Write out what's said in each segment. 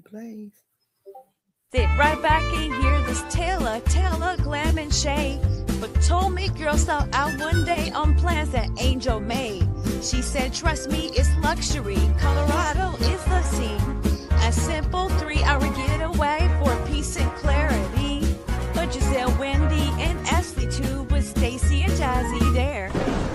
Please. Sit right back and hear this Taylor, Glam and Shay. But told me girl saw out one day on plans that Angel made. She said, trust me, it's luxury. Colorado is the scene. A simple 3-hour getaway for peace and clarity. But Giselle, Wendy, and Ashley too, with Stacy and Jazzy there.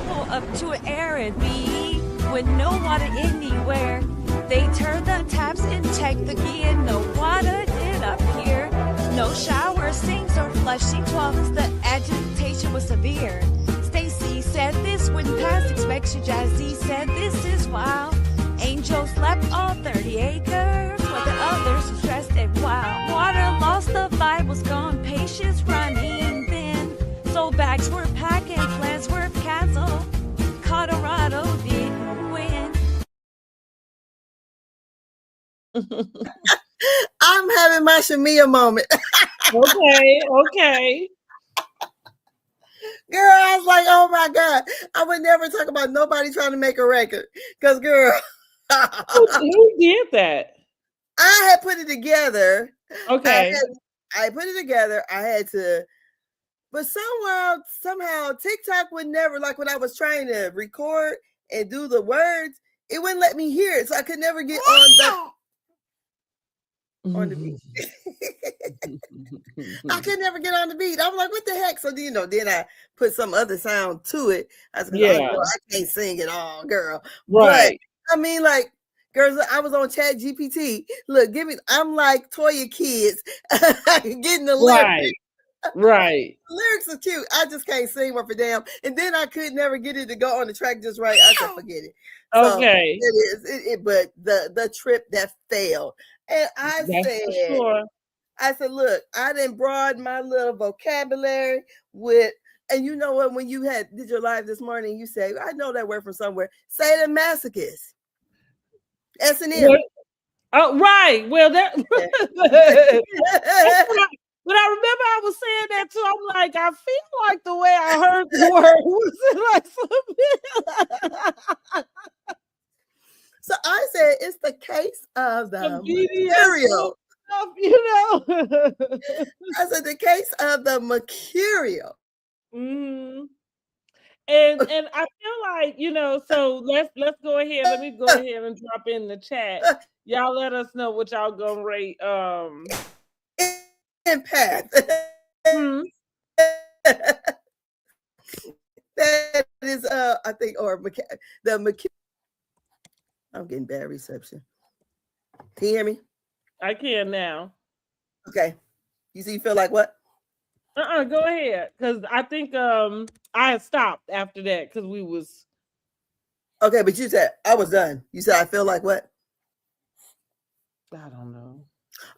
Pull up to an Airbnb with no water anywhere. They turn the taps and check the gear. No water in up here. No shower, sinks, or flushing toilets. The agitation was severe. Stacy said this wouldn't pass inspection. Jazzy said this is wild. Angel slept on 30 acres, while the others were stressed and wild. Water lost, the vibe was gone. Patience running thin. So bags were packed and plans were canceled. Colorado didn't win. I'm having my Shamia moment. Okay. Girl, I was like, oh my God. I would never talk about nobody trying to make a record. Because, girl. Who did that? I had put it together. Okay. I put it together. I had to, but somehow TikTok would never, like when I was trying to record and do the words, it wouldn't let me hear it. So I could never get on the beat. I could never get on the beat. I was like, what the heck? So then I put some other sound to it. I was like, oh, girl, I can't sing it all, girl. Right. But I mean, like, girls, I was on Chat GPT. Look, I'm like Toya Kids getting the lyrics. Right. The lyrics are cute. I just can't sing worth a damn. And then I could never get it to go on the track just right. I said, forget it. Okay. So it is. But the trip that failed. And I said, look, I didn't broaden my little vocabulary with, and you know what, when you did your live this morning, you say, I know that word from somewhere. Say the masochist. S&M. Oh, right. Well, that. But I remember I was saying that too. I'm like, I feel like the way I heard the word was like something. So I said, it's the case of the material. I said, the case of the mercurial. Mm-hmm. And I feel like, so let's go ahead. Let me go ahead and drop in the chat. Y'all let us know what y'all gonna rate impact. That is I think, or the mercurial. I'm getting bad reception. Can you hear me? I can now. Okay. You feel like what? Go ahead. Because I think I had stopped after that because we was. Okay, but you said I was done. You said I feel like what? I don't know.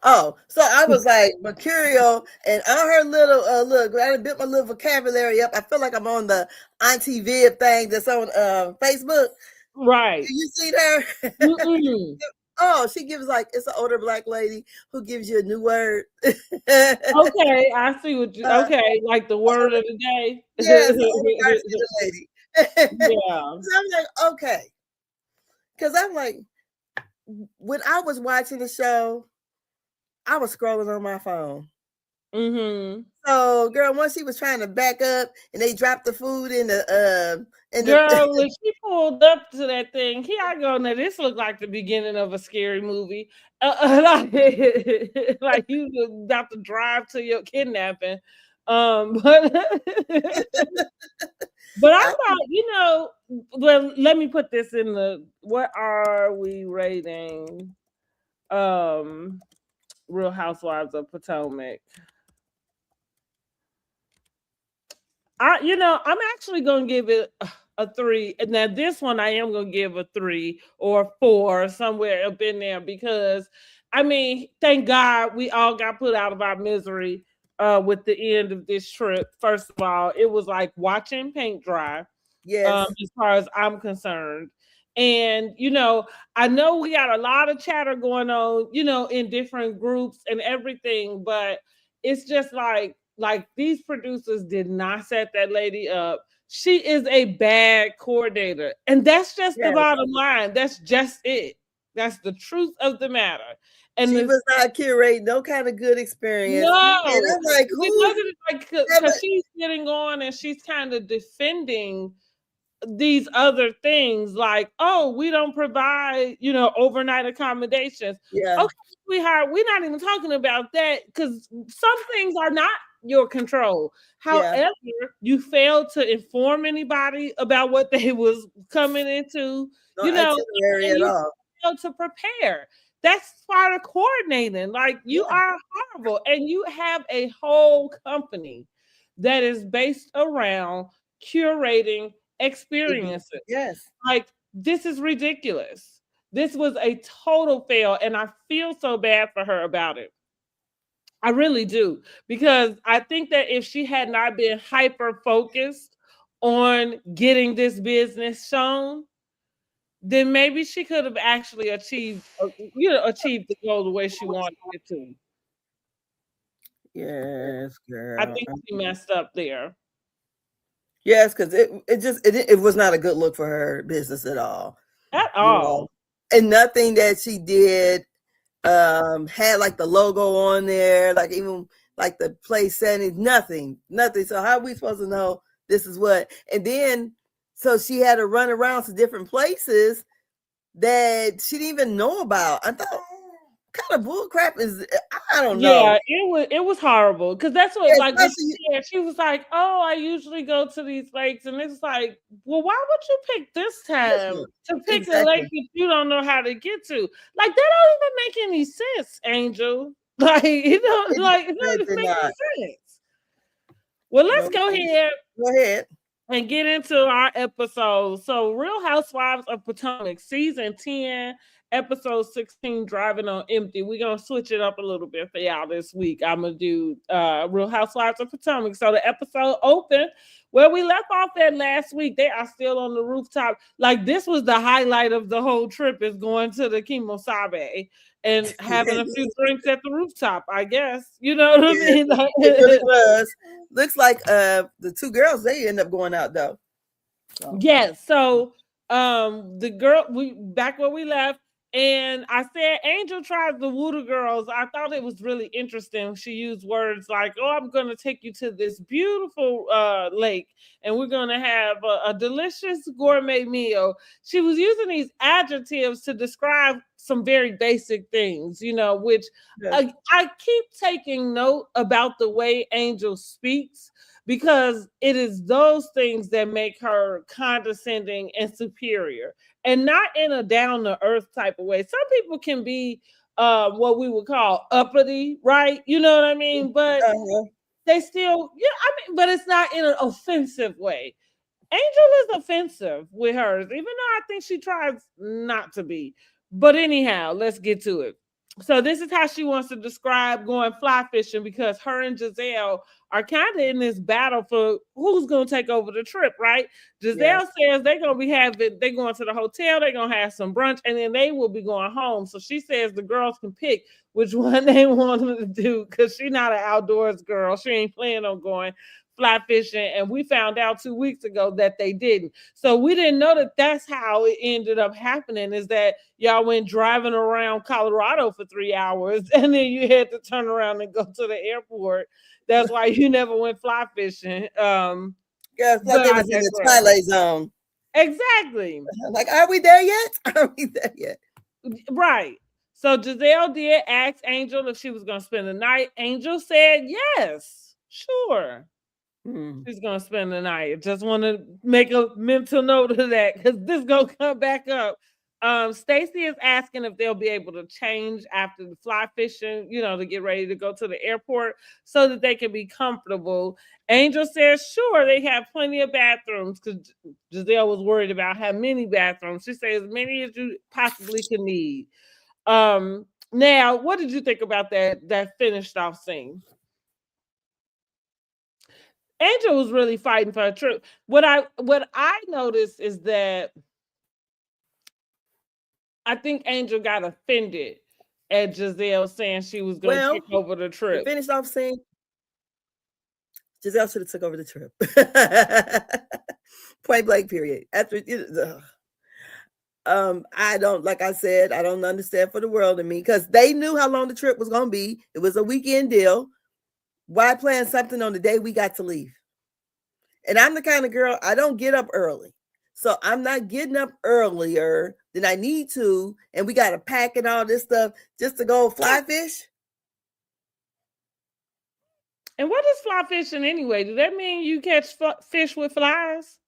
Oh, so I was like mercurial, and I heard look, I built my little vocabulary up. I feel like I'm on the Auntie Viv thing that's on Facebook. Right. You see her? Oh, she gives it's an older Black lady who gives you a new word. Okay, I see what you. Okay, like the word of the day. Yes, the lady. Yeah. So I'm like, okay, because I'm like, when I was watching the show, I was scrolling on my phone. Mm-hmm. So, girl, once she was trying to back up and they dropped the food in the girl, when she pulled up to that thing, here I go. Now this looked like the beginning of a scary movie. Like you about to drive to your kidnapping. But I thought, well, let me put this in what are we rating? Real Housewives of Potomac. I'm actually gonna give it a 3. Now this one I am gonna give a 3 or 4, somewhere up in there, because I mean, thank God we all got put out of our misery with the end of this trip. First of all, it was like watching paint dry. Yes. As far as I'm concerned. And I know we got a lot of chatter going on, in different groups and everything, but it's just like these producers did not set that lady up. She is a bad coordinator. And that's just the bottom line. That's just it. That's the truth of the matter. And she was not curating no kind of good experience. No, and I'm like, who? It wasn't like because she's getting on and she's kind of defending these other things like, oh, we don't provide, overnight accommodations. Yeah. Okay, sweetheart, we're not even talking about that because some things are not your control. However, you failed to inform anybody about what they was coming into, no itinerary at all. Failed to prepare. That's part of coordinating. Like, you are horrible, and you have a whole company that is based around curating experiences. Yes. Like, this is ridiculous. This was a total fail, and I feel so bad for her about it. I really do, because I think that if she had not been hyper focused on getting this business shown, then maybe she could have actually achieved the goal the way she wanted it to. Yes, girl. I think she messed up there. Yes, because it was not a good look for her business at all. At all. And nothing that she did had like the logo on there, like even like the place settings, nothing. So how are we supposed to know this is what? And then so she had to run around to different places that she didn't even know about. I thought, kind of bull crap is, I don't know. Yeah, it was horrible, because that's what she was like, oh, I usually go to these lakes, and it's like, well, why would you pick this time to pick a lake that you don't know how to get to? Like, that don't even make any sense, Angel. Like, it don't even make any sense. Well, let's go ahead and get into our episode. So, Real Housewives of Potomac, season 10, episode 16, Driving on Empty. We're going to switch it up a little bit for y'all this week. I'm going to do Real Housewives of Potomac. So the episode opened where we left off at last week. They are still on the rooftop. Like, this was the highlight of the whole trip, is going to the Kimosabe and having a few drinks at the rooftop, I guess. You know what I mean? It really was. Looks like the two girls, they end up going out though. Yes. So the girl, we back where we left, and I said Angel tries to woo the girls. I thought it was really interesting. She used words like, oh, I'm going to take you to this beautiful lake, and we're going to have a delicious gourmet meal. She was using these adjectives to describe some very basic things, which I keep taking note about the way Angel speaks, because it is those things that make her condescending and superior, and not in a down-to-earth type of way. Some people can be what we would call uppity, right? You know what I mean? But they still, but it's not in an offensive way. Angel is offensive with hers, even though I think she tries not to be. But anyhow, let's get to it. So this is how she wants to describe going fly fishing, because her and Giselle are kind of in this battle for who's going to take over the trip, right? Giselle says they're going to the hotel, they're going to have some brunch, and then they will be going home. So she says the girls can pick which one they want them to do, because she's not an outdoors girl. She ain't planning on going fly fishing, and we found out 2 weeks ago that they didn't. So we didn't know that that's how it ended up happening, is that y'all went driving around Colorado for 3 hours, and then you had to turn around and go to the airport. That's why you never went fly fishing. Yeah, it's like it was in the Twilight Zone. Exactly. Like, are we there yet? Right. So Giselle did ask Angel if she was going to spend the night. Angel said yes, sure. She's gonna spend the night. Just want to make a mental note of that, because this is gonna come back up. Stacy is asking if they'll be able to change after the fly fishing, to get ready to go to the airport so that they can be comfortable. Angel says sure, they have plenty of bathrooms, because Giselle was worried about how many bathrooms. She says as many as you possibly can need. Now, what did you think about that finished off scene? Angel was really fighting for her truth. What I noticed is that I think Angel got offended at Giselle saying she was going to take over the trip. Finished off saying Giselle should have took over the trip. Point blank, period. After I don't, like I said, I don't understand for the world to me, because they knew how long the trip was going to be. It was a weekend deal. Why plan something on the day we got to leave? And I'm the kind of girl, I don't get up early. So I'm not getting up earlier than I need to. And we got to pack and all this stuff just to go fly fish. And what is fly fishing anyway? Does that mean you catch fish with flies?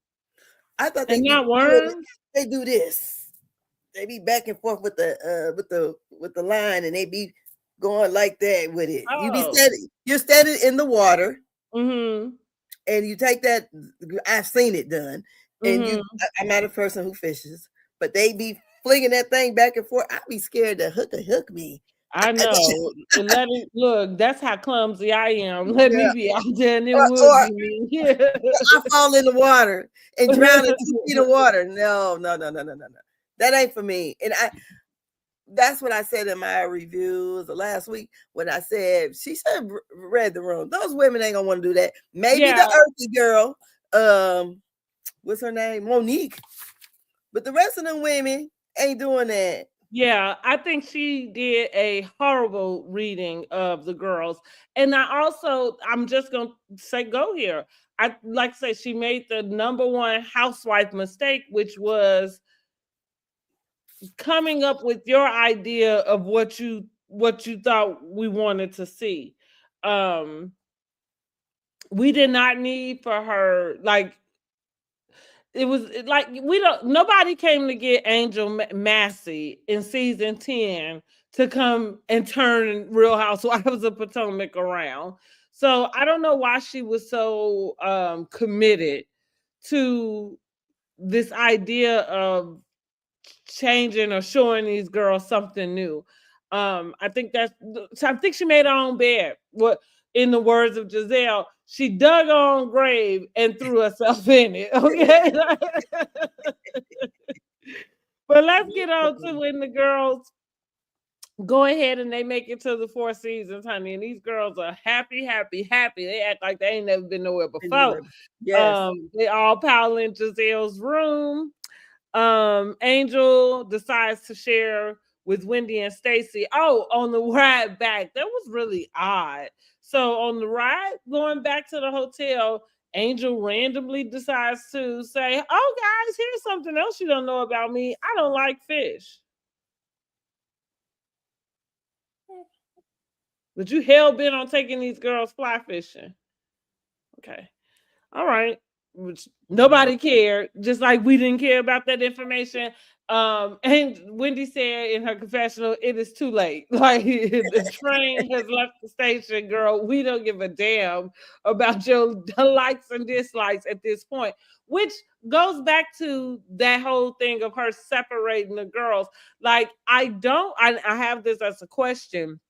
I thought and not worms. They do this. They be back and forth with the line, and they be going like that with it. Oh. You're standing in the water, mm-hmm. and you take that. I've seen it done, and I'm not a person who fishes, but they be flinging that thing back and forth. I'd be scared to hook me. I know. Look, that's how clumsy I am. Let me be out there and it would be me. I fall in the water and drown in 2 feet of water. No. That ain't for me. And that's what I said in my reviews last week when I said, she said, read the room. Those women ain't gonna want to do that. Maybe the earthy girl, what's her name? Monique. But the rest of them women ain't doing that. Yeah, I think she did a horrible reading of the girls. And I'm just going to say, go here. I like to say she made the number one housewife mistake, which was coming up with your idea of what you thought we wanted to see. We did not need for her, like, it was like nobody came to get Angel Massey in season 10 to come and turn Real Housewives of Potomac around. So I don't know why she was so committed to this idea of changing or showing these girls something new. I think she made her own bed. What, in the words of Giselle, she dug her own grave and threw herself in it. Okay. But let's get on to when the girls go ahead and they make it to the 4 seasons, honey. And these girls are happy. They act like they ain't never been nowhere before. Yes. They all pile in Giselle's room. Angel decides to share with Wendy and Stacy. Oh, on the ride back, that was really odd. So on the ride going back to the hotel, Angel randomly decides to say, "Oh, guys, here's something else you don't know about me. I don't like fish." But you hell bent on taking these girls fly fishing. Okay. All right. Which nobody cared, just like we didn't care about that information. And Wendy said in her confessional, it is too late. Like, the train has left the station, girl. We don't give a damn about your likes and dislikes at this point, which goes back to that whole thing of her separating the girls. Like, I have this as a question.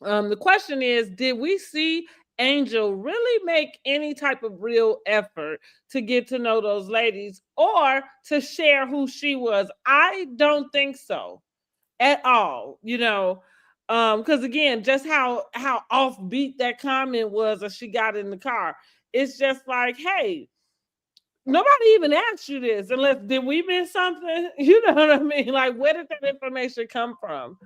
The question is, did we see Angel really make any type of real effort to get to know those ladies or to share who she was? I don't think so at all, because again, just how offbeat that comment was as she got in the car. It's just like, hey, nobody even asked you this, unless did we miss something? You know what I mean? Like, where did that information come from?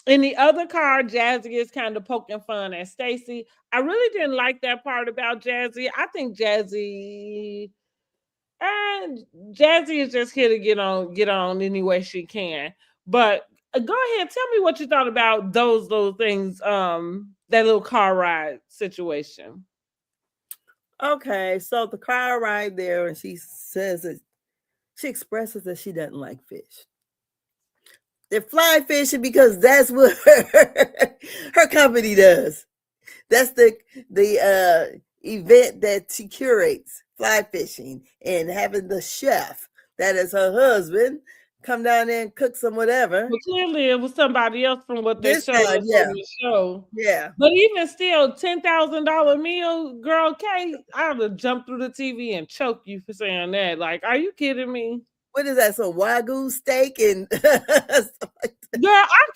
In the other car, Jazzy is kind of poking fun at Stacy. I really didn't like that part about Jazzy. I think Jazzy is just here to get on any way she can. But go ahead, tell me what you thought about those little things, that little car ride situation. Okay, so the car ride there, and she says that she expresses that she doesn't like fish. They're fly fishing because that's what her company does. That's the event that she curates, fly fishing, and having the chef, that is her husband, come down there and cook some whatever. Well, clearly it was somebody else from what they showed us on the show. Yeah. But even still, $10,000 meal, girl, Kay, I would have jumped through the TV and choked you for saying that. Like, are you kidding me? What is that? Some Wagyu steak and stuff like that? Girl, I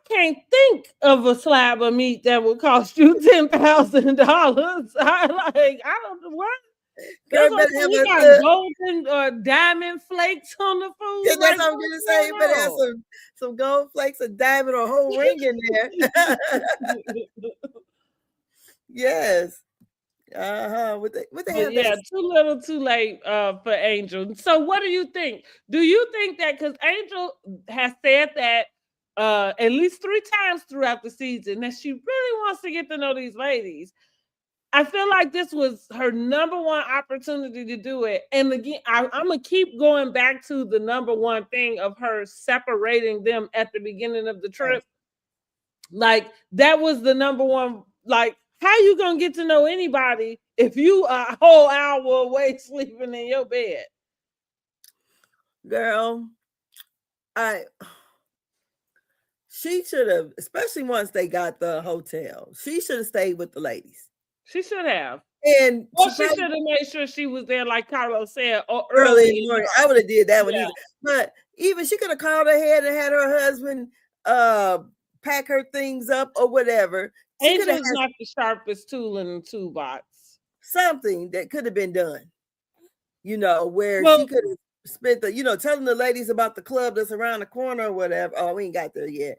can't think of a slab of meat that would cost you $10,000. I don't know what. That's Girl, what better I'm saying. have We a got golden or diamond flakes on the yeah, food. that's Like, what I'm gonna say. You better have some gold flakes, a diamond, or a whole ring in there. Yes. What they But have yeah, that? too little, too late for Angel. So, what do you think? Do you think that because Angel has said that at least 3 times throughout the season that she really wants to get to know these ladies? I feel like this was her number one opportunity to do it. And again, I'm gonna keep going back to the number one thing of her separating them at the beginning of the trip. Like that was the number one. Like, how you gonna get to know anybody if you a whole hour away sleeping in your bed? Girl, she should have, especially once they got the hotel, she should have stayed with the ladies. She should have. And Or she should have made sure she was there, like Carlos said, early early in the morning. I would have did that one either. But even she could have called ahead and had her husband pack her things up or whatever. She could have Angel's not the sharpest tool in the toolbox. Something that could have been done, where she could have spent telling the ladies about the club that's around the corner or whatever. Oh, we ain't got there yet.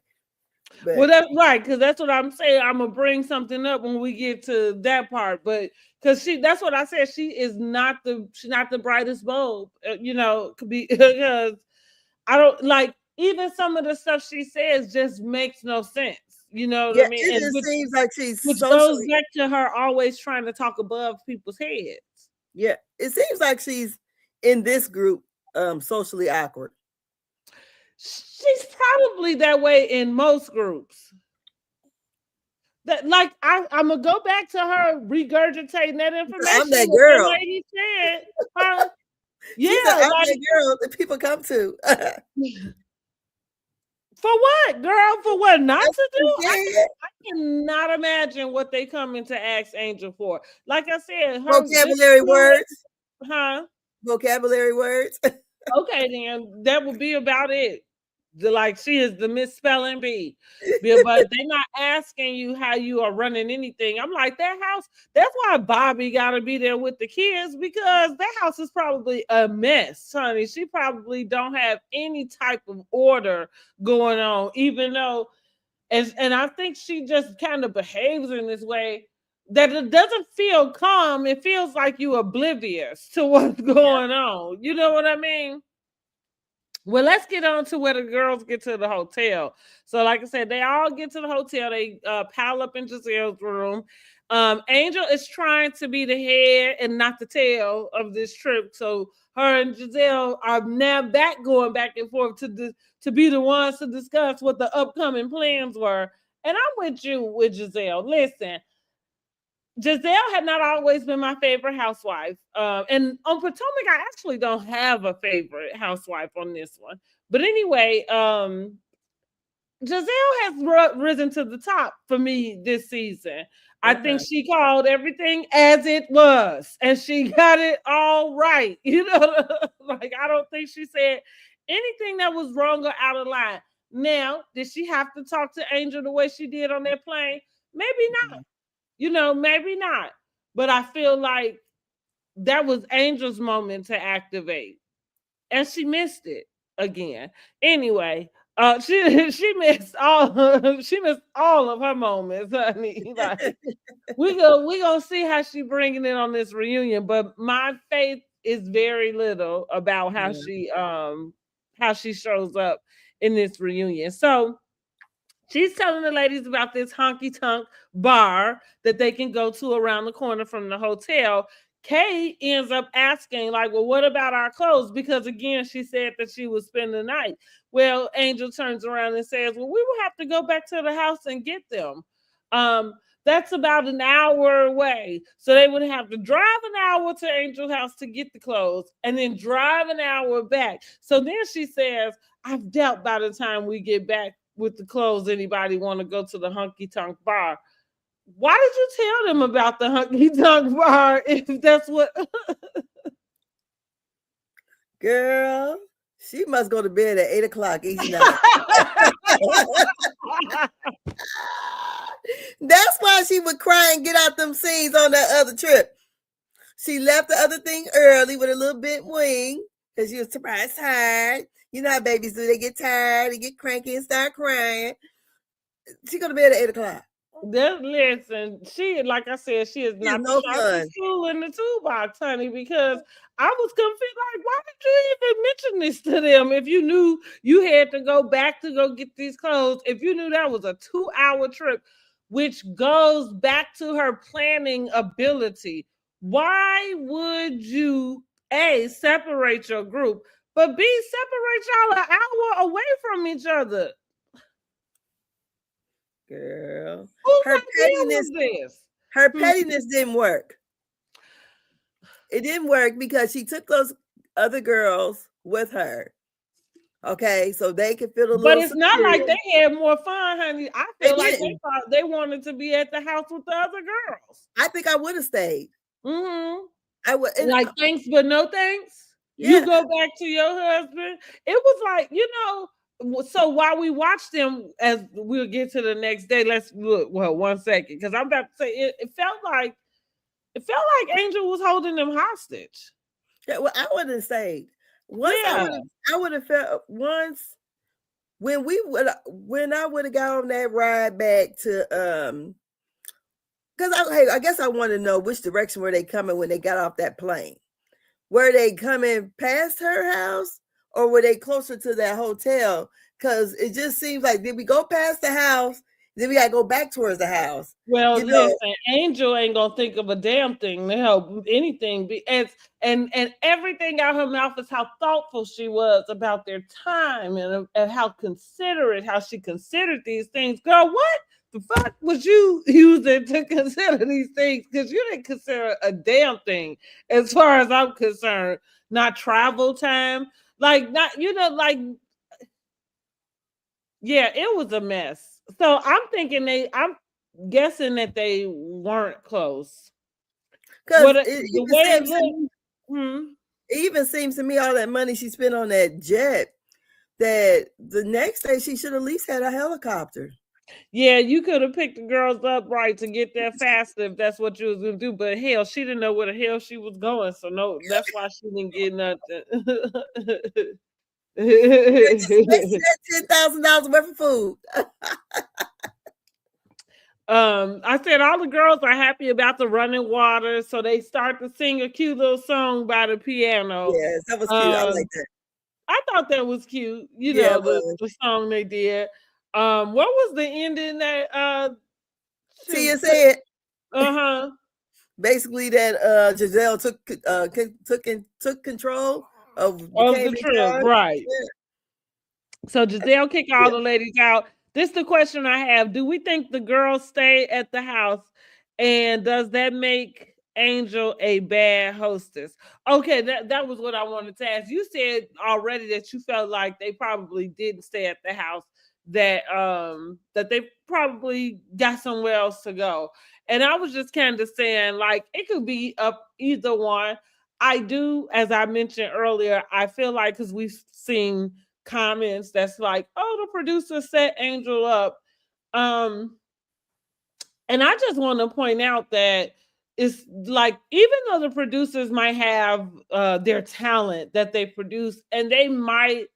But, well, that's right, because that's what I'm saying. I'm gonna bring something up when we get to that part, but because that's what I said. She's not the brightest bulb, because I don't like even some of the stuff she says just makes no sense. You know what I mean? It just seems like she's which goes back to her always trying to talk above people's heads. Yeah, it seems like she's in this group socially awkward. She's probably that way in most groups. That like I'm gonna go back to her regurgitating that information. I'm that girl. That lady said, huh? Yeah, I'm that girl that people come to. For what, girl? For what not to do? I cannot imagine what they coming to ask Angel for. Like I said, her vocabulary words. Huh? Vocabulary words. Okay, then that would be about it. Like she is the misspelling bee. But they're not asking you how you are running anything. I'm like, that house, that's why Bobby gotta be there with the kids, because that house is probably a mess, honey. She probably don't have any type of order going on, even though and I think she just kind of behaves in this way that it doesn't feel calm. It feels like you oblivious to what's going on. You know what I mean? Well, let's get on to where the girls get to the hotel. So, like I said, they all get to the hotel. They pile up in Giselle's room. Angel is trying to be the head and not the tail of this trip. So her and Giselle are now going back and forth to be the ones to discuss what the upcoming plans were. And I'm with you with Giselle. Listen, Giselle had not always been my favorite housewife. And on Potomac, I actually don't have a favorite housewife on this one. But anyway, Giselle has risen to the top for me this season. I think she called everything as it was, and she got it all right. Like I don't think she said anything that was wrong or out of line. Now, did she have to talk to Angel the way she did on that plane? Maybe not. Maybe not. But I feel like that was Angel's moment to activate. And she missed it again. Anyway, she missed all of her moments, honey. Like, we gonna see how she bringing it on this reunion. But my faith is very little about how she shows up in this reunion. So she's telling the ladies about this honky tonk bar that they can go to around the corner from the hotel. Kay ends up asking, like, well, what about our clothes? Because again, she said that she would spend the night. Well, Angel turns around and says, well, we will have to go back to the house and get them. That's about an hour away. So they would have to drive an hour to Angel's house to get the clothes and then drive an hour back. So then she says, I doubt by the time we get back with the clothes, anybody want to go to the honky tonk bar. Why did you tell them about the honky tonk bar if that's what? Girl, she must go to bed at 8 o'clock each night. That's why she would cry and get out them scenes on that other trip. She left the other thing early with a little bit wing because she was surprised tired. You know how babies do. They get tired, they get cranky and start crying. She go to bed at 8 o'clock. Listen, she, like I said, she is She is not the no sharpest fun. tool in the toolbox, honey, because I was confused. Like, why did you even mention this to them if you knew you had to go back to go get these clothes? If you knew that was a 2-hour trip, which goes back to her planning ability, why would you, A, separate your group, but B, separate y'all an hour away from each other? Girl. Whose Her idea pettiness, was this? her pettiness didn't work. It didn't work because she took those other girls with her. Okay, so they could feel a But little it's not like superior. they had more fun, honey. I They feel like they didn't. thought they wanted to be at the house with the other girls. I think I would have stayed. Mm-hmm. I would. And, Like, thanks, but no thanks. You yeah. go back to your husband. It was like, so while we watched them, as we'll get to the next day, let's look. Well, 1 second, because I'm about to say it felt like Angel was holding them hostage. Yeah, well, I would have stayed. Once Yeah. I would have felt once when I would have got on that ride back to because I guess I want to know which direction were they coming when they got off that plane. Were they coming past her house or were they closer to that hotel? Because it just seems like, did we go past the house? Then we got to go back towards the house. Well, listen, Angel ain't gonna think of a damn thing to help anything. And everything out her mouth is how thoughtful she was about their time and how considerate, how she considered these things. Girl, what the fuck was you using to consider these things? Because you didn't consider a damn thing, as far as I'm concerned. Not travel time, like not yeah, it was a mess. So I'm guessing that they weren't close. Because it even seems to me all that money she spent on that jet, that the next day she should at least had a helicopter. Yeah, you could have picked the girls up right to get there faster if that's what you was gonna do. But hell, she didn't know where the hell she was going, so no, that's why she didn't get nothing. $10,000 worth of food. I said all the girls are happy about the running water, so they start to sing a cute little song by the piano. Yes, that was cute. I like that. I thought that was cute. The song they did. What was the ending that Tia said? Uh-huh. Basically that Giselle took control of the trip, right? Yeah. So Giselle kicked all the ladies out. This is the question I have. Do we think the girls stay at the house? And does that make Angel a bad hostess? Okay, that was what I wanted to ask. You said already that you felt like they probably didn't stay at the house, that they probably got somewhere else to go. And I was just kind of saying, like, it could be up either one. I do, as I mentioned earlier, I feel like, because we've seen comments that's like, oh, the producer set Angel up. And I just want to point out that it's like, even though the producers might have their talent that they produce, and they might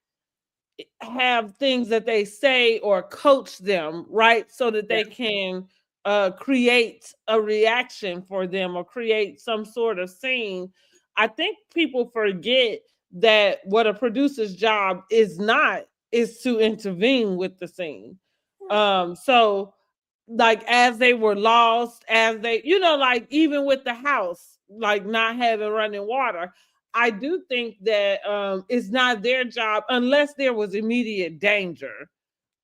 have things that they say or coach them, right, so that they can create a reaction for them or create some sort of scene. I think people forget that what a producer's job is to intervene with the scene. So like, as they were lost, as they, like, even with the house, like not having running water, I do think that it's not their job, unless there was immediate danger,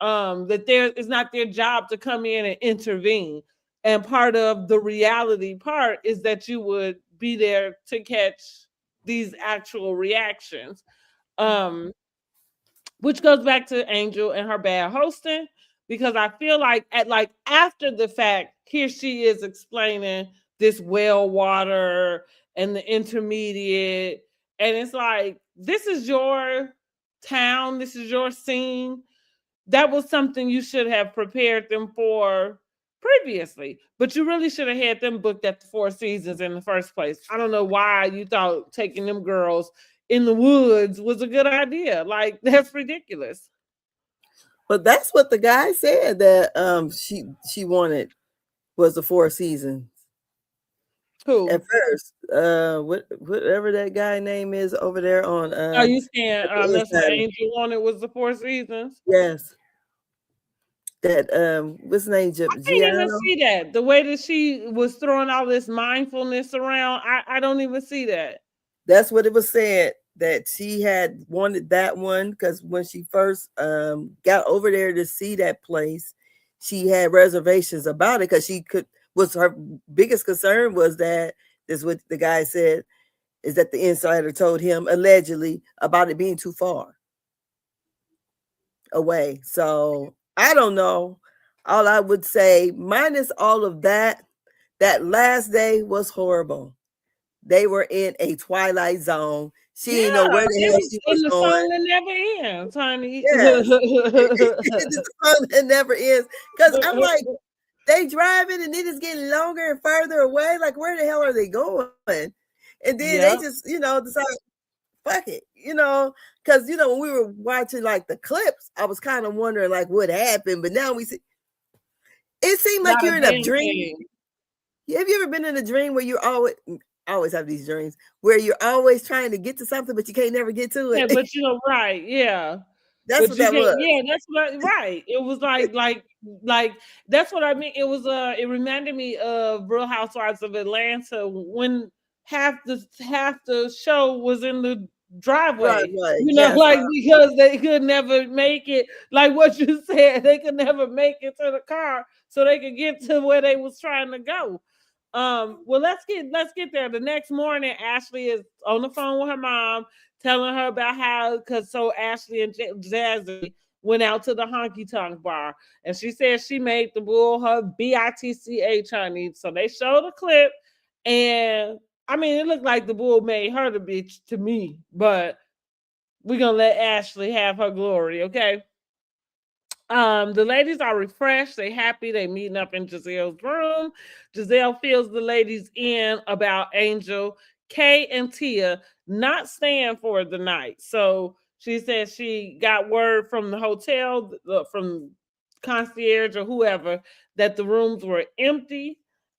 that it's not their job to come in and intervene. And part of the reality part is that you would be there to catch these actual reactions, which goes back to Angel and her bad hosting, because I feel like after the fact, here she is explaining this well water and the intermediate, and it's like, this is your town, this is your scene. That was something you should have prepared them for previously, but you really should have had them booked at the Four Seasons in the first place. I don't know why you thought taking them girls in the woods was a good idea. Like, that's ridiculous. But that's what the guy said that she wanted was the Four Seasons. Who? At first, whatever that guy name is over there on. Are you saying that's what Angel wanted was the Four Seasons? Yes. That what's his name? I didn't even see that. The way that she was throwing all this mindfulness around, I don't even see that. That's what it was said, that she had wanted that one because when she first got over there to see that place, she had reservations about it because her biggest concern was that this is what the guy said, is that the insider told him allegedly about it being too far away. So I don't know. All I would say, minus all of that, that last day was horrible. They were in a twilight zone. She didn't know where the hell she was the going. song that never ends, honey. Yes. The song that never ends. Because I'm like, they driving and then it's getting longer and further away. Like, where the hell are they going? And then they just, decide, fuck it, because when we were watching like the clips, I was kind of wondering like what happened, but now we see it seemed like you're in a dream. Have you ever been in a dream where you're always have these dreams where you're always trying to get to something but you can't never get to it? Yeah, but right, yeah. That's what that was. Yeah, that's what right. It was like that's what I mean. It was it reminded me of Real Housewives of Atlanta when half the show was in the driveway. Because they could never make it, like what you said, they could never make it to the car so they could get to where they was trying to go. Well, let's get there. The next morning, Ashley is on the phone with her mom, telling her about how, so Ashley and Jazzy went out to the honky tonk bar, and she said she made the bull her bitch, honey. So they showed a clip, and I mean, it looked like the bull made her the bitch to me, but we're gonna let Ashley have her glory, okay? The ladies are refreshed, they happy, they meeting up in Giselle's room. Giselle fills the ladies in about Angel, Kay, and Tia not staying for the night. So she said she got word from the hotel, from concierge or whoever, that the rooms were empty.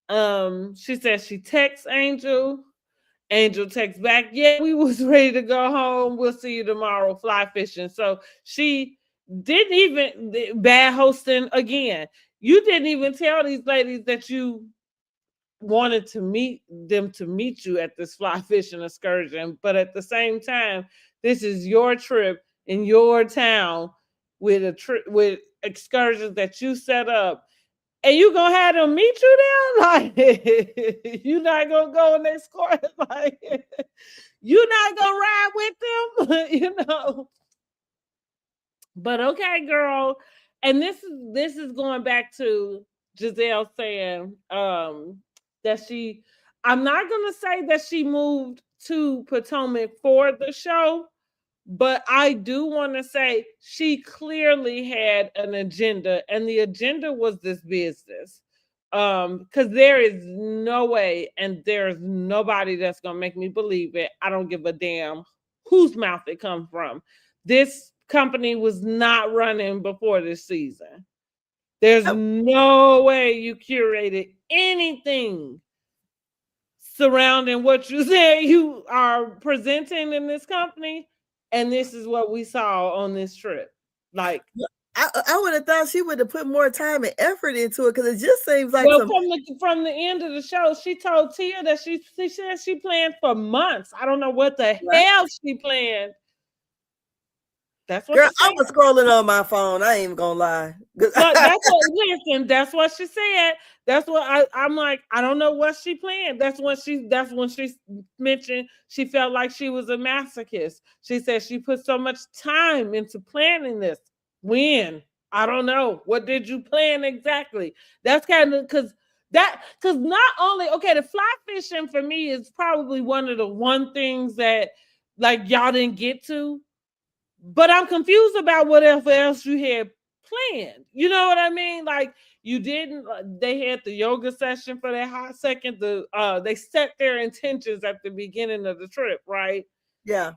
She said she texts Angel. Angel texts back, yeah, we was ready to go home. We'll see you tomorrow, fly fishing. So she didn't even, bad hosting again. You didn't even tell these ladies that you wanted to meet you at this fly fishing excursion. But at the same time, this is your trip in your town with with excursions that you set up. And you gonna have them meet you there? Like, you not gonna go and escort? Like, you not gonna ride with them? But okay, girl. And this is going back to Giselle saying that I'm not gonna say that she moved to Potomac for the show, but I do want to say she clearly had an agenda, and the agenda was this business. Because there is no way, and there's nobody that's gonna make me believe it. I don't give a damn whose mouth it comes from. This company was not running before this season. There's no way you curated anything surrounding what you said you are presenting in this company. And this is what we saw on this trip. Like, I would have thought she would have put more time and effort into it, because it just seems like from the end of the show, she told Tia that she said she planned for months. I don't know what the hell she planned. That's what. Girl, I was scrolling on my phone. I ain't even gonna lie. That's what she said. That's what I'm like. I don't know what she planned. That's when she mentioned she felt like she was a masochist. She said she put so much time into planning this. When? I don't know. What did you plan exactly? That's kind of because not only, okay, the fly fishing for me is probably one of the things that like y'all didn't get to. But I'm confused about whatever else you had planned. You know what I mean? Like, You didn't. They had the yoga session for that hot second. They set their intentions at the beginning of the trip, right? Yeah.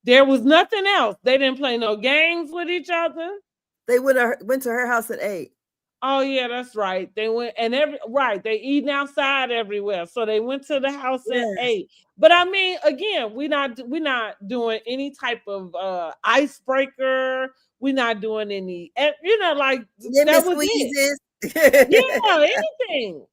There was nothing else. They didn't play no games with each other. They went to her house and ate. Oh yeah, that's right. They went and they eating outside everywhere. So they went to the house and ate. But I mean, again, we're not doing any type of icebreaker. We're not doing any, like that was it. Yeah, anything.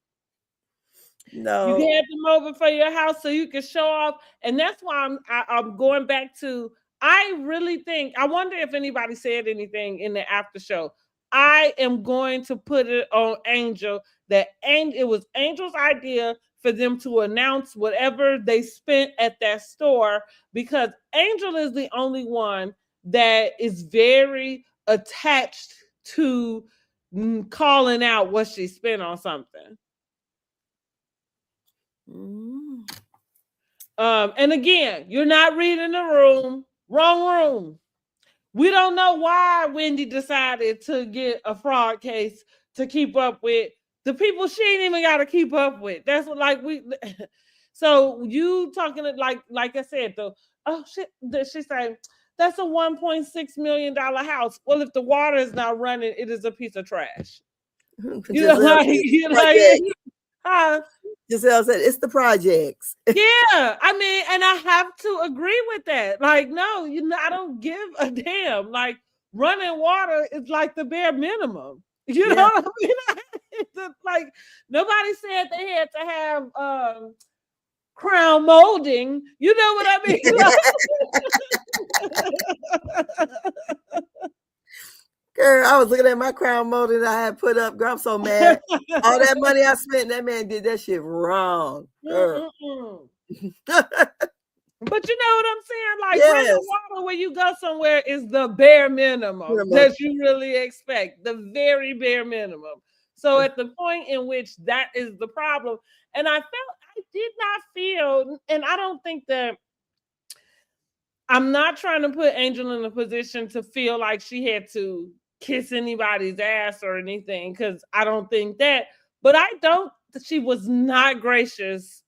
No, you had them over for your house so you can show off, and that's why I'm going back to. I really think, I wonder if anybody said anything in the after show. I am going to put it on Angel that it was Angel's idea for them to announce whatever they spent at that store, because Angel is the only one that is very attached to calling out what she spent on something. And again, you're not reading the room. Wrong room. We don't know why Wendy decided to get a fraud case to keep up with the people she ain't even got to keep up with. That's what, like, so you talking like I said, though. Oh shit, she said that's a $1.6 million house. Well, if the water is not running, it is a piece of trash. Giselle said it's the projects. Yeah, I mean, and I have to agree with that. Like, no, I don't give a damn. Like, running water is like the bare minimum. You know what I mean? Like, nobody said they had to have crown molding. You know what I mean? Girl, I was looking at my crown molding I had put up. Girl, I'm so mad. All that money I spent, that man did that shit wrong. Girl. But you know what I'm saying? Like, running water when you go somewhere is the bare minimum that you really expect. The very bare minimum. So at the point in which that is the problem, and I did not feel, and I don't think that, I'm not trying to put Angel in a position to feel like she had to kiss anybody's ass or anything, because I don't think that, but she was not gracious.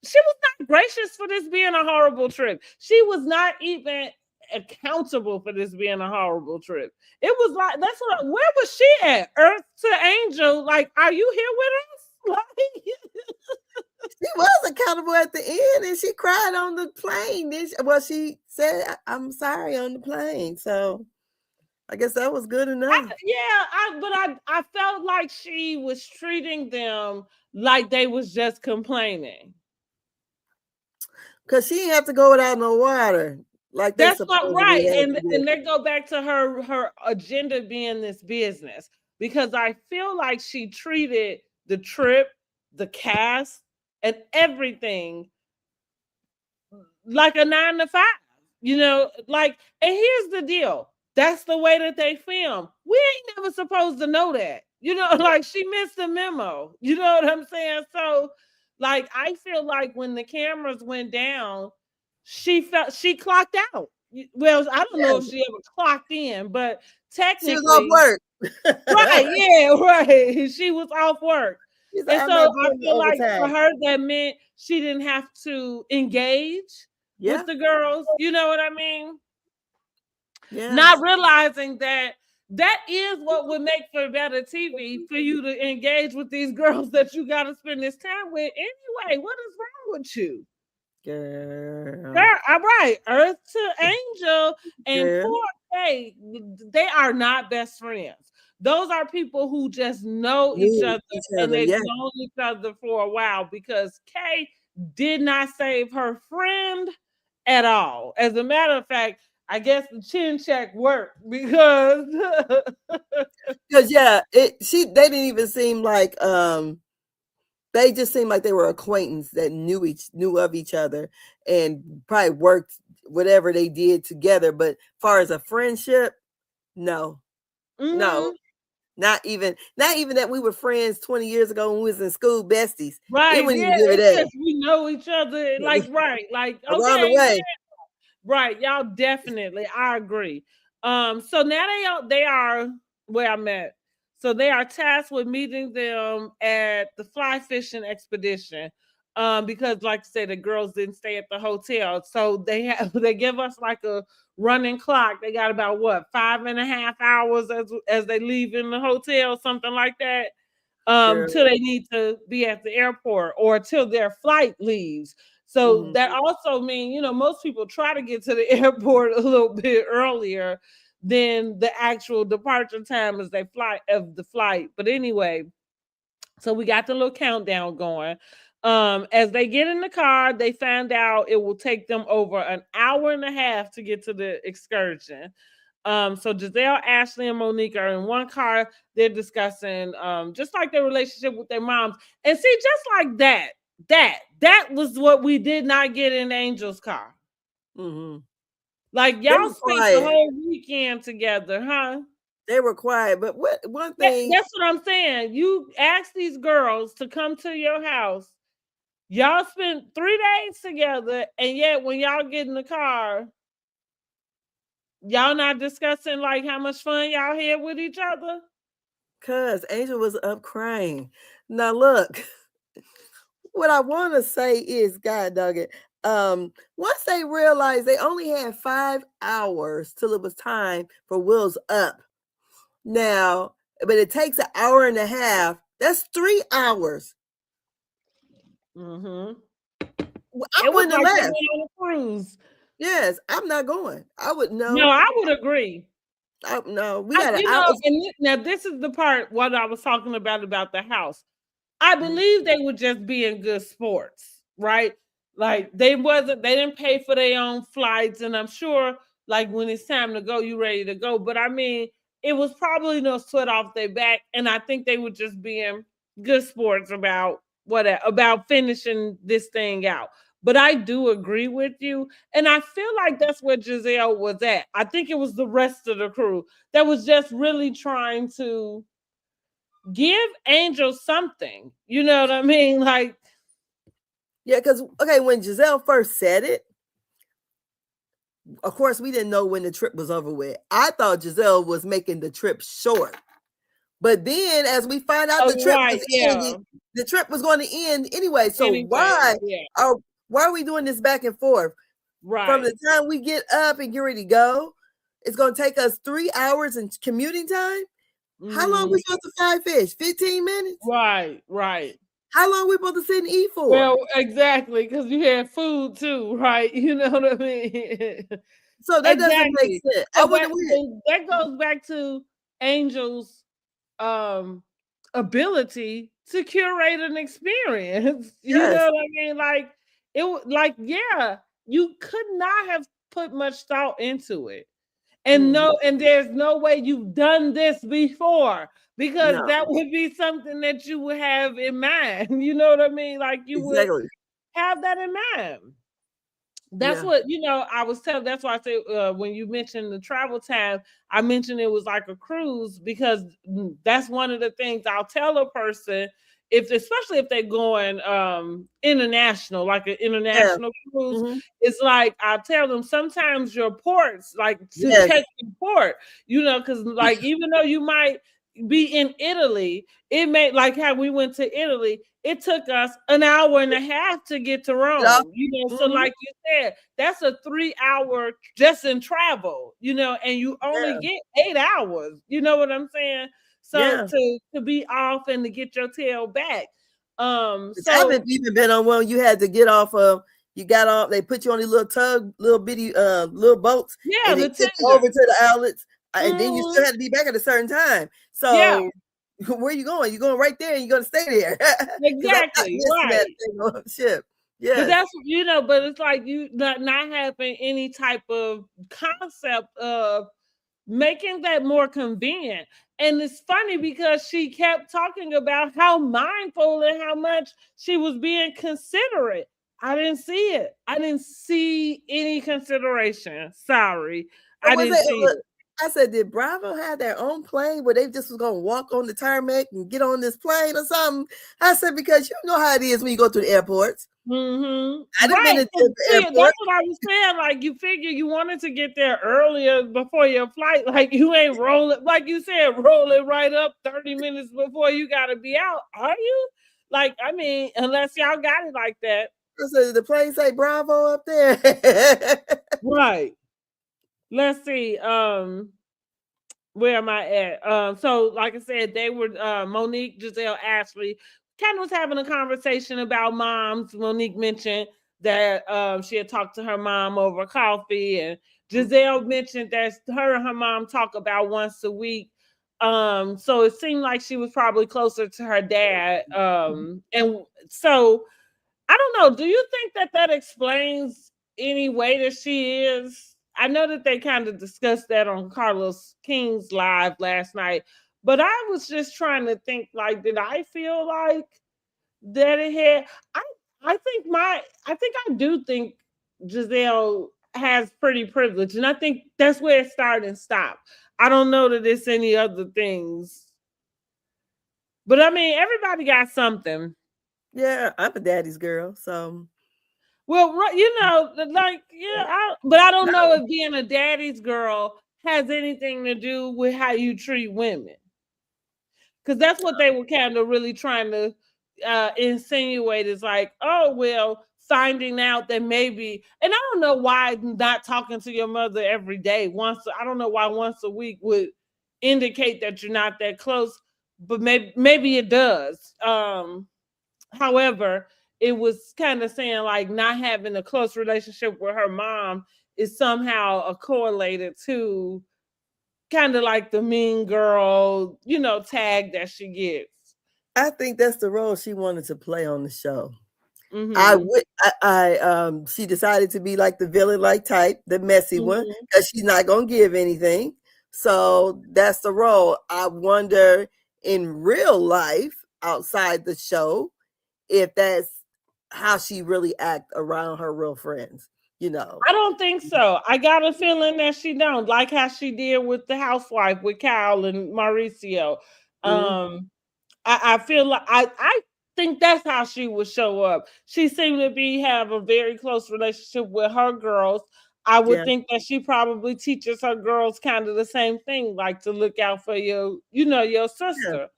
She was not gracious for this being a horrible trip. She was not even accountable for this being a horrible trip. It was like, where was she at? Earth to Angel, like, are you here with us? Like, she was accountable at the end, and she cried on the plane. She said, "I'm sorry" on the plane. So I guess that was good enough. I felt like she was treating them like they was just complaining. Because she didn't have to go without no water. Like, that's not right. And they go back to her agenda being this business, because I feel like she treated the trip, the cast, and everything like a 9 to 5. Like, and here's the deal. That's the way that they film. We ain't never supposed to know that. Like, she missed the memo. You know what I'm saying? So, like, I feel like when the cameras went down, she clocked out. Well, I don't know if she ever clocked in, but technically, she was off work. Right? Yeah, right. She was off work. And so I feel like for her, that meant she didn't have to engage with the girls. You know what I mean? Yeah. Not realizing that is what would make for better TV, for you to engage with these girls that you got to spend this time with anyway. What is wrong with you? Girl, all right. Earth to Angel and poor Kay, they are not best friends. Those are people who just know each other, and they've known each other for a while, because Kay did not save her friend at all. As a matter of fact, I guess the chin check worked, because they didn't even seem like they just seemed like they were acquaintances that knew of each other and probably worked whatever they did together. But as far as a friendship, no. Mm-hmm. No. Not even that we were friends 20 years ago when we was in school, besties. Right. We know each other. Like, right. Like, okay, around the way. Right. Y'all definitely. I agree. So now they are where I'm at. So they are tasked with meeting them at the fly fishing expedition. Because like I said, the girls didn't stay at the hotel. So they give us like a running clock. They got about what, 5.5 hours as they leave in the hotel, something like that. Till they need to be at the airport or till their flight leaves. So that also means, most people try to get to the airport a little bit earlier than the actual departure time as they fly of the flight. But anyway, so we got the little countdown going. As they get in the car, they find out it will take them over an hour and a half to get to the excursion. So Giselle, Ashley, and Monique are in one car. They're discussing just like their relationship with their moms. And see, just like that was what we did not get in Angel's car. Like y'all spent the whole weekend together, huh? They were quiet, but one thing. That's what I'm saying. You asked these girls to come to your house. Y'all spent 3 days together, and yet when y'all get in the car, y'all not discussing like how much fun y'all had with each other? Cause Angel was up crying. Now look, what I want to say is, God dog it. Once they realized they only had 5 hours till it was time for Will's up. Now, but it takes an hour and a half. That's 3 hours. I wouldn't have left. On a cruise. Yes, I'm not going. I would know. No, I would agree. No, we got now this is the part what I was talking about the house. I believe they were just being good sports, right? Like they didn't pay for their own flights, and I'm sure like when it's time to go, you ready to go. But I mean, it was probably no sweat off their back, and I think they were just being good sports about finishing this thing out. But I do agree with you, and I feel like that's where Giselle was at. I think it was the rest of the crew that was just really trying to give Angel something. You know what I mean? Like, yeah, because when Giselle first said it, of course we didn't know when the trip was over with. I thought Giselle was making the trip short, but then as we find out the trip was going to end anyway. So why are we doing this back and forth? Right. From the time we get up and get ready to go, it's going to take us 3 hours in commuting time. How long are we supposed to fly fish? 15 minutes? Right. How long are we supposed to sit and eat for? Well, exactly, because you had food too, right? You know what I mean? So that doesn't make sense. That goes back to Angel's ability to curate an experience. You know what I mean? Like you could not have put much thought into it. And and there's no way you've done this before, because that would be something that you would have in mind. You know what I mean? Like you would have that in mind. That's what, I was telling. That's why I said when you mentioned the travel time, I mentioned it was like a cruise, because that's one of the things I'll tell a person, especially if they're going international, like an international cruise. It's like I tell them sometimes your ports, like to check your port, because like even though you might be in Italy, it may, like how we went to Italy, it took us an hour and a half to get to Rome. So like you said, that's a 3 hour just in travel, and you only get 8 hours. You know what I'm saying? So to be off and to get your tail back. So I haven't even been on one you had to get off of. You got off, they put you on these little bitty little boats. Yeah, and they took you over to the outlets. And then you still had to be back at a certain time. So where are you going? You're going right there and you're going to stay there. Exactly. Right. Ship. Yeah. But that's, but it's like you not having any type of concept of making that more convenient. And it's funny because she kept talking about how mindful and how much she was being considerate. I didn't see it. I didn't see any consideration. Sorry. I didn't see it. I said, did Bravo have their own plane where they just was gonna walk on the tarmac and get on this plane or something? I said, because you know how it is when you go to the airports. I done been Right. to the See, airport. that's what I was saying. Like, you figure you wanted to get there earlier before your flight. Like, you ain't rolling, like you said, rolling right up 30 minutes before you got to be out. Are you? Like, I mean, unless y'all got it like that. I said, the plane say Bravo up there. Right. Let's see. Where am I at? So like I said, they were Monique, Giselle, Ashley kind of was having a conversation about moms. Monique mentioned that she had talked to her mom over coffee, and Giselle mentioned that her and her mom talk about once a week. So it seemed like she was probably closer to her dad. And so I don't know. Do you think that that explains any way that she is? I know that they kind of discussed that on Carlos King's live last night, but I was just trying to think, like, did I feel like that it had? I think I do think Giselle has pretty privilege, and I think that's where it started and stopped. I don't know that it's any other things, but I mean, everybody got something. Yeah, I'm a daddy's girl, so. Well, you know, like, yeah, but I don't know if being a daddy's girl has anything to do with how you treat women. Because that's what they were kind of really trying to insinuate is like, oh, well, finding out that maybe, and I don't know why not talking to your mother every day, I don't know why once a week would indicate that you're not that close, but maybe it does. However, it was kind of saying like not having a close relationship with her mom is somehow correlated to kind of like the mean girl, tag that she gets. I think that's the role she wanted to play on the show. Mm-hmm. She decided to be like the villain like type, the messy one, because she's not gonna give anything. So that's the role. I wonder in real life outside the show if that's how she really act around her real friends. I don't think so. I got a feeling that she don't, like how she did with the housewife with Kyle and Mauricio. I feel like I think that's how she would show up. She seemed to have a very close relationship with her girls. I would think that she probably teaches her girls kind of the same thing, like to look out for your sister.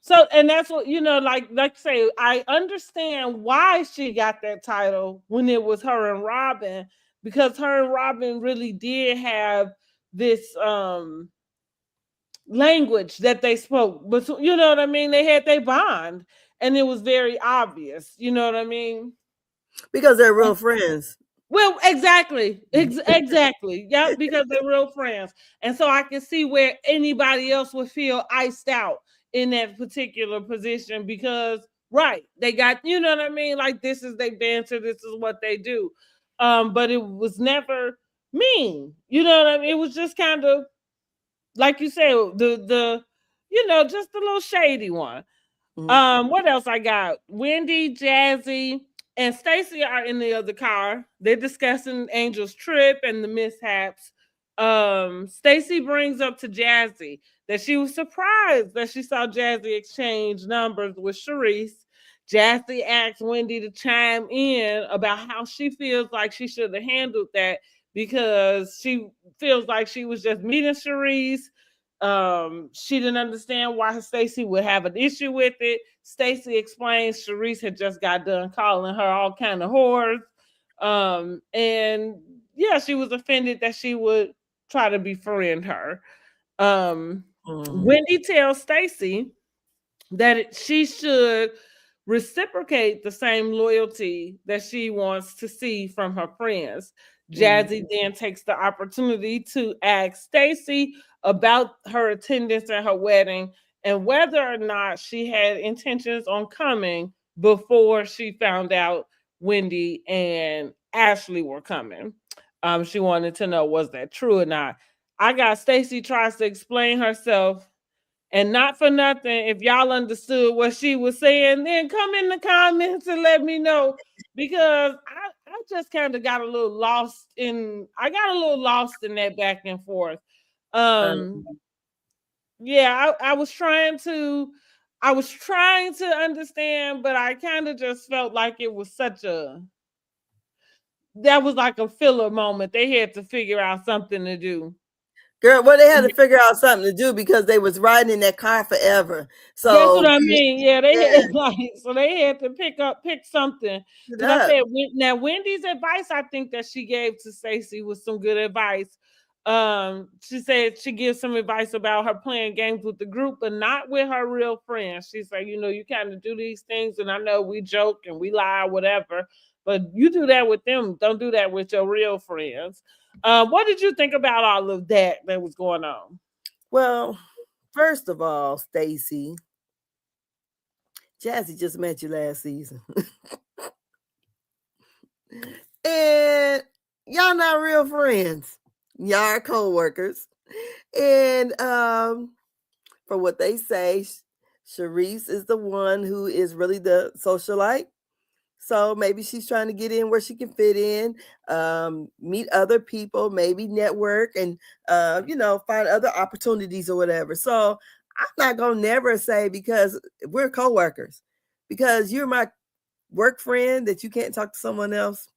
So, and that's what, like say, I understand why she got that title when it was her and Robin, because her and Robin really did have this language that they spoke, but you know what I mean? They had their bond, and it was very obvious, you know what I mean? Because they're real friends. Well, exactly. Exactly. Yeah, because they're real friends. And so I can see where anybody else would feel iced out in that particular position because, right, they got, you know what I mean? Like, this is their banter, this is what they do. But it was never mean. You know what I mean? It was just kind of, like you said, just the little shady one. What else I got? Wendy, Jazzy, and Stacy are in the other car. They're discussing Angel's trip and the mishaps. Stacy brings up to Jazzy that she was surprised that she saw Jazzy exchange numbers with Sharice. Jazzy asked Wendy to chime in about how she feels like she should have handled that because she feels like she was just meeting Sharice. She didn't understand why Stacy would have an issue with it. Stacy explains Sharice had just got done calling her all kind of whores. And yeah, she was offended that she would try to befriend her. Wendy tells Stacy that she should reciprocate the same loyalty that she wants to see from her friends. Jazzy then takes the opportunity to ask Stacy about her attendance at her wedding and whether or not she had intentions on coming before she found out Wendy and Ashley were coming. She wanted to know, was that true or not? I got Stacy tries to explain herself, and not for nothing, if y'all understood what she was saying, then come in the comments and let me know. Because I just kind of got a little lost in. I got a little lost in that back and forth. Um, yeah, I was trying to. I was trying to understand, but I kind of just felt like it was such a. That was like a filler moment. They had to figure out something to do. Girl, well, they had to figure out something to do because they was riding in that car forever. That's what So I mean. Yeah, they yeah, had like so they had to pick something it because I up. said now Wendy's advice I think that she gave to Stacey was some good advice. She said she gives some advice about her playing games with the group, but not with her real friends. She's like, you kind of do these things, and I know we joke and we lie, whatever, but you do that with them. Don't do that with your real friends. What did you think about all of that was going on? Well, first of all, Stacey, Jazzy just met you last season. And y'all not real friends. Y'all are co-workers. And for what they say, Sharice is the one who is really the socialite. So maybe she's trying to get in where she can fit in, meet other people, maybe network and, find other opportunities or whatever. So I'm not going to never say because we're coworkers, because you're my work friend that you can't talk to someone else.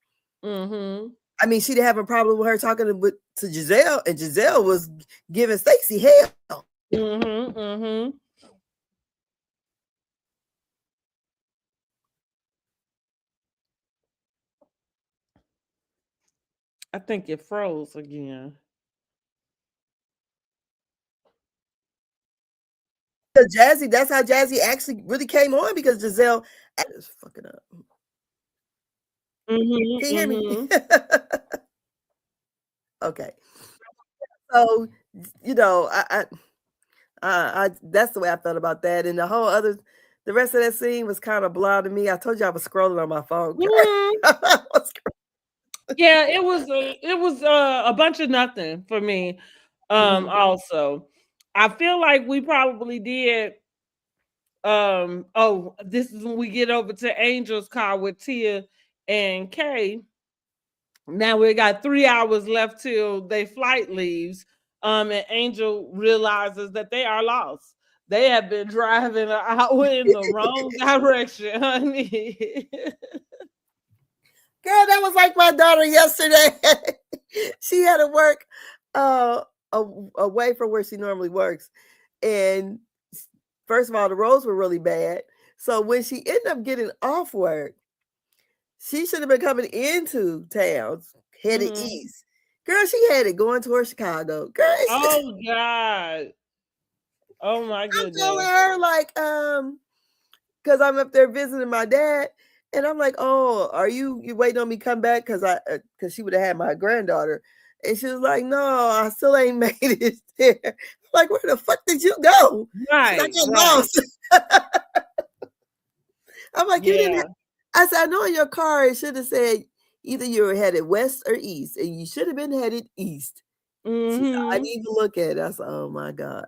Mm-hmm. I mean, she didn't have a problem with her talking to Giselle, and Giselle was giving Stacey hell. Mm-hmm. Mm-hmm. I think it froze again. Jazzy, that's how Jazzy actually really came on because Giselle is fucking up. Mm-hmm. Can you hear me? Mm-hmm. Okay. So, I that's the way I felt about that. And the rest of that scene was kind of blah to me. I told you I was scrolling on my phone. Mm-hmm. Yeah, it was a bunch of nothing for me. Also, I feel like we probably did. This is when we get over to Angel's car with Tia and Kay. Now we got 3 hours left till their flight leaves. And Angel realizes that they are lost. They have been driving an hour in the wrong direction, honey. Girl, that was like my daughter yesterday. She had to work away from where she normally works. And first of all, the roads were really bad. So when she ended up getting off work, she should have been coming into towns, headed east. Girl, she had it going towards Chicago. Girl, Oh God. Oh my I'm telling goodness. her, like, because I'm up there visiting my dad, and I'm like, "Oh, are you waiting on me to come back?" Because she would have had my granddaughter, and she was like, "No, I still ain't made it there." I'm like, where the fuck did you go? She's like, Right, I got right. lost. I'm like, you didn't. Yeah. I said, I know in your car it should have said either you were headed west or east, and you should have been headed east. She said, I Mm-hmm. need to look at it. I said, oh my God.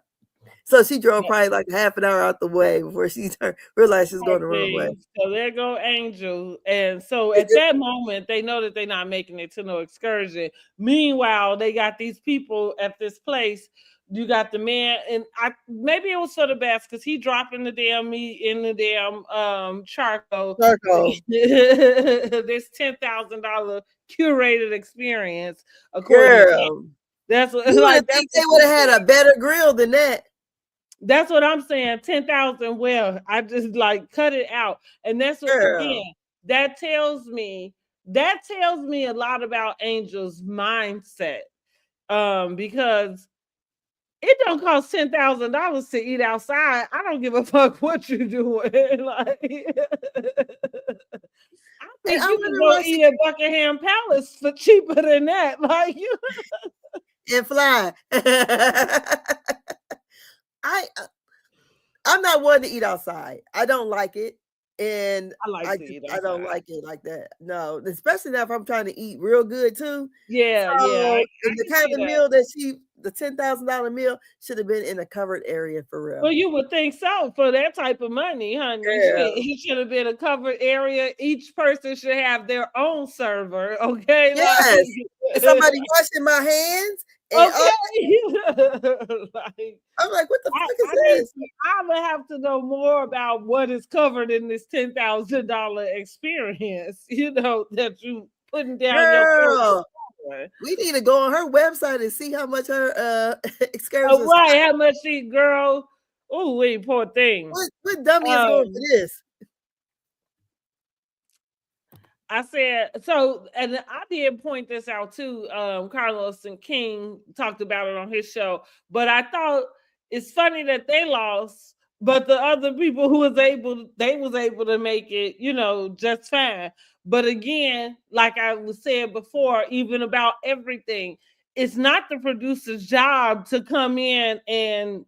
So she drove probably like half an hour out the way before she realized she was going the wrong way. So there go Angel. And so at that moment, they know that they're not making it to no excursion. Meanwhile, they got these people at this place. You got the man, and maybe it was for the best because he dropping the damn meat in the damn charcoal. This $10,000 curated experience, according to him. Girl, That's what you would like think they would have had a better grill than that. That's what I'm saying. 10,000. Well, I just like cut it out. And that's what, again, that tells me a lot about Angel's mindset. Because it don't cost $10,000 to eat outside. I don't give a fuck what you're doing. Like, I think you can go eat at Buckingham Palace for cheaper than that. Like you and fly. I'm not one to eat outside. I don't like it. And I like to eat I don't outside. like it like that. No, especially now if I'm trying to eat real good too. Yeah, So, I and the can kind see of that. meal that the $10,000 meal should have been in a covered area for real. Well, you would think so for that type of money, honey. Shit, Yeah. it should have been a covered area. Each person should have their own server, okay? Yes. And somebody washing my hands and Like, I'm like, what the fuck is I need this? I would have to know more about what is covered in this $10,000 experience, that you putting down your throat. Girl, we need to go on her website and see how much her excursions. Right, how much she, girl? Oh, wait, poor thing. What dummy is going for this? I said so, and I did point this out too. Carlos and King talked about it on his show, but I thought it's funny that they lost, but the other people who was able to make it, just fine. But again, like I was saying before, even about everything, it's not the producer's job to come in and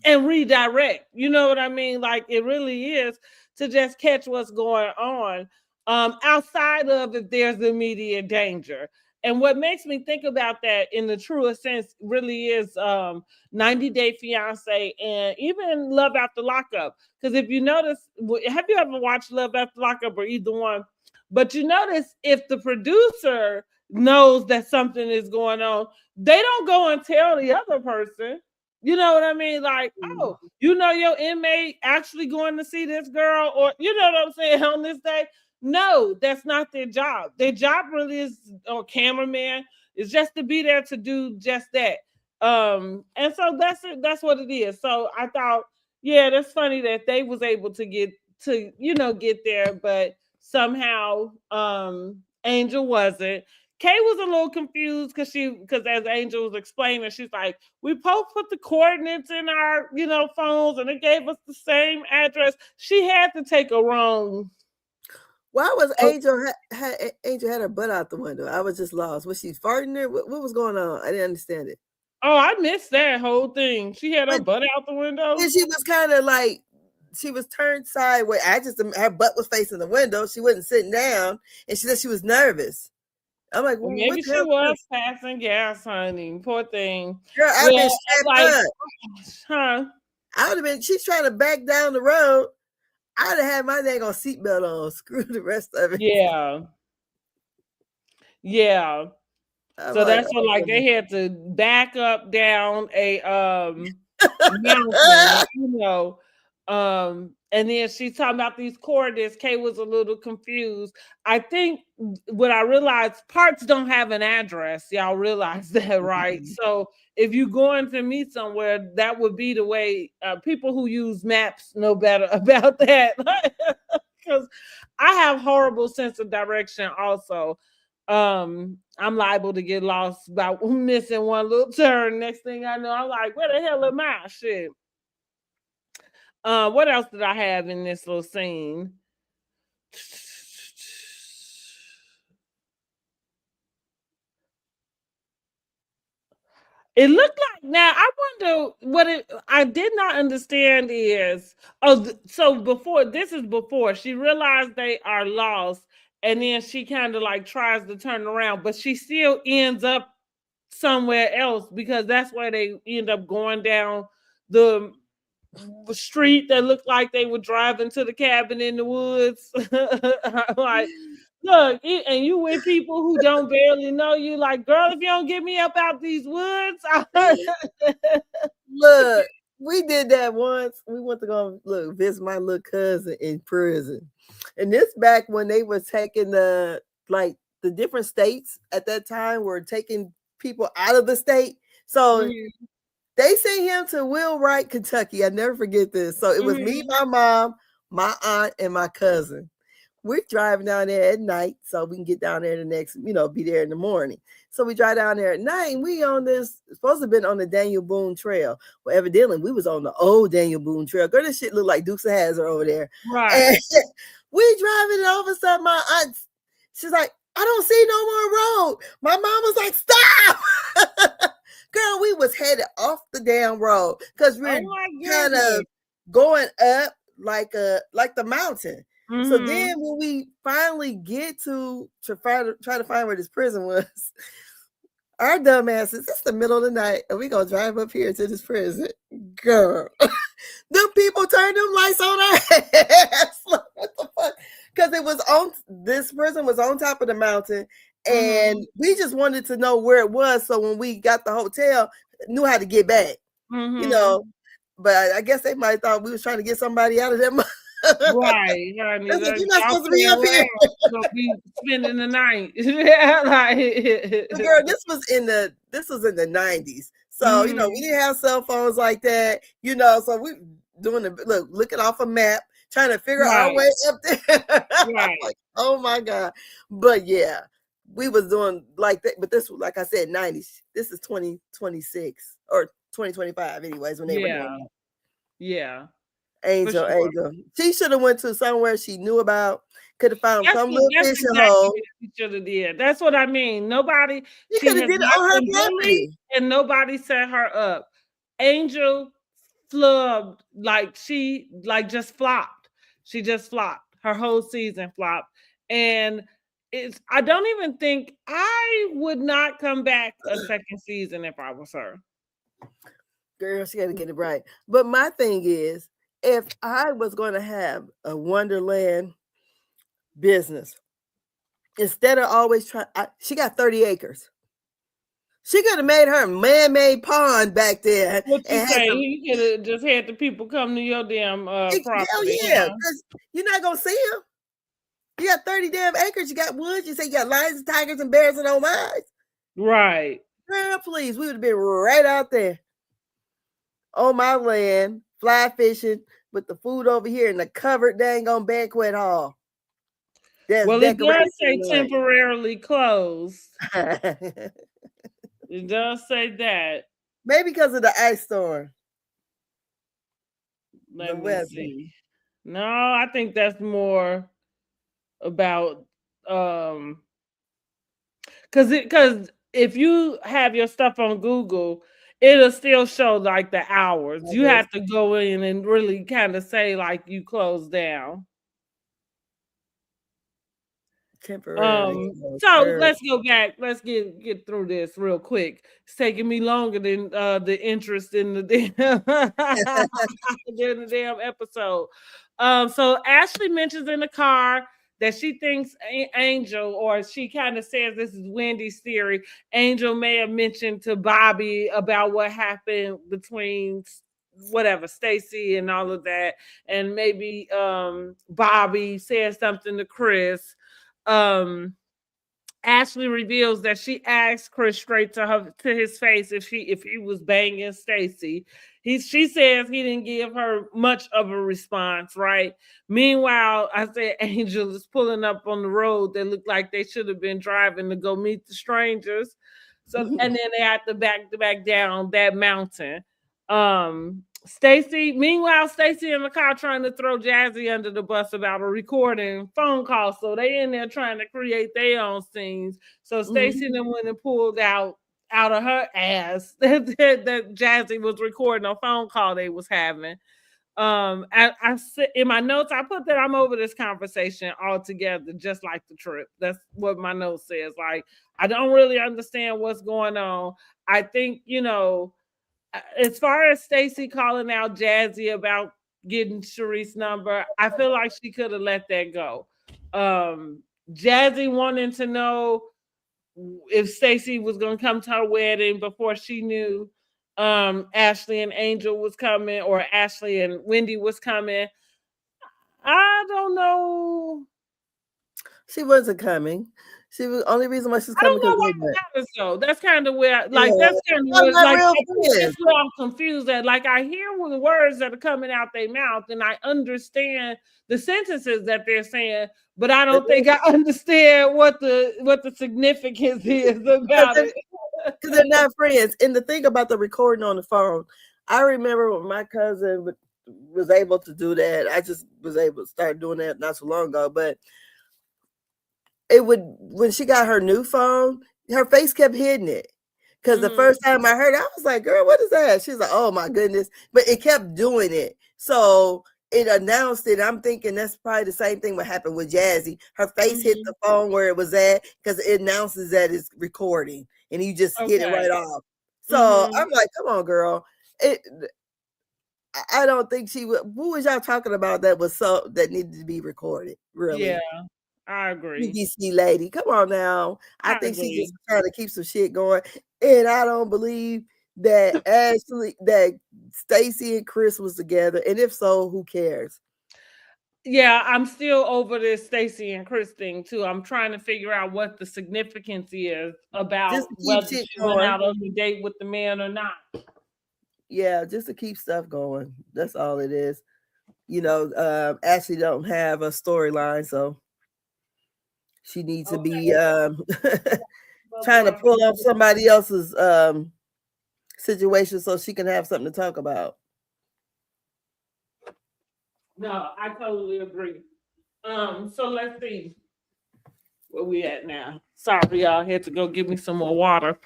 redirect. You know what I mean? Like, it really is to just catch what's going on, outside of if there's immediate danger. And what makes me think about that in the truest sense really is 90 Day Fiance and even Love After Lockup. Because if you notice, have you ever watched Love After Lockup or either one? But you notice if the producer knows that something is going on, they don't go and tell the other person. You know what I mean? Like, oh, your inmate actually going to see this girl, or you know what I'm saying, on this day. No, that's not their job. Their job really is, or cameraman, is just to be there to do just that. And so that's what it is. So I thought, yeah, that's funny that they was able to get there, but somehow Angel wasn't. Kay was a little confused because as Angel was explaining, she's like, we both put the coordinates in our, phones, and it gave us the same address. She had to take a wrong. Why was Angel had her butt out the window? I was just lost. Was she farting there? What was going on? I didn't understand it. Oh, I missed that whole thing. She had her butt out the window. And she was kind of like, she was turned sideways. Her butt was facing the window. She wasn't sitting down, and she said she was nervous. I'm like, well, maybe she was passing gas, honey. Poor thing. Girl, I've been strapped up. Huh? I would have been. She's trying to back down the road. I'd have had my dang on seatbelt on. Screw the rest of it. Yeah. So that's what, like, they had to back up down a mountain, and then she's talking about these coordinates. Kay was a little confused. I think what I realized, parts don't have an address. Y'all realize that, right? Mm-hmm. So if you're going to meet somewhere, that would be the way. People who use maps know better about that, because I have horrible sense of direction also. I'm liable to get lost by missing one little turn. Next thing I know, I'm like, where the hell am I? Shit. What else did I have in this little scene? It looked like, now I wonder what I did not understand is, so before she realized they are lost, and then she kind of like tries to turn around, but she still ends up somewhere else, because that's where they end up going down the street that looked like they were driving to the cabin in the woods. Like, look, and you with people who don't barely know you, like, girl, if you don't get me up out these woods. Look, we did that once. We went to go visit my little cousin in prison. And this back when they were taking the different states at that time were taking people out of the state. So they sent him to Wheelwright, Kentucky. I never forget this. So it was me, my mom, my aunt, and my cousin. We're driving down there at night so we can get down there the next, be there in the morning. So we drive down there at night, and we on this, supposed to have been on the Daniel Boone Trail. Well, evidently we was on the old Daniel Boone Trail. Girl, this shit looked like Dukes of Hazzard over there. Right. And we driving, and all of a sudden my aunt, she's like, I don't see no more road. My mom was like, stop. Girl, we was headed off the damn road because we're kind of going up like the mountain. So then when we finally get to try to find where this prison was, our dumbasses, it's the middle of the night, and we gonna drive up here to this prison. Girl, them people turned them lights on our ass. What the fuck? Because it was on, this prison was on top of the mountain, and we just wanted to know where it was. So when we got the hotel, knew how to get back, you know. But I guess they might have thought we was trying to get somebody out of them. Right, honey. Like, you're not supposed to be up here. Gonna be spending the night. Yeah, like, girl, this was in the 90s. So you know, we didn't have cell phones like that, you know. So we doing the looking off a map, trying to figure our way up there. Right. Like, oh my God. But yeah, we was doing like that. But this was, like I said, 90s. This is 2026 or 2025, anyways, when they were doing that. Yeah. Angel. She should have went to somewhere she knew about. Could have found some little fishing hole. She should have did. That's what I mean. Nobody. She could have did it on her property, and nobody set her up. Angel flubbed, like she just flopped. She just flopped. Her whole season flopped, and I don't even think I would not come back a second season if I was her. Girl, she got to get it right. But my thing is, if I was going to have a Wonderland business, instead of always trying, she got 30 acres. She could have made her a man-made pond back there. What you say? You could have just had the people come to your damn property. Hell yeah, because you're not going to see them. You got 30 damn acres. You got woods. You say you got lions and tigers and bears and all mines. Right. Girl, please. We would have been right out there on my land, fly fishing with the food over here in the covered dang on banquet hall. Well, it does say temporarily closed. It does say that. Maybe because of the ice storm. Let me see. No, I think that's more about because if you have your stuff on Google, it'll still show like the hours. You have to go in and really kind of say like you closed down. Temporarily. So let's go back. Let's get through this real quick. It's taking me longer than the interest in the damn episode. So Ashley mentions in the car that she thinks Angel, or she kind of says this is Wendy's theory, Angel may have mentioned to Bobby about what happened between whatever Stacy and all of that, and maybe Bobby said something to Chris. Ashley reveals that she asked Chris straight to his face if he was banging Stacy. She says he didn't give her much of a response, right? Meanwhile, I said Angel is pulling up on the road that looked like they should have been driving to go meet the strangers. So and then they had to back down that mountain. Meanwhile, Stacy in the car trying to throw Jazzy under the bus about a recording phone call. So they in there trying to create their own scenes. So Stacy then went and pulled out of her ass that Jazzy was recording a phone call they was having. I said in my notes, I put that I'm over this conversation altogether, just like the trip. That's what my note says. Like, I don't really understand what's going on. I think, as far as Stacy calling out Jazzy about getting Sharice's number, I feel like she could have let that go. Jazzy wanting to know if Stacy was going to come to her wedding before she knew Ashley and Angel was coming, or Ashley and Wendy was coming. I don't know. She wasn't coming. She was only reason why she's coming. I don't know why it matters, though. That's kind of where, that's kind of where, that's where I'm confused at. Like, I hear the words that are coming out their mouth, and I understand the sentences that they're saying, but I don't think I understand what the significance is about it. Because they're not friends. And the thing about the recording on the phone, I remember when my cousin was able to do that. I just was able to start doing that not so long ago, but when she got her new phone, her face kept hitting it. Because the first time I heard it, I was like, girl, what is that? She's like, oh my goodness. But it kept doing it. So it announced it. I'm thinking that's probably the same thing what happened with Jazzy. Her face hit the phone where it was at because it announces that it's recording, and you just hit it right off. So I'm like, come on, girl. I don't think she would. Who was y'all talking about that was that needed to be recorded? Really? Yeah, I agree. BBC lady, come on now. I think she's just trying to keep some shit going, and I don't believe that Stacey and Chris was together, and if so, who cares? Yeah, I'm still over this Stacey and Chris thing too. I'm trying to figure out what the significance is about whether she went out on the date with the man or not. Yeah, just to keep stuff going. That's all it is. You know, Ashley don't have a storyline, so she needs to be trying to pull off somebody else's situation so she can have something to talk about. No, I totally agree. So let's see where we at now. Sorry, y'all, had to go get me some more water.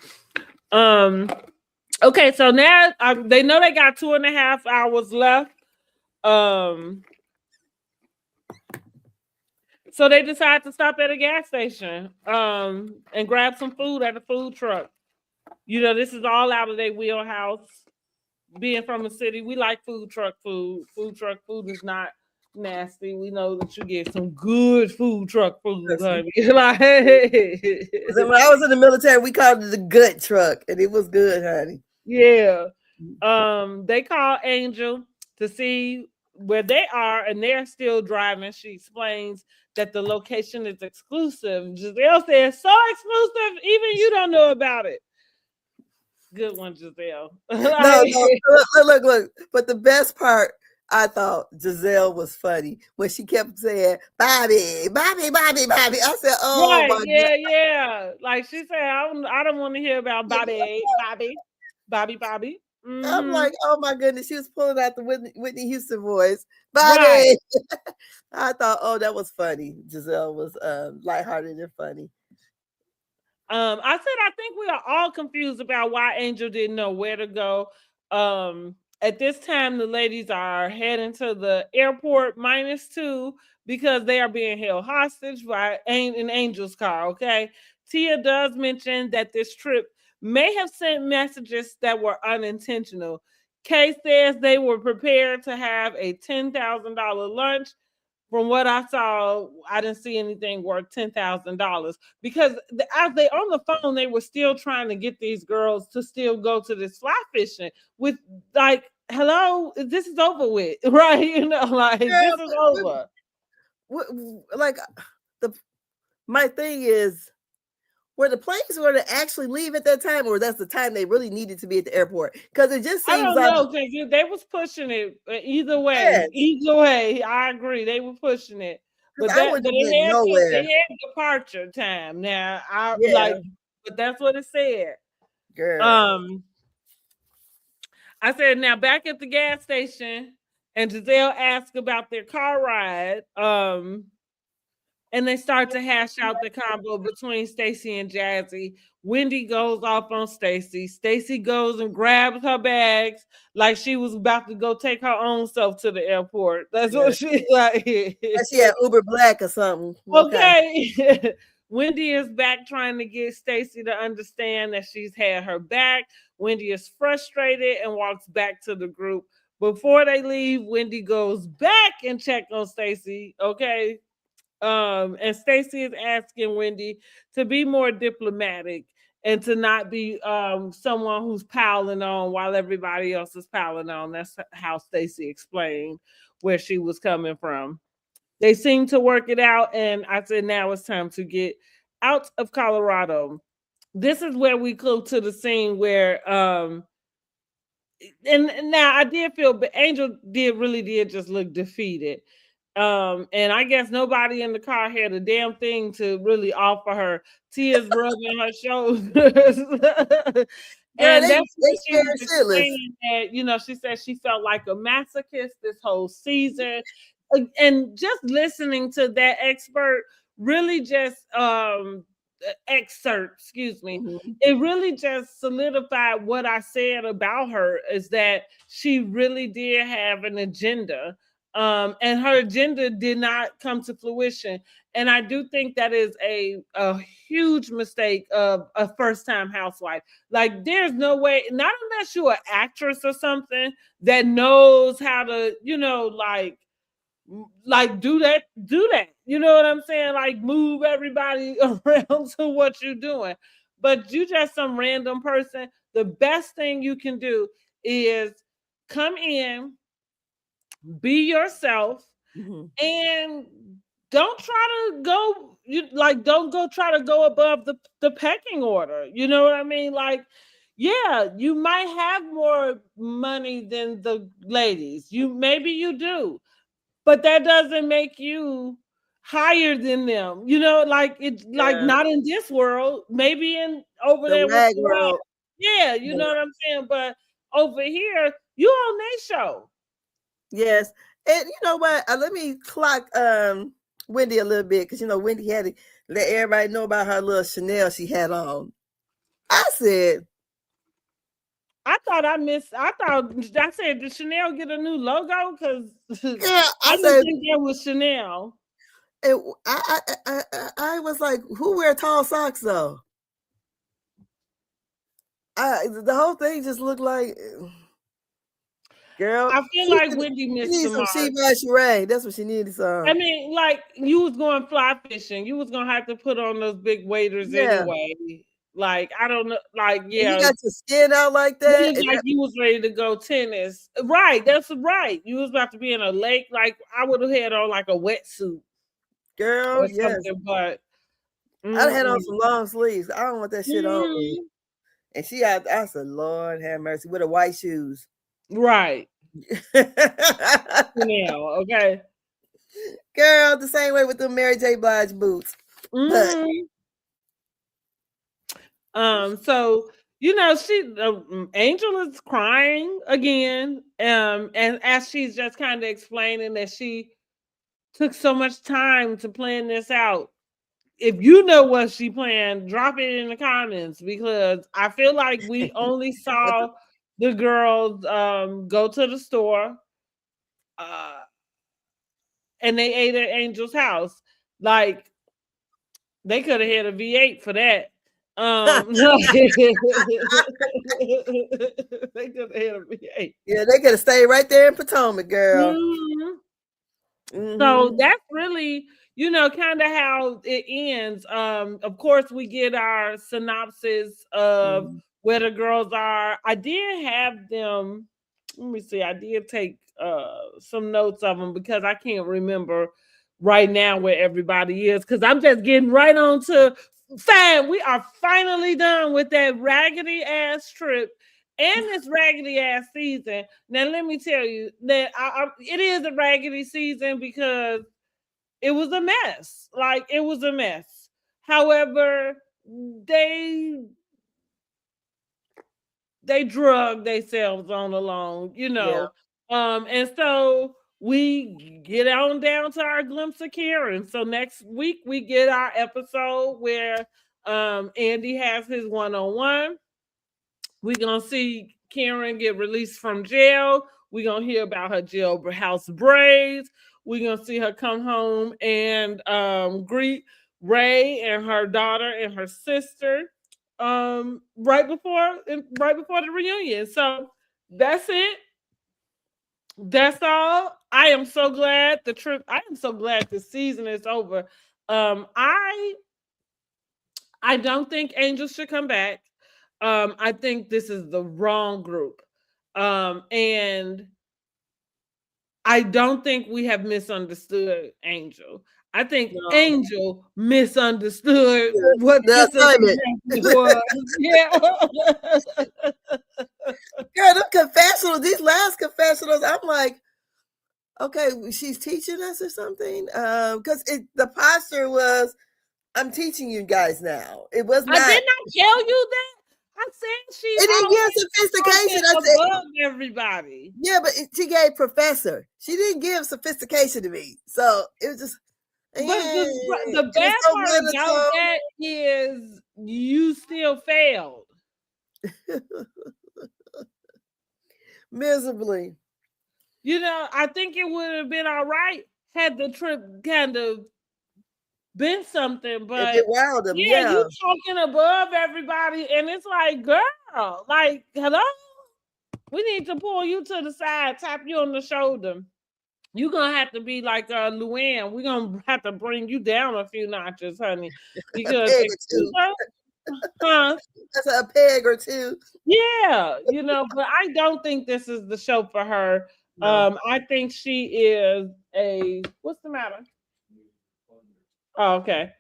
Okay, so now they know they got 2.5 hours left. So they decide to stop at a gas station and grab some food at a food truck. You know, this is all out of their wheelhouse. Being from a city, we like food truck food. Food truck food is not nasty. We know that you get some good food truck food, honey. Like, when I was in the military, we called it the good truck, and it was good, honey. Yeah. They call Angel to see where they are, and they're still driving. She explains that the location is exclusive. Giselle says, so exclusive, even you don't know about it. Good one, Giselle. No, look. But the best part, I thought Giselle was funny when she kept saying, Bobby. I said, oh, right, my yeah, God. Yeah. Like she said, I don't want to hear about Bobby. Mm-hmm. I'm like, oh, my goodness. She was pulling out the Whitney Houston voice. Bobby. Right. I thought, oh, that was funny. Giselle was lighthearted and funny. I said I think we are all confused about why Angel didn't know where to go. At this time, the ladies are heading to the airport -2 because they are being held hostage by an Angel's car. Okay, Tia does mention that this trip may have sent messages that were unintentional. Kay says they were prepared to have a $10,000 lunch. From what I saw, I didn't see anything worth $10,000 because as they on the phone, they were still trying to get these girls to still go to this fly fishing with like, hello, this is over with, right? You know, like this is over. Like my thing is, were the planes going to actually leave at that time, or that's the time they really needed to be at the airport? Because it just seems I don't know, because they was pushing it either way. Yes. Either way, I agree, they were pushing it. But they had departure time. Now but that's what it said. Girl. I said now back at the gas station, and Giselle asked about their car ride. And they start to hash out the combo between Stacey and Jazzy. Wendy goes off on Stacey. Stacey goes and grabs her bags like she was about to go take her own self to the airport. That's what she's like. She had Uber Black or something. Okay. Wendy is back trying to get Stacey to understand that she's had her back. Wendy is frustrated and walks back to the group. Before they leave, Wendy goes back and checks on Stacey. Okay. And Stacey is asking Wendy to be more diplomatic and to not be someone who's piling on while everybody else is piling on. That's how Stacey explained where she was coming from. They seem to work it out, and I said now it's time to get out of Colorado. This is where we go to the scene where and now I did feel, but Angel really did just look defeated. And I guess nobody in the car had a damn thing to really offer her. Tia's rubbing her shoulders. And that's what she was explaining that, you know, she said she felt like a masochist this whole season. And just listening to that expert really just excerpt, excuse me, it really just solidified what I said about her, is that she really did have an agenda. And her agenda did not come to fruition. And I do think that is a huge mistake of a first-time housewife. Like, there's no way, not unless you're an actress or something that knows how to, do that. You know what I'm saying? Like, move everybody around to what you're doing. But you just some random person. The best thing you can do is come in, be yourself, and don't try to go don't go try to go above the pecking order. You know what I mean? Like, yeah, you might have more money than the ladies. Maybe you do, but that doesn't make you higher than them. Like, it's like not in this world. Maybe in over there with the world. Yeah, you know what I'm saying? But over here, you on their show. Yes. And you know what? Let me clock Wendy a little bit, because Wendy had to let everybody know about her little Chanel she had on. I said, I said, did Chanel get a new logo? Because I didn't think that was Chanel. And I was like, who wear tall socks though? The whole thing just looked like, girl. I feel like Wendy missed the mark. She needs That's what she needed. I mean, like, you was going fly fishing. You was gonna have to put on those big waders anyway. Like, I don't know. Like, yeah, you got your skin out like that. It like you was ready to go tennis. Right, that's right. You was about to be in a lake. Like, I would have had on like a wetsuit, girl. Or something, but I had on some long sleeves. I don't want that shit on me. And I said, Lord have mercy, with the white shoes. Right. Okay. Girl, the same way with the Mary J. Blige boots. So Angel is crying again. And as she's just kind of explaining that she took so much time to plan this out. If you know what she planned, drop it in the comments, because I feel like we only saw the girls go to the store and they ate at Angel's house. Like, they could have had a V8 for that. They could have had a V8. Yeah, they could have stayed right there in Potomac, girl. So that's really, kind of how it ends. Of course, we get our synopsis of where the girls are. I did have them. Let me see. I did take some notes of them, because I can't remember right now where everybody is, because I'm just getting right on to fam. We are finally done with that raggedy ass trip and this raggedy ass season. Now, let me tell you that it is a raggedy season because it was a mess. Like, it was a mess. However, they drug themselves on along, and so we get on down to our glimpse of Karen. So next week we get our episode where Andy has his one-on-one. We're gonna see Karen get released from jail. We're gonna hear about her jailhouse braids. We're gonna see her come home and greet Ray and her daughter and her sister right before the reunion. So that's it. That's all. I am so glad the season is over. I don't think Angel should come back. I think this is the wrong group. And I don't think we have misunderstood Angel. I think Angel misunderstood what this was. Yeah. Girl, them confessionals, these last confessionals, I'm like, okay, she's teaching us or something. Because the posture was, I'm teaching you guys now. It was not. I did not tell you that. I said she didn't give sophistication. I said above everybody. Yeah, but she gave professor. She didn't give sophistication to me. So it was just. But the bad part about that is you still failed. Miserably. I think it would have been all right had the trip kind of been something, but it wowed them, yeah, yeah. you talking above everybody, and it's like, girl, like, hello, we need to pull you to the side, tap you on the shoulder. You're gonna have to be like Luann. We're gonna have to bring you down a few notches, honey. A Because peg or two. huh? That's a peg or two. Yeah, but I don't think this is the show for her. No. I think she is what's the matter? Oh, okay.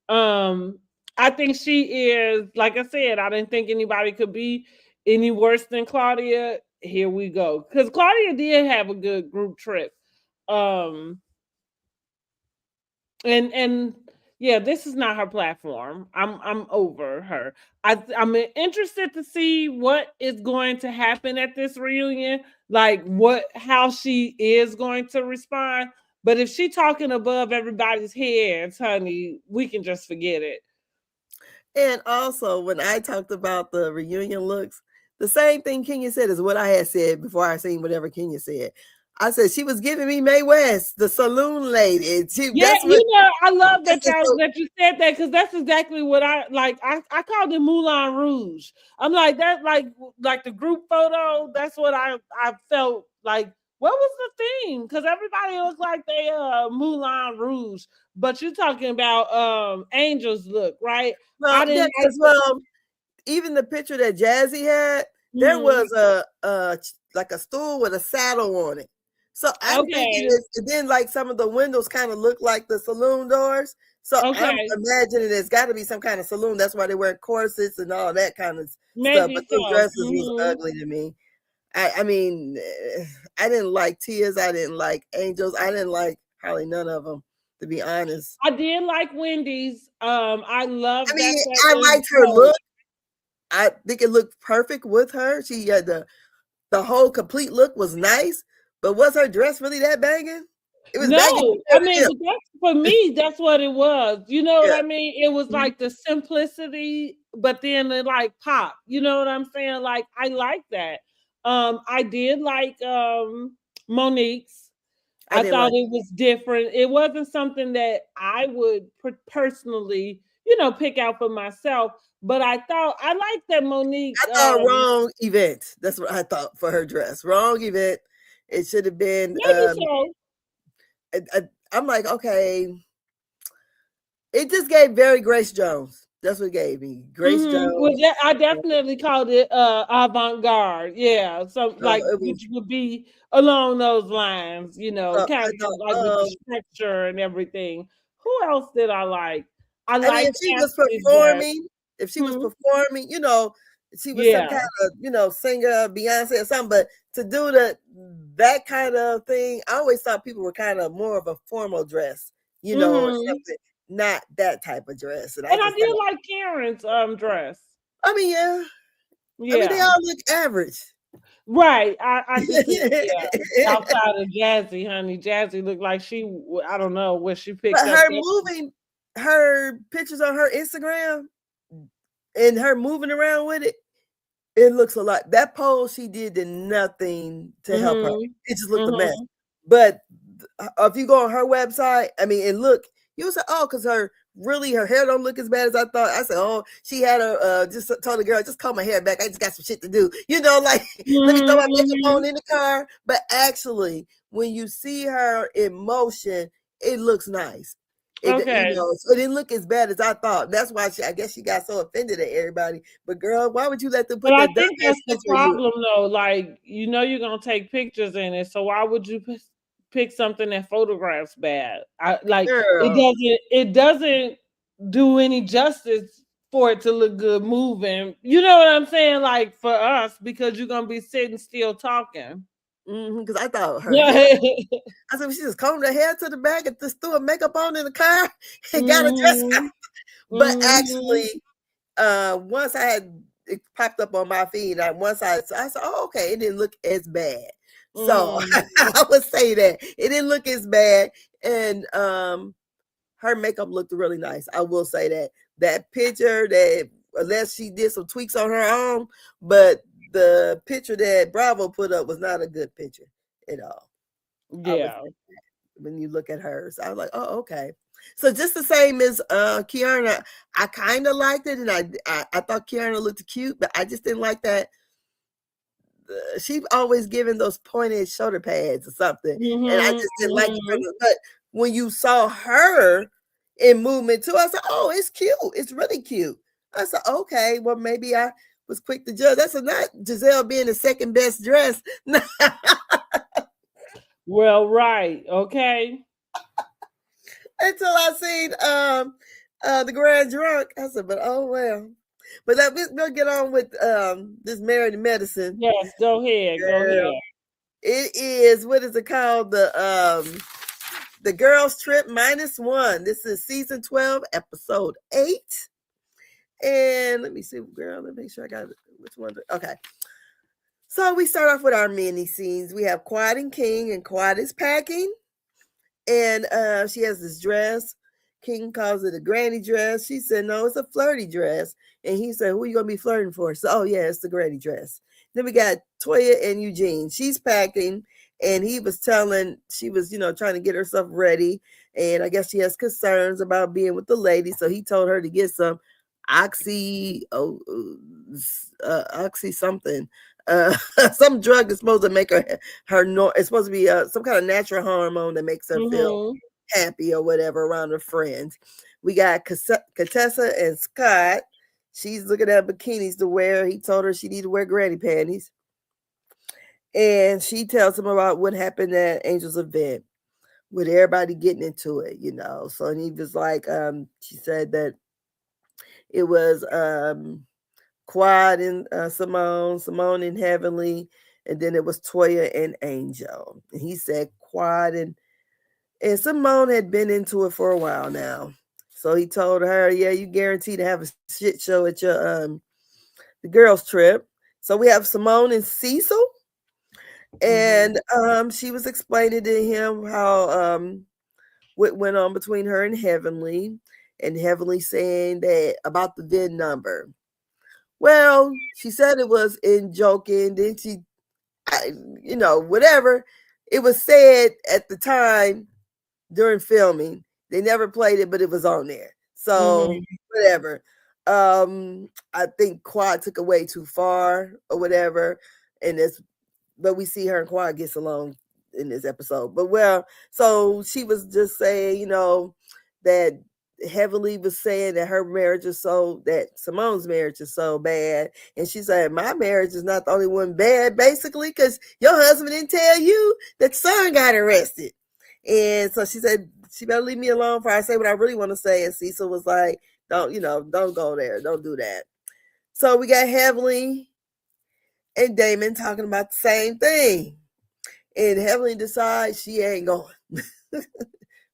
I think she is, like I said, I didn't think anybody could be any worse than Claudia. Here we go. Because Claudia did have a good group trip. And yeah, this is not her platform. I'm over her. I'm interested to see what is going to happen at this reunion, like how she is going to respond. But if she talking above everybody's heads, honey, we can just forget it. And also, when I talked about the reunion looks, the same thing Kenya said is what I had said before I seen whatever Kenya said. I said she was giving me Mae West, the saloon lady. That's what, I love that that you said that, because that's exactly what I like. I called it Moulin Rouge. I'm like that, like the group photo. That's what I felt like. What was the theme? Because everybody looked like they Moulin Rouge, but you're talking about Angel's look, right? well, I didn't even the picture that Jazzy had, there was a like a stool with a saddle on it. So I'm thinking then like some of the windows kind of look like the saloon doors. So I'm imagining there's got to be some kind of saloon. That's why they wear corsets and all that kind of stuff. But the dresses was ugly to me. I mean, I didn't like Tia's. I didn't like Angel's. I didn't like hardly none of them, to be honest. I did like Wendy's. I love. I mean, I liked her look. I think it looked perfect with her. She had the whole complete look was nice, but was her dress really that banging? It was banging. I mean, for me, that's what it was. You know what I mean? It was like the simplicity, but then it like pop. You know what I'm saying? Like, I like that. I did like Monique's. I thought it was different. It wasn't something that I would personally, pick out for myself. But I thought I liked that Monique. I thought wrong event. That's what I thought for her dress. Wrong event. It should have been. Maybe so. I'm like, okay. It just gave very Grace Jones. That's what it gave me. Grace Jones. Well, I definitely called it avant-garde. Yeah. So which would be along those lines, kind of like with the structure and everything. Who else did I like? I mean, if she was performing, she was some kind of, singer, Beyonce or something, but to do that kind of thing, I always thought people were kind of more of a formal dress, or something, not that type of dress. And I did like Karen's dress. I mean, yeah. I mean, they all look average. Right. I just outside of Jazzy, honey. Jazzy looked like I don't know what she picked up. Her moving, her pictures on her Instagram and her moving around with it, it looks a lot. That pose she did nothing to help her. It just looked a mess. But if you go on her website, I mean, and look, you say, oh, because her hair don't look as bad as I thought. I said, oh, she had just told the girl, just comb my hair back. I just got some shit to do. Let me throw my makeup on in the car. But actually, when you see her in motion, it looks nice. So it didn't look as bad as I thought. That's why I guess she got so offended at everybody. But girl, why would you let them put that? I think that's the problem, though. Like, you're gonna take pictures in it, so why would you pick something that photographs bad? It doesn't do any justice for it to look good moving. You know what I'm saying? Like, for us, because you're gonna be sitting still talking. Because I thought her hair, I said she just combed her hair to the back and just threw her makeup on in the car and got a dress out. But actually, once it popped up on my feed, I said, oh, okay, it didn't look as bad. So I would say that it didn't look as bad, and her makeup looked really nice. I will say that picture, that unless she did some tweaks on her own, but the picture that Bravo put up was not a good picture at all. I was Yeah. when you look at hers. I was like, oh, okay. So just the same as Kiana, I kind of liked it, and I thought Kiana looked cute, but I just didn't like that. She always giving those pointed shoulder pads or something, and I just didn't like it. But when you saw her in movement too, I said, oh, it's cute. It's really cute. I said, okay, well maybe I was quick to judge. That's not Giselle being the second best dressed. Well, right. Okay. Until I seen the Grand Drunk. I said, but oh well. But we'll get on with this Married to Medicine. Yes, go ahead. Go ahead. It is, what is it called? The Girls Trip -1. This is season 12, episode 8. And let me see, girl, let me make sure I got which one. Okay. So we start off with our mini scenes. We have Quad and King, and Quad is packing. And she has this dress. King calls it a granny dress. She said, no, it's a flirty dress. And he said, who are you going to be flirting for? So, oh, yeah, it's the granny dress. Then we got Toya and Eugene. She's packing, and he was telling, she was, trying to get herself ready. And I guess she has concerns about being with the lady. So he told her to get some oxy something. Some drug is supposed to make her it's supposed to be some kind of natural hormone that makes her feel happy or whatever around her friends. We got Contessa and Scott. She's looking at bikinis to wear. He told her she needed to wear granny panties. And she tells him about what happened at Angel's event with everybody getting into it, So and he was like, she said that it was Quad and Simone and Heavenly, and then it was Toya and Angel. And he said Quad and Simone had been into it for a while now. So he told her, yeah, you guarantee to have a shit show at your the girls trip. So we have Simone and Cecil. And she was explaining to him how what went on between her and Heavenly saying that about the VIN number. Well, she said it was in joking. Then she, whatever. It was said at the time during filming. They never played it, but it was on there. So whatever. I think Quad took it way too far or whatever. But we see her and Quad gets along in this episode. But so she was just saying, that Heavenly was saying that her marriage is that Simone's marriage is so bad. And she said, my marriage is not the only one bad, basically, because your husband didn't tell you that son got arrested. And so she said, she better leave me alone before I say what I really want to say. And Cecil was like, don't go there. Don't do that. So we got Heavenly and Damon talking about the same thing. And Heavenly decides she ain't going.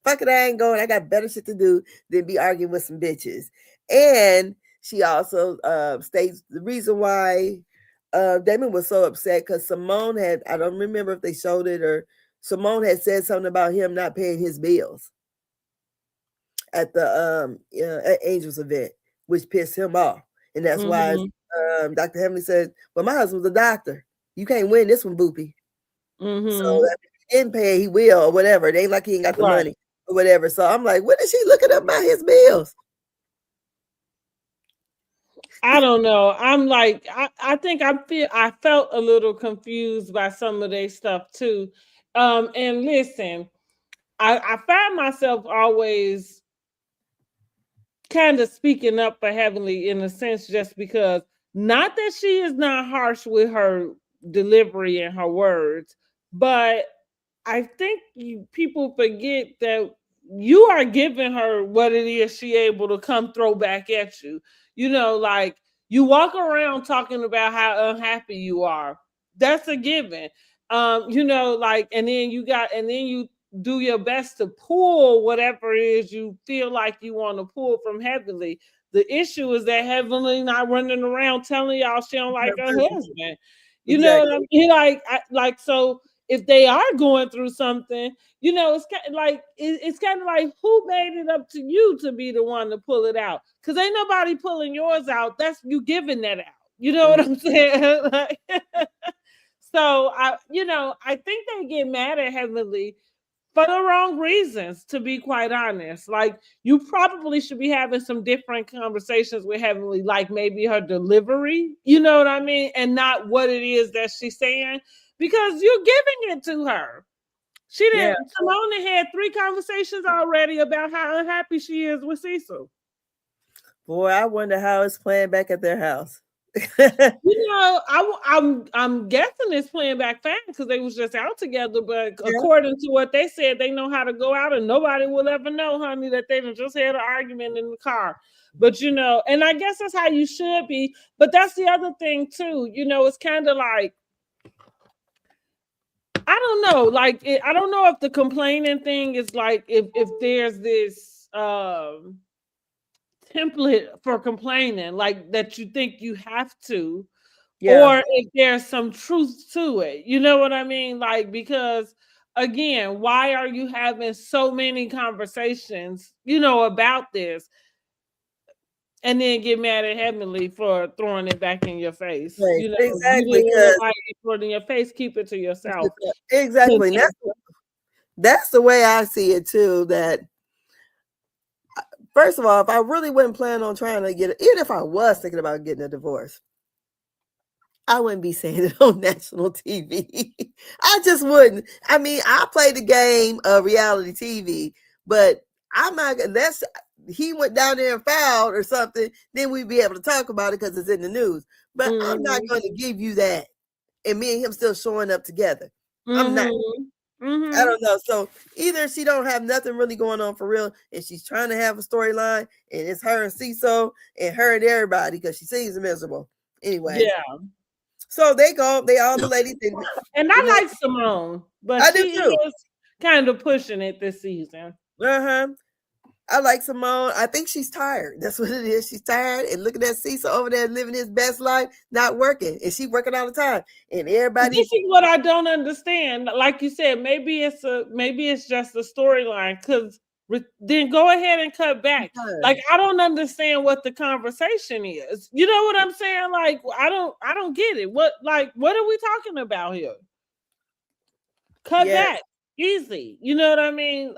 Fuck it, I ain't going. I got better shit to do than be arguing with some bitches. And she also states the reason why Damon was so upset because Simone had, I don't remember if they showed it, or Simone had said something about him not paying his bills at the at Angel's event, which pissed him off. And that's why Dr. Heavenly said, well, my husband's a doctor. You can't win this one, Boopy. So if he didn't pay, he will, or whatever. It ain't like he ain't got the money or whatever. So I'm like, what is she looking up about his bills? I don't know. I'm like, I think I felt a little confused by some of their stuff too. And listen, I find myself always kind of speaking up for Heavenly in a sense, just because, not that she is not harsh with her delivery and her words, but I think people forget that you are giving her what it is she able to come throw back at you. Like, you walk around talking about how unhappy you are. That's a given. Like, and then you do your best to pull whatever it is you feel like you want to pull from Heavenly. The issue is that Heavenly not running around telling y'all she don't like her husband. You know what I mean? Like, so if they are going through something, it's kind of like who made it up to you to be the one to pull it out? Because ain't nobody pulling yours out. That's you giving that out. You know what I'm saying? So I think they get mad at Heavenly for the wrong reasons, to be quite honest. Like, you probably should be having some different conversations with Heavenly, like maybe her delivery, you know what I mean? And not what it is that she's saying, because you're giving it to her. She didn't. Simone had 3 conversations already about how unhappy she is with Cecil. Boy, I wonder how it's playing back at their house. I'm guessing it's playing back fast because they was just out together. But according to what they said, they know how to go out, and nobody will ever know, honey, that they just had an argument in the car. But and I guess that's how you should be. But that's the other thing too. It's kind of like, I don't know. Like, I don't know if the complaining thing is like, if there's this template for complaining, like that you think you have to, or if there's some truth to it. You know what I mean? Like, because again, why are you having so many conversations, about this, and then get mad at Heavenly for throwing it back in your face? Right. Exactly. You throw it in your face, keep it to yourself. Exactly. That's the way I see it too. That, first of all, if I really wasn't planning on trying to get it, even if I was thinking about getting a divorce, I wouldn't be saying it on national TV. I just wouldn't. I mean, I play the game of reality TV, but I'm not, unless he went down there and filed or something, then we'd be able to talk about it because it's in the news. But I'm not going to give you that. And me and him still showing up together. I'm not. I don't know. So either she don't have nothing really going on for real, and she's trying to have a storyline, and it's her and Cecil and her and everybody because she seems miserable. Anyway. Yeah. So they all the ladies. And I like Simone, but she is kind of pushing it this season. I like Simone. I think she's tired. That's what it is. She's tired and looking at Cecil over there living his best life, not working. And she's working all the time. And everybody. This is what I don't understand. Like you said, maybe it's just a storyline, because then go ahead and cut back. Like, I don't understand what the conversation is. You know what I'm saying? Like, I don't get it. What are we talking about here? Cut back. Easy. You know what I mean?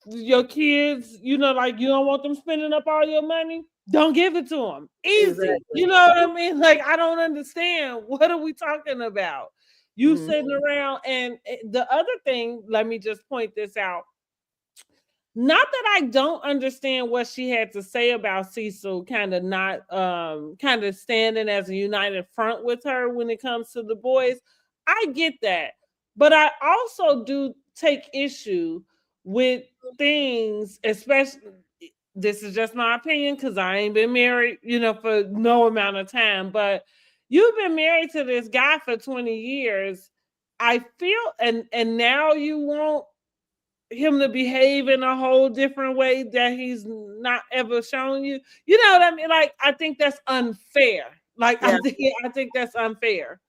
Your kids, like, you don't want them spending up all your money, don't give it to them. Easy. Exactly. You know what I mean? Like, I don't understand. What are we talking about? You sitting around, and the other thing, let me just point this out. Not that I don't understand what she had to say about Cecil kind of standing as a united front with her when it comes to the boys. I get that. But I also do take issue with things, especially, this is just my opinion because I ain't been married, for no amount of time, but you've been married to this guy for 20 years. I feel, and now you want him to behave in a whole different way that he's not ever shown you. You know what I mean? Like, I think that's unfair. Like, I think that's unfair.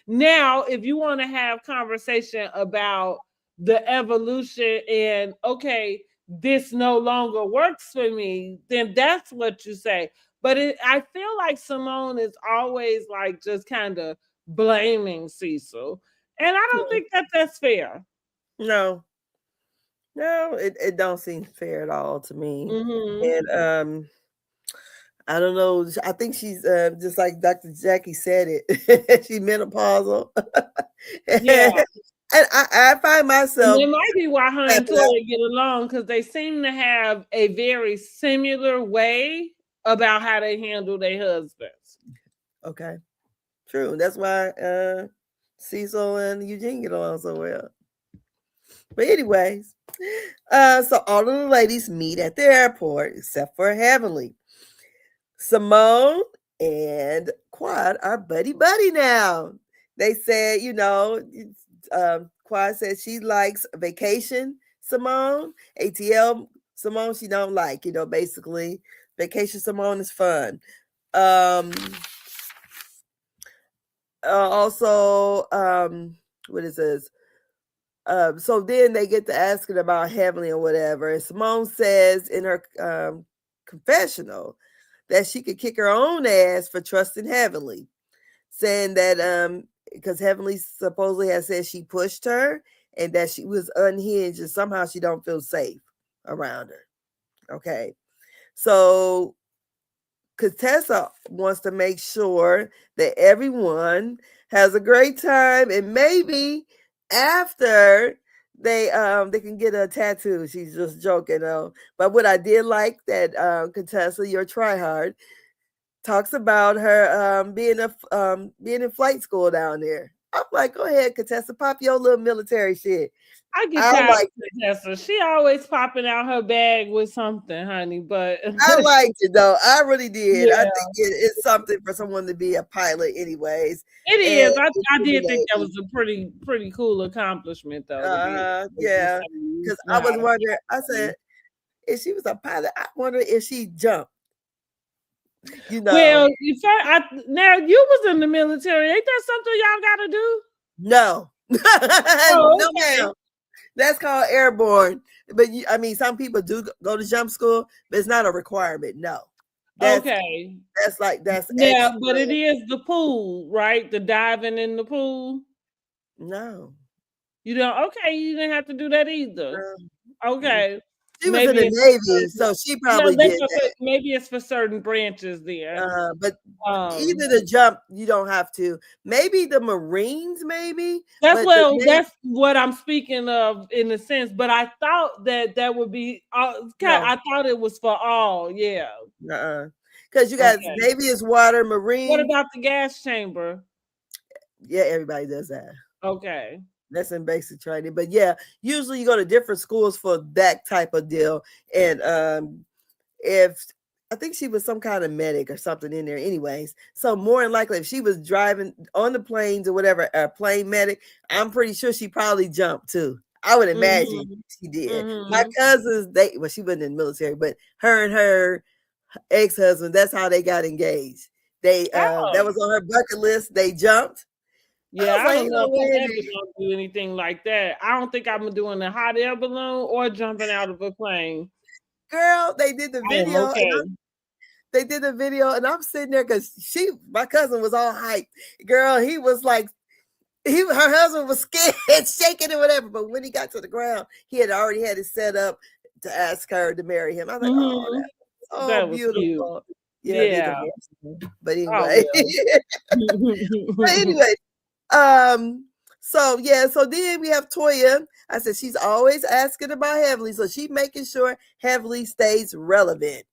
Now, if you want to have conversation about the evolution and, okay, this no longer works for me, then that's what you say. But I feel like Simone is always like just kind of blaming Cecil. And I don't think that that's fair. No, it don't seem fair at all to me. And I don't know. I think she's just like Dr. Jackie said it. She's menopausal. Yeah. And I find myself. And it might be why her and Toya get along, because they seem to have a very similar way about how they handle their husbands. Okay. True. That's why Cecil and Eugene get along so well. But anyways, so all of the ladies meet at the airport except for Heavenly. Simone and Quad are buddy now. They said, Quad said she likes vacation Simone. ATL Simone she don't like, basically. Vacation Simone is fun. Also, what is this? So then they get to asking about Heavenly or whatever. And Simone says in her confessional that she could kick her own ass for trusting Heavenly, saying that because Heavenly supposedly has said she pushed her and that she was unhinged and somehow she don't feel safe around her. Okay. So Contessa wants to make sure that everyone has a great time and maybe after they can get a tattoo. She's just joking though. But what I did like that Contessa, your tryhard, talks about her being in flight school down there. I'm like, go ahead, Contessa, pop your little military shit. I get tired of Contessa. She always popping out her bag with something, honey. But I liked it though. I really did. Yeah. I think it's something for someone to be a pilot, anyways. It is. I did think that was a pretty cool accomplishment, though. Yeah, because I was wondering. I said, if she was a pilot, I wonder if she jumped. You know. Well, now you was in the military. Ain't that something y'all got to do? No. Oh, okay. No, ma'am. That's called airborne. But I mean, some people do go to jump school, but it's not a requirement. No. Okay. That's yeah, but it is the pool, right? The diving in the pool. No. You don't. Okay, you didn't have to do that either. Okay. She was in the Navy, so she probably did that. Maybe it's for certain branches there. But either the jump, you don't have to. Maybe the Marines, maybe. That's what I'm speaking of in a sense. But I thought that would be. I thought it was for all. Yeah. Because you got Navy is water, Marine. What about the gas chamber? Yeah, everybody does that. Okay. That's in basic training. But yeah, usually you go to different schools for that type of deal. And if I think she was some kind of medic or something in there anyways. So more than likely, if she was driving on the planes or whatever, a plane medic, I'm pretty sure she probably jumped too. I would imagine she did. My cousins, she wasn't in the military, but her and her ex-husband, that's how they got engaged. That was on her bucket list. They jumped. Yeah, I don't know if I'm ever gonna do anything like that. I don't think I'm doing a hot air balloon or jumping out of a plane. Girl, they did the video. They did the video, and I'm sitting there because my cousin was all hyped. Girl, he was like, her husband was scared, shaking and whatever. But when he got to the ground, he had already had it set up to ask her to marry him. I was like, that was beautiful. Cute. Yeah. But anyway, but anyway. So then we have Toya. I said she's always asking about Heavenly, so she's making sure Heavenly stays relevant.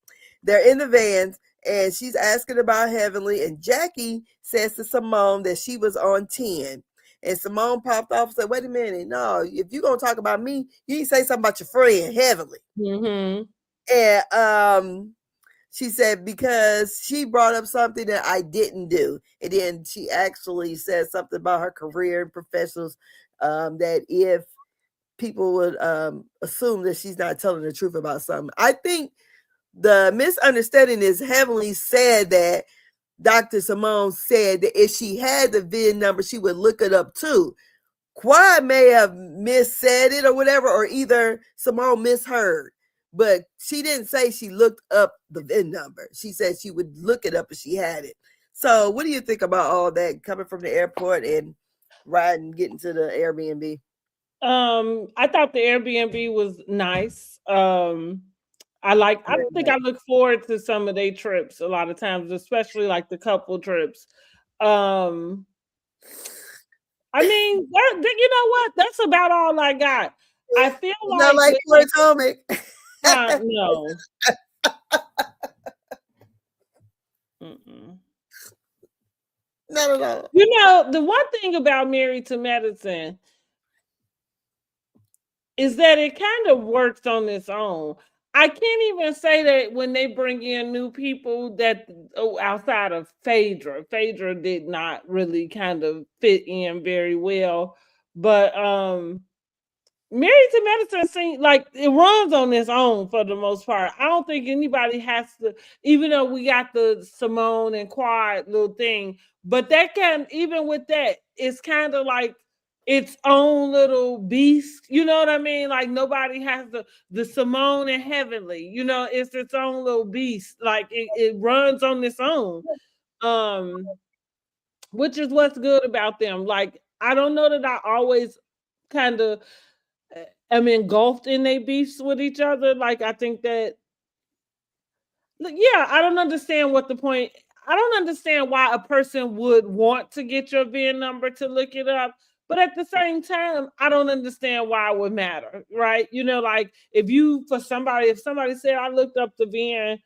They're in the vans and she's asking about Heavenly, and Jackie says to Simone that she was on 10. And Simone popped off and said, wait a minute, no, if you're gonna talk about me, you need to say something about your friend Heavenly. And she said, because she brought up something that I didn't do. And then she actually said something about her career and professionals, that if people would assume that she's not telling the truth about something. I think the misunderstanding is Heavenly said that Dr. Simone said that if she had the VIN number, she would look it up too. Quad may have missaid it or whatever, or either Simone misheard. But she didn't say she looked up the VIN number. She said she would look it up if she had it. So what do you think about all that coming from the airport and getting to the Airbnb? I thought the Airbnb was nice. I think I look forward to some of their trips a lot of times, especially like the couple trips. I mean, you know what? That's about all I got. I feel like Potomac. No. Not at all. You know, the one thing about Married to Medicine is that it kind of works on its own. I can't even say that when they bring in new people that outside of Phaedra did not really kind of fit in very well. But Married to Medicine seems like it runs on its own for the most part. I don't think anybody has to, even though we got the Simone and Quad little thing, but even with that, it's kind of like its own little beast. You know what I mean? Like nobody has the Simone and Heavenly, you know, it's its own little beast. Like it runs on its own. which is what's good about them. Like, I don't know that I always kind of am engulfed in their beefs with each other. Like, I think that, yeah, I don't understand what the point. I don't understand why a person would want to get your VIN number to look it up. But at the same time, I don't understand why it would matter, right? Like, if somebody said I looked up the VIN,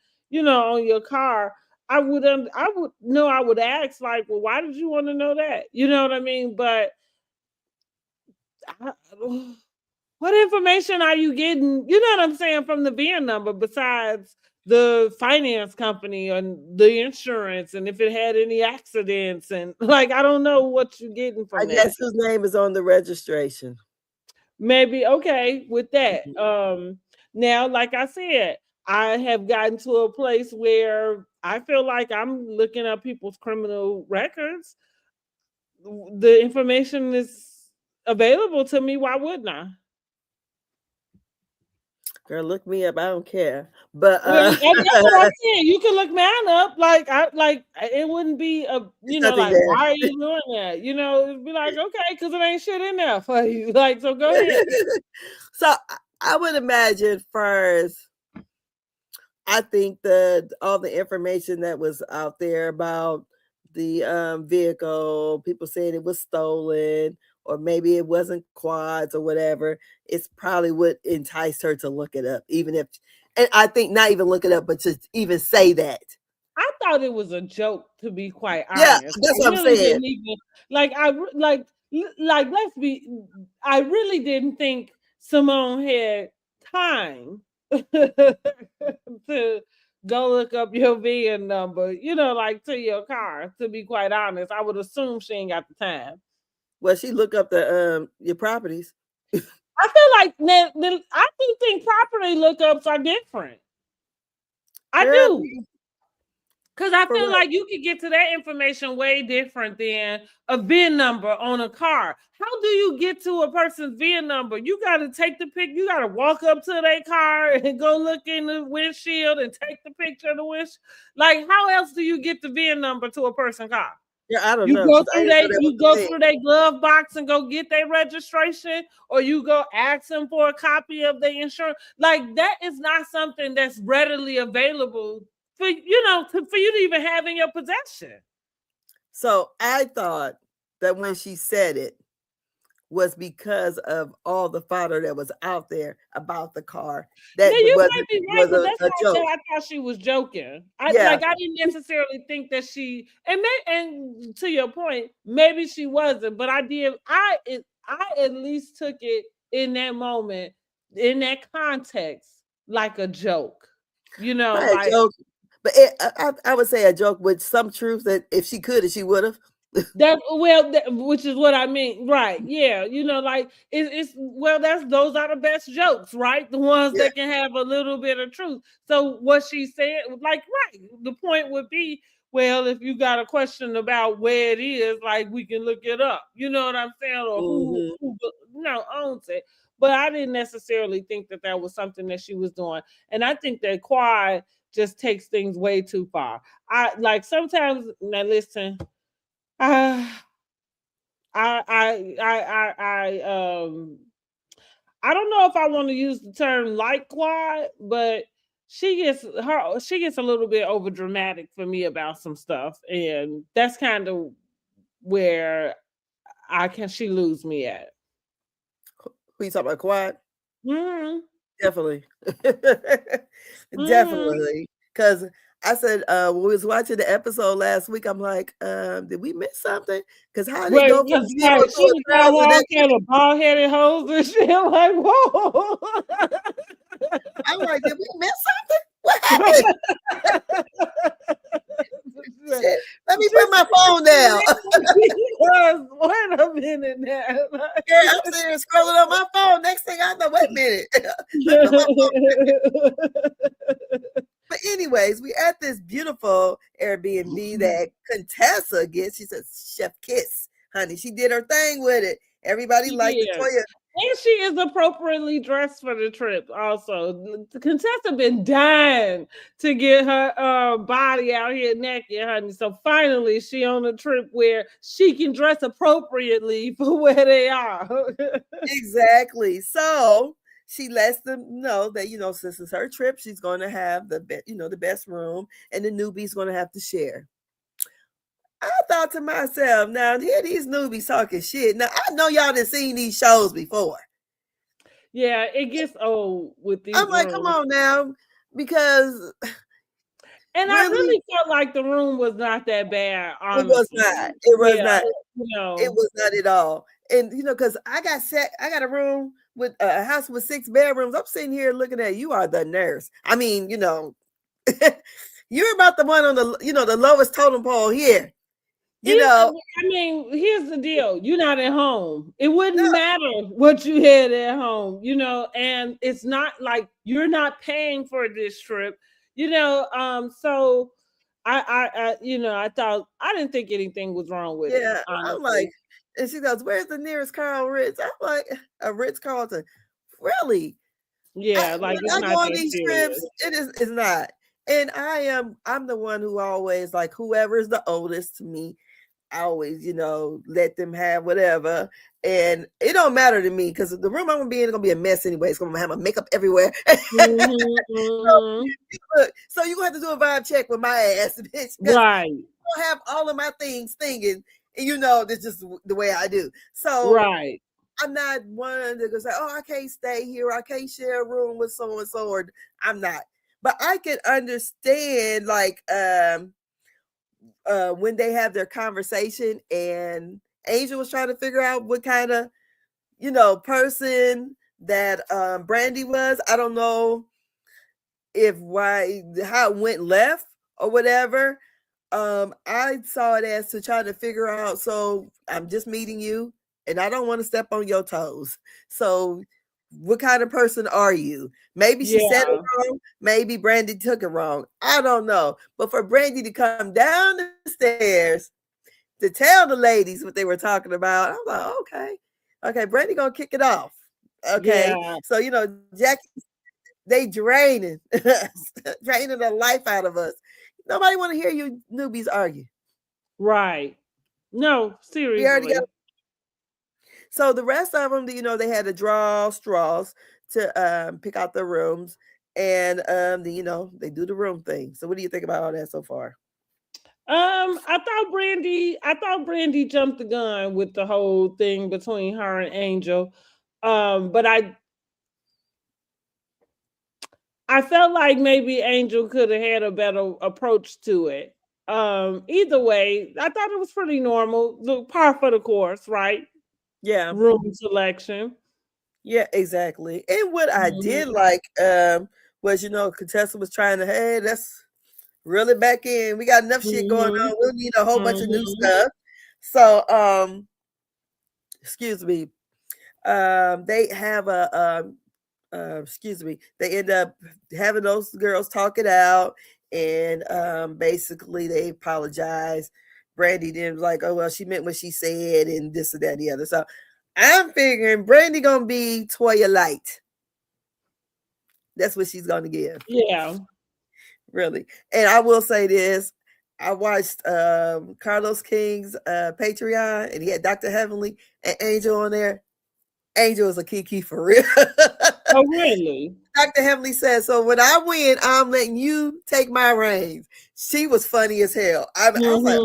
on your car, I would ask, like, well, why did you want to know that? You know what I mean? But I, what information are you getting? You know what I'm saying, from the VIN number besides the finance company and the insurance, and if it had any accidents, and like, I don't know what you're getting from that. I guess whose name is on the registration. Maybe, okay, with that. Now, like I said, I have gotten to a place where I feel like I'm looking up people's criminal records. The information is available to me. Why wouldn't I? Girl, look me up. I don't care. But Well, that's what I'm saying. You can look mine up. Like, it wouldn't be like, why are you doing that? It'd be like, okay, because it ain't shit in there for you. Like, so go ahead. So I would imagine first, I think all the information that was out there about the vehicle, people saying it was stolen, or maybe it wasn't quads or whatever, it's probably what enticed her to look it up, and I think not even look it up, but just even say that. I thought it was a joke, to be quite honest. Yeah, that's what I'm saying. I really didn't think Simone had time to go look up your VIN number, like, to your car. To be quite honest, I would assume she ain't got the time. Well, she look up your properties. I feel like I do think property lookups are different. I do. Because I feel like you could get to that information way different than a VIN number on a car. How do you get to a person's VIN number? You got to take the pic. You got to walk up to their car and go look in the windshield and take the picture of the windshield. Like, how else do you get the VIN number to a person's car? Yeah, I don't know. You go through their glove box and go get their registration, or you go ask them for a copy of their insurance. Like, that is not something that's readily available for you to even have in your possession. So I thought that when she said it was because of all the fodder that was out there about the car. That you might be right, but that's why I thought she was joking. I didn't necessarily think that she, and to your point, maybe she wasn't, but I at least took it in that moment, in that context, like a joke. A joke. But I would say a joke with some truth, that if she could, she would have. Which is what I mean, right? Yeah, those are the best jokes, right? The ones that can have a little bit of truth. So what she said, like, right? The point would be, well, if you got a question about where it is, like, we can look it up. You know what I'm saying? Or who owns it. But I didn't necessarily think that was something that she was doing, and I think that Quad just takes things way too far. Sometimes, now listen. I don't know if I want to use the term like Quad, but she gets a little bit over dramatic for me about some stuff, and that's kind of where she lose me at. Who you talking about, Quad? Mm-hmm. Definitely. Definitely. Because I said, when we was watching the episode last week, I'm like, did we miss something? Because how did it go from 0 to 1,000? Kind of bald-headed hoes and shit. I'm like, whoa. I'm like, did we miss something? What happened? Shit, let me put my phone down. Wait a minute now. Yeah, I'm sitting scrolling on my phone. Next thing I know, wait a minute. But anyways, we at this beautiful Airbnb that Contessa gets. She says, Chef Kiss, honey. She did her thing with it. Everybody liked the Toya. And she is appropriately dressed for the trip. Also, the contestant been dying to get her body out here naked, honey. So finally, she on a trip where she can dress appropriately for where they are. Exactly. So she lets them know that since it's her trip, she's going to have the best room, and the newbie's going to have to share. I thought to myself, now here these newbies talking shit. Now I know y'all done seen these shows before. Yeah, it gets old with these I'm like, rooms. come on now, because and I really felt like the room was not that bad. Honestly, it was not. It was not. You It was not at all. And because I got a room with a house with 6 bedrooms. I'm sitting here looking at you are the nurse. I mean, you're about the one on the the lowest totem pole here. I mean, here's the deal. You're not at home. It wouldn't matter what you had at home, and it's not like you're not paying for this trip, so I thought I didn't think anything was wrong with it. Yeah, Honestly. I'm like, and she goes, "Where's the nearest Carl Ritz?" I'm like, "A Ritz Carlton, really?" Yeah, like when I go on these trips, it's not. And I'm the one who always like whoever is the oldest to me. I always, let them have whatever. And it don't matter to me because the room I'm gonna be in is gonna be a mess anyway. It's gonna have my makeup everywhere. So you're gonna have to do a vibe check with my ass, bitch. Right. I don't have all of my things thinking, and that's just the way I do. So right. I'm not one to go say, oh, I can't stay here, I can't share a room with so and so, or I'm not. But I can understand like when they have their conversation and Angel was trying to figure out what kind of person that Brandy was. I don't know how it went left or whatever. I saw it as to try to figure out, so I'm just meeting you and I don't want to step on your toes, so what kind of person are you? Maybe she said it wrong. Maybe Brandy took it wrong. I don't know. But for Brandy to come down the stairs to tell the ladies what they were talking about, I'm like, okay, Brandy gonna kick it off. Okay, so Jackie, they draining the life out of us. Nobody want to hear you newbies argue. Right. No, seriously. So the rest of them, they had to draw straws to pick out the rooms, and they do the room thing. So what do you think about all that so far? I thought Brandy jumped the gun with the whole thing between her and Angel. But I felt like maybe Angel could have had a better approach to it. Either way, I thought it was pretty normal. The par for the course, right? Yeah. Room selection. Yeah, exactly. And what I did like was, contestant was trying to, hey, let's reel it back in. We got enough shit going on. We'll need a whole bunch of new stuff. So excuse me. They have they end up having those girls talk it out, and basically they apologize. Brandy then was like, oh well, she meant what she said, and this and that and the other. So I'm figuring Brandy gonna be Toya Light. That's what she's gonna give. Yeah. Really. And I will say this. I watched Carlos King's Patreon, and he had Dr. Heavenly and Angel on there. Angel is a Kiki for real. Oh, really? Dr. Heavenly said, so when I win, I'm letting you take my reins. She was funny as hell. I was like,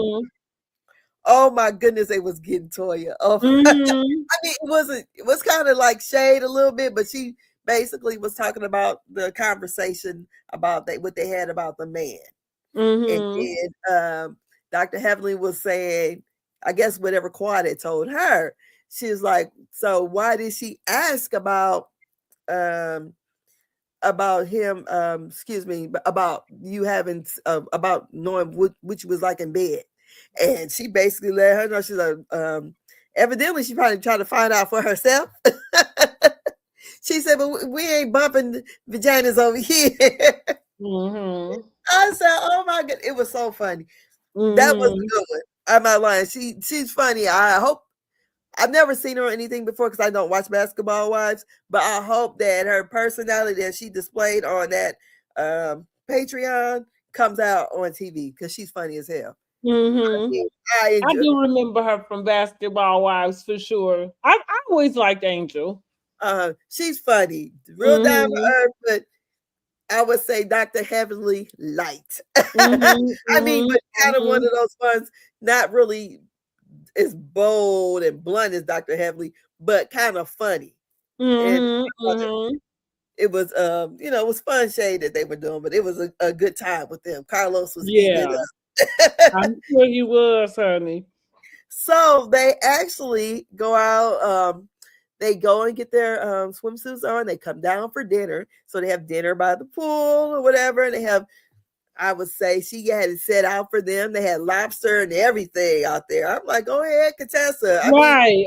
oh my goodness, they was getting Toya. Oh, I mean, it was kind of like shade a little bit, but she basically was talking about the conversation about what they had about the man. And then Dr. Heavenly was saying, I guess whatever Quad had told her, she was like, so why did she ask about him, about you having, about knowing what you was like in bed? And she basically let her know, she's like, evidently she probably tried to find out for herself. She said, but we ain't bumping vaginas over here. I said, oh my God, it was so funny. That was a good one. I'm not lying. She's funny. I I've never seen her on anything before because I don't watch Basketball Wives, but I hope that her personality that she displayed on that Patreon comes out on TV because she's funny as hell. Mm-hmm. I do remember her from Basketball Wives for sure. I always liked Angel. She's funny, real down to earth, but I would say Dr. Heavenly light. I mean, but kind of one of those ones, not really as bold and blunt as Dr. Heavenly, but kind of funny. And it was, it was fun shade that they were doing, but it was a good time with them. Carlos was eating it up. I'm sure he was, honey. So they actually go out. They go and get their swimsuits on. They come down for dinner. So they have dinner by the pool or whatever. And they have, I would say, she had it set out for them. They had lobster and everything out there. I'm like, go ahead, Contessa. Okay.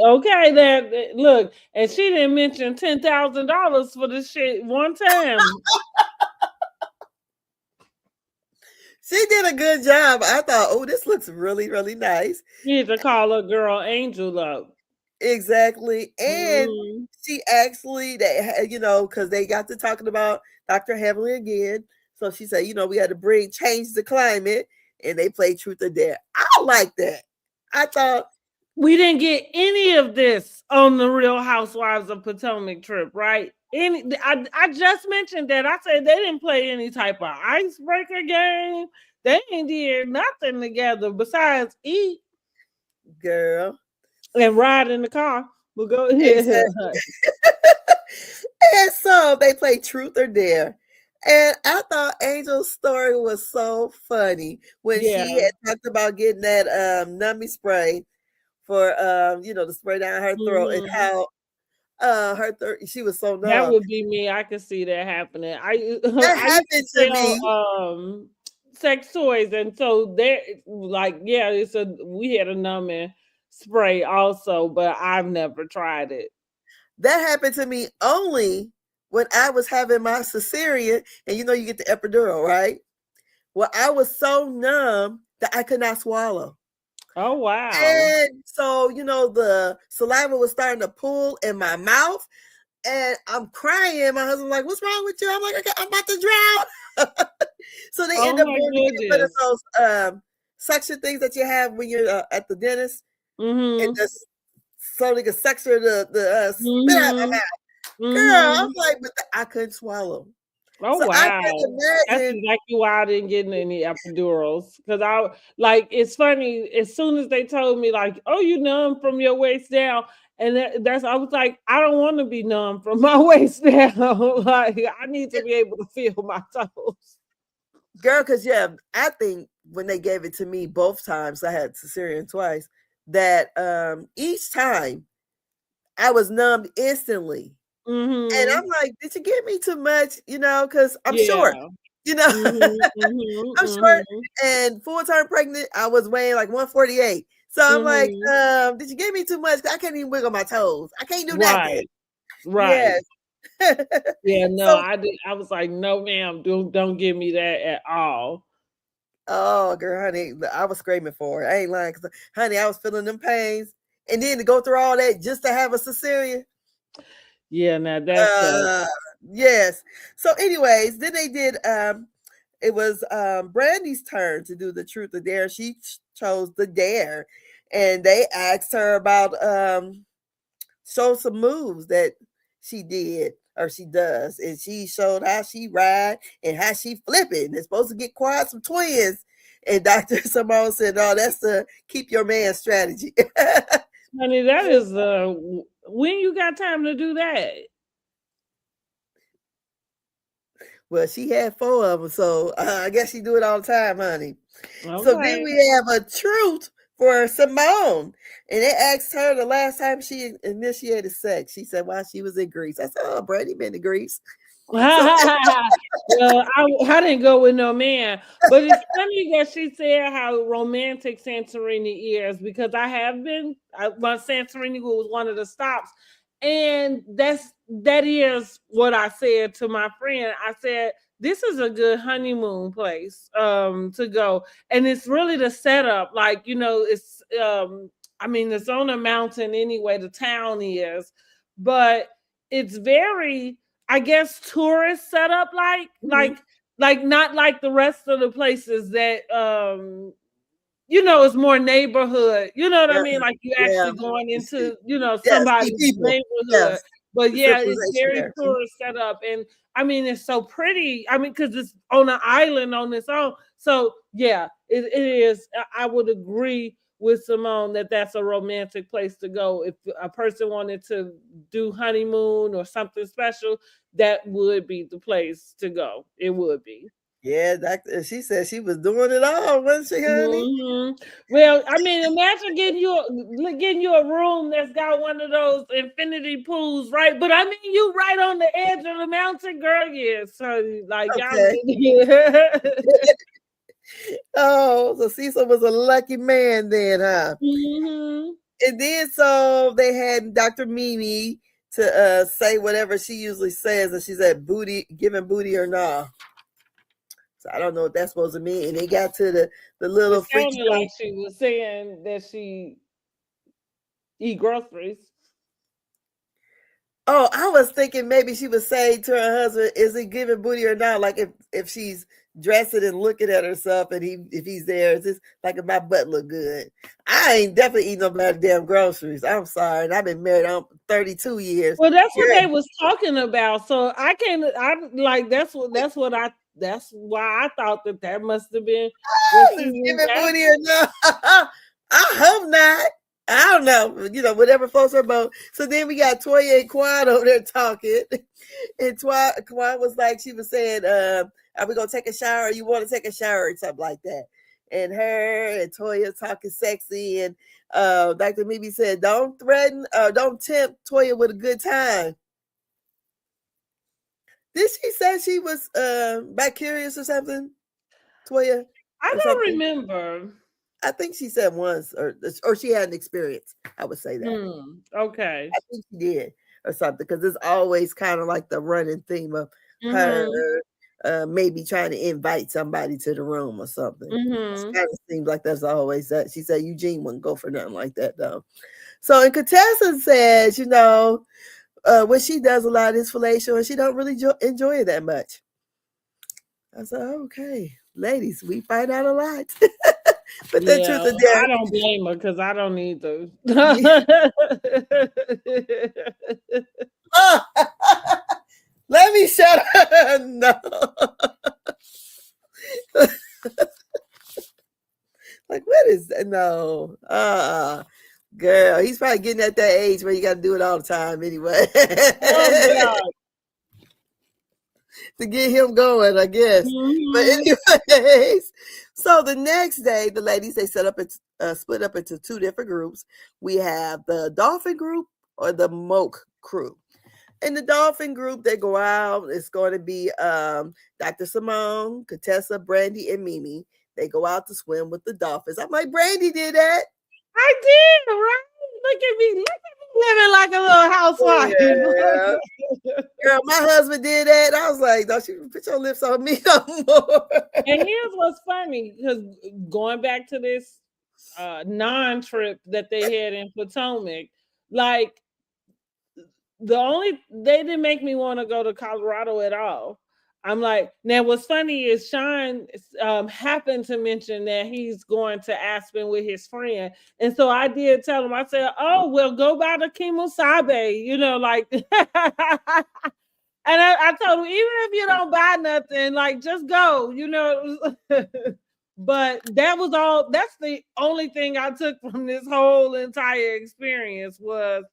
That look, and she didn't mention $10,000 for this shit one time. She did a good job. I thought, oh, this looks really, really nice. You need to call her girl Angel up. Exactly. And she actually, because they got to talking about Dr. Heavenly again. So she said, we had to change the climate, and they played Truth or Dare. I like that. I thought we didn't get any of this on the Real Housewives of Potomac trip, right? I just mentioned that. I said they didn't play any type of icebreaker game. They ain't did nothing together besides eat, girl, and ride in the car. We'll go ahead. Exactly. And so they played Truth or Dare. And I thought Angel's story was so funny when she had talked about getting that nummy spray for to spray down her throat, and how her throat, she was so numb. That would be me. I could see that happening. That happened to me. Sex toys, and so there, we had a numbing spray also, but I've never tried it. That happened to me only when I was having my cesarean, and you get the epidural, right? Well, I was so numb that I could not swallow. Oh, wow. And so, the saliva was starting to pool in my mouth, and I'm crying. My husband's like, what's wrong with you? I'm like, I'm about to drown. So they end up getting rid of those suction things that you have when you're at the dentist. And just so they can suction the spit out my mouth. Girl, I'm like, but I couldn't swallow. Oh, so wow. That's exactly why I didn't get any epidurals. Because it's funny, as soon as they told me, oh, you numb from your waist down. And I was like, I don't want to be numb from my waist down. I need to be able to feel my toes. Girl, because I think when they gave it to me both times, I had cesarean twice, that each time I was numbed instantly. And I'm like, did you give me too much? Because I'm short. I'm short and full-term pregnant. I was weighing like 148. So I'm like, did you give me too much? I can't even wiggle my toes. I can't do nothing. Right. Yes. Yeah, no, so, I was like, no, ma'am, don't give me that at all. Oh, girl, honey, I was screaming for it. I ain't lying, because, honey, I was feeling them pains, and then to go through all that just to have a cesarean. Yeah, now that's yes. So, anyways, then they did. It was Brandy's turn to do the Truth or Dare. She chose the Dare, and they asked her about show some moves that she did or she does, and she showed how she ride and how she flip it. They're supposed to get quiet some twins, and Dr. Simone said, "No, that's the keep your man strategy." Honey, that is when you got time to do that. Well, she had 4 of them, so I guess she do it all the time, honey. Okay. So then we have a truth for Simone, and they asked her the last time she initiated sex. She said while she was in Greece. I said, "Oh, Brady been to Greece." Well, I didn't go with no man, but it's funny that she said how romantic Santorini is, because I have been. My Santorini was one of the stops. And that is what I said to my friend. I said, this is a good honeymoon place to go. And it's really the setup. It's I mean, it's on a mountain anyway, the town is, but it's very, I guess, tourist setup like not like the rest of the places that it's more neighborhood. You know what I mean? Like you actually going into, somebody's neighborhood. But yeah, it's very tourist set up. And I mean, it's so pretty. I mean, because it's on an island on its own. So yeah, it is. I would agree with Simone that that's a romantic place to go. If a person wanted to do honeymoon or something special, that would be the place to go. It would be. Yeah, she said she was doing it all, wasn't she, honey? Mm-hmm. Well, I mean, imagine getting you a room that's got one of those infinity pools, right? But I mean, you right on the edge of the mountain, girl. Yeah, so like okay. Oh, so Cecil was a lucky man then, huh? Mm-hmm. And then so they had Dr. Mimi to say whatever she usually says, and she said giving booty or nah. So I don't know what that's supposed to mean. And they got to the little. It sounded like she was saying that she eat groceries. Oh, I was thinking maybe she was saying to her husband, "Is he giving booty or not?" Like if she's dressing and looking at herself, and if he's there, it's just like if my butt look good. I ain't definitely eating no damn groceries. I'm sorry, and I've been married 32 years. Well, that's what they was talking about. So that's why I thought that must have been. Giving booty or not? I hope not. I don't know, whatever floats her boat. So then we got Toya and Quan over there talking. And Quan was like, she was saying, are we going to take a shower? You want to take a shower or something like that? And her and Toya talking sexy. And Dr. Mimi said, don't tempt Toya with a good time. Did she say she was bi-curious or something, Toya? I don't remember. I think she said once, or she had an experience. I would say that. Okay. I think she did, or something, because it's always kind of like the running theme of her maybe trying to invite somebody to the room or something. It kind of seems like that's always that. She said Eugene wouldn't go for nothing like that, though. So, and Contessa says, when she does a lot of this fellatio, and she don't really enjoy it that much. I said, okay, ladies, we find out a lot. But the truth of I don't blame her because I don't either. Let me shut up. No. Like, what is that? No. Girl, he's probably getting at that age where you got to do it all the time anyway. Oh, to get him going, I guess. But anyways, so the next day, the ladies, they split up into two different groups. We have the Dolphin group or the Moke crew. In the Dolphin group, they go out. It's going to be Dr. Simone, Contessa, Brandy, and Mimi. They go out to swim with the dolphins. I'm like, Brandy did that. I did, right? Look at me living like a little housewife. Yeah. Girl, my husband did that. I was like, don't you put your lips on me no more. And here's what's funny, because going back to this non-trip that they had in Potomac, like they didn't make me want to go to Colorado at all. I'm like, now what's funny is Sean happened to mention that he's going to Aspen with his friend. And so I did tell him, I said, oh, well, go by the Kimosabe, like, and I told him, even if you don't buy nothing, like, just go, But that's the only thing I took from this whole entire experience was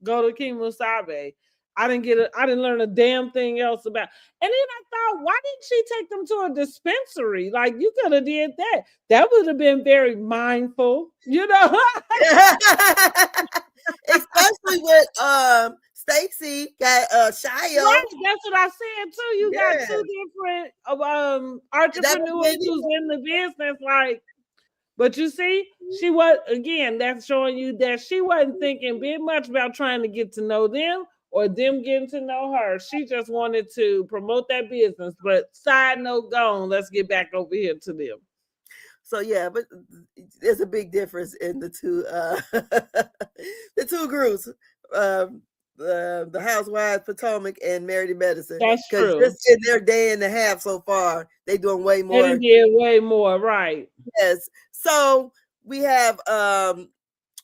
go to Kimosabe. I didn't learn a damn thing else about. And then I thought, why didn't she take them to a dispensary? Like, you could have did that. That would have been very mindful, Especially with Stacy got Shia. Right, that's what I said too. You got two different entrepreneurs who's in the business, like. But you see, that's showing you that she wasn't thinking big much about trying to get to know them or them getting to know her. She just wanted to promote that business. But side note gone, let's get back over here to them. So yeah, but there's a big difference in the two the two groups. The Housewives Potomac and Married to Medicine. That's Because true. just in their day and a half so far, they doing way They more. did way more, right? Yes. So we have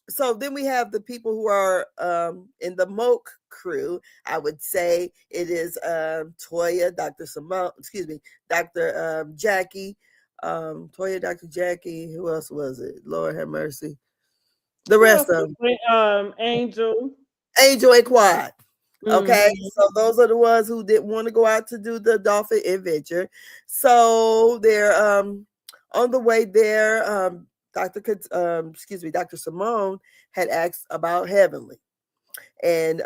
so then we have the people who are in the Moke crew. I would say it is Toya, Dr. Simone, excuse me, Dr. Jackie, Toya, Dr. Jackie. Who else was it? Lord have mercy. The rest of them. Angel and Quad. Okay, mm-hmm. So those are the ones who didn't want to go out to do the dolphin adventure. So they're on the way there. Dr. Simone had asked about Heavenly, and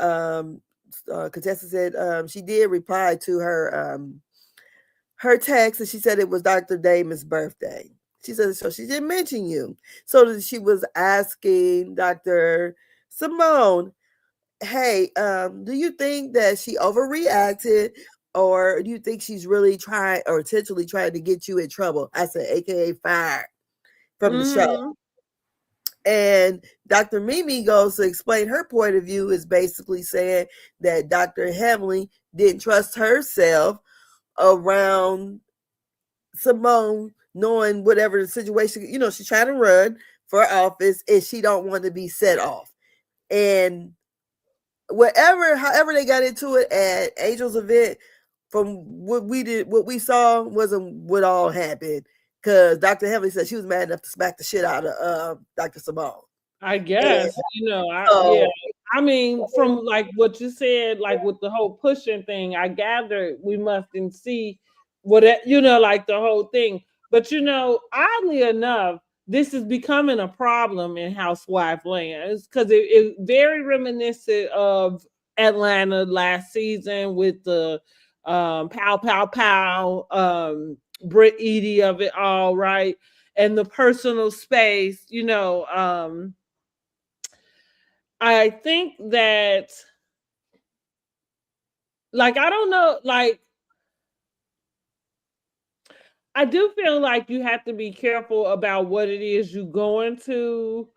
Contessa said she did reply to her text, and she said it was Dr. Damon's birthday. She said so. She didn't mention you, so she was asking Dr. Simone, hey, do you think that she overreacted, or do you think she's really trying or intentionally trying to get you in trouble? I said, AKA fired from the show. And Dr. Mimi goes to explain her point of view, is basically saying that Dr. Heavenly didn't trust herself around Simone, knowing whatever the situation, she's trying to run for office and she don't want to be set off. And however they got into it at Angel's event, from what we saw wasn't what all happened, because Dr. Heavenly said she was mad enough to smack the shit out of Dr. Simone. I guess, yeah. I mean, from like what you said, like with the whole pushing thing, I gather we mustn't see what like the whole thing. But oddly enough, this is becoming a problem in housewife land, because it very reminiscent of Atlanta last season with the pow pow pow Brit Edie of it all, right? And the personal space, I think that, like, I don't know, like, I do feel like you have to be careful about what it is you're going to,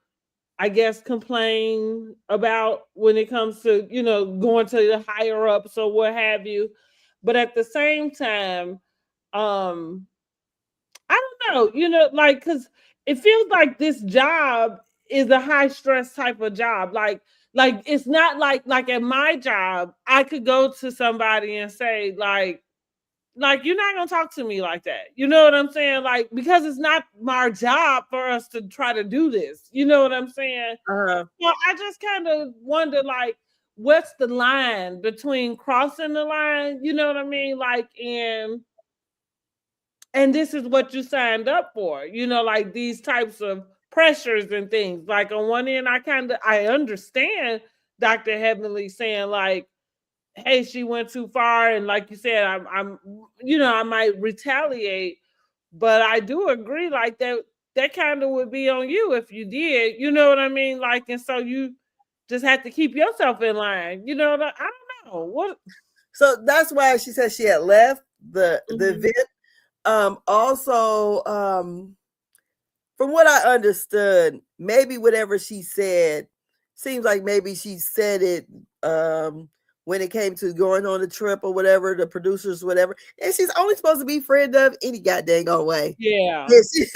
I guess, complain about when it comes to, going to the higher ups or what have you. But at the same time, I don't know, like, because it feels like this job is a high stress type of job. Like it's not like at my job, I could go to somebody and say, like you're not gonna talk to me like that. You know what I'm saying? Like, because it's not my job for us to try to do this. You know what I'm saying? Uh-huh. Well, I just kind of wonder, like, what's the line between crossing the line? You know what I mean? Like, and this is what you signed up for, like these types of pressures and things. Like, on one end, I understand Dr. Heavenly saying, like, hey, she went too far, and like you said, I'm I might retaliate, but I do agree, like, that kind of would be on you if you did, you know what I mean? Like, and so you just have to keep yourself in line, I don't know what. So that's why she said she had left the event. Also, from what I understood, maybe whatever she said seems like maybe she said it when it came to going on the trip or whatever, the producers, whatever. And she's only supposed to be friend of any goddamn way. Yeah. She's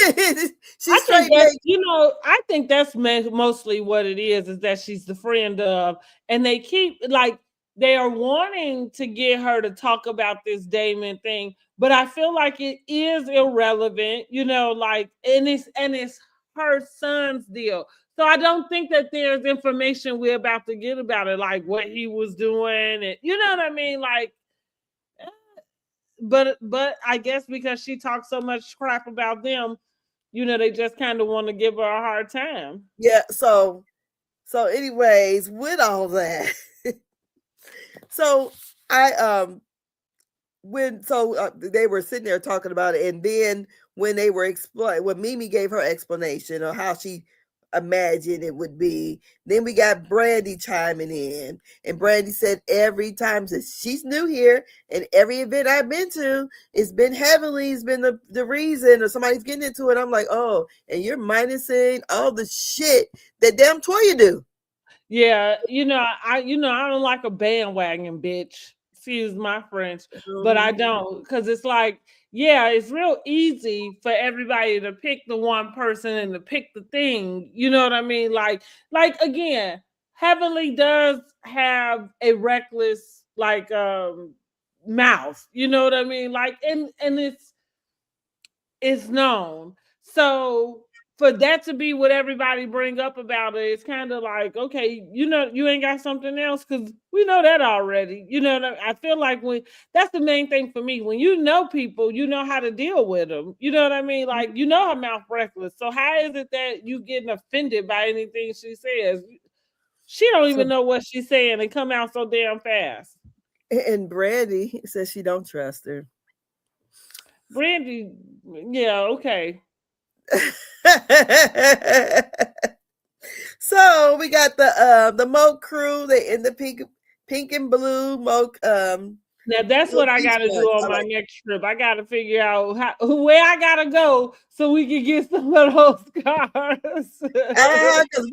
straight. I think that's mostly what it is that she's the friend of, and they keep, like, they are wanting to get her to talk about this Damon thing, but I feel like it is irrelevant, like, and it's her son's deal. So I don't think that there's information we're about to get about it, like what he was doing, and you know what I mean? Like, but I guess because she talks so much crap about them, they just kind of want to give her a hard time. Yeah. So anyways, with all that, so they were sitting there talking about it, and then when they were when Mimi gave her explanation of how she imagine it would be. Then we got Brandy chiming in, and Brandy said every time that she's new here, and every event I've been to, it's been heavily, it's been the reason, or somebody's getting into it. I'm like, oh, and you're minusing all the shit that damn Toya do. Yeah, I don't like a bandwagon bitch. Excuse my French, but I don't, because it's like, yeah, it's real easy for everybody to pick the one person and to pick the thing. You know what I mean? Like again, Heavenly does have a reckless mouth. You know what I mean? Like, and it's known. So for that to be what everybody bring up about it, it's kind of like, okay, you ain't got something else, because we know that already. I feel like that's the main thing for me. When you know people, you know how to deal with them. You know what I mean? Like, her mouth reckless. So how is it that you getting offended by anything she says? She don't even know what she's saying and come out so damn fast. And Brandy says she don't trust her. Brandy, yeah, okay. So we got the Moke crew. They in the pink and blue Moke. Now that's what I gotta do on my next trip. I gotta figure out where I gotta go so we can get some of those cars. Because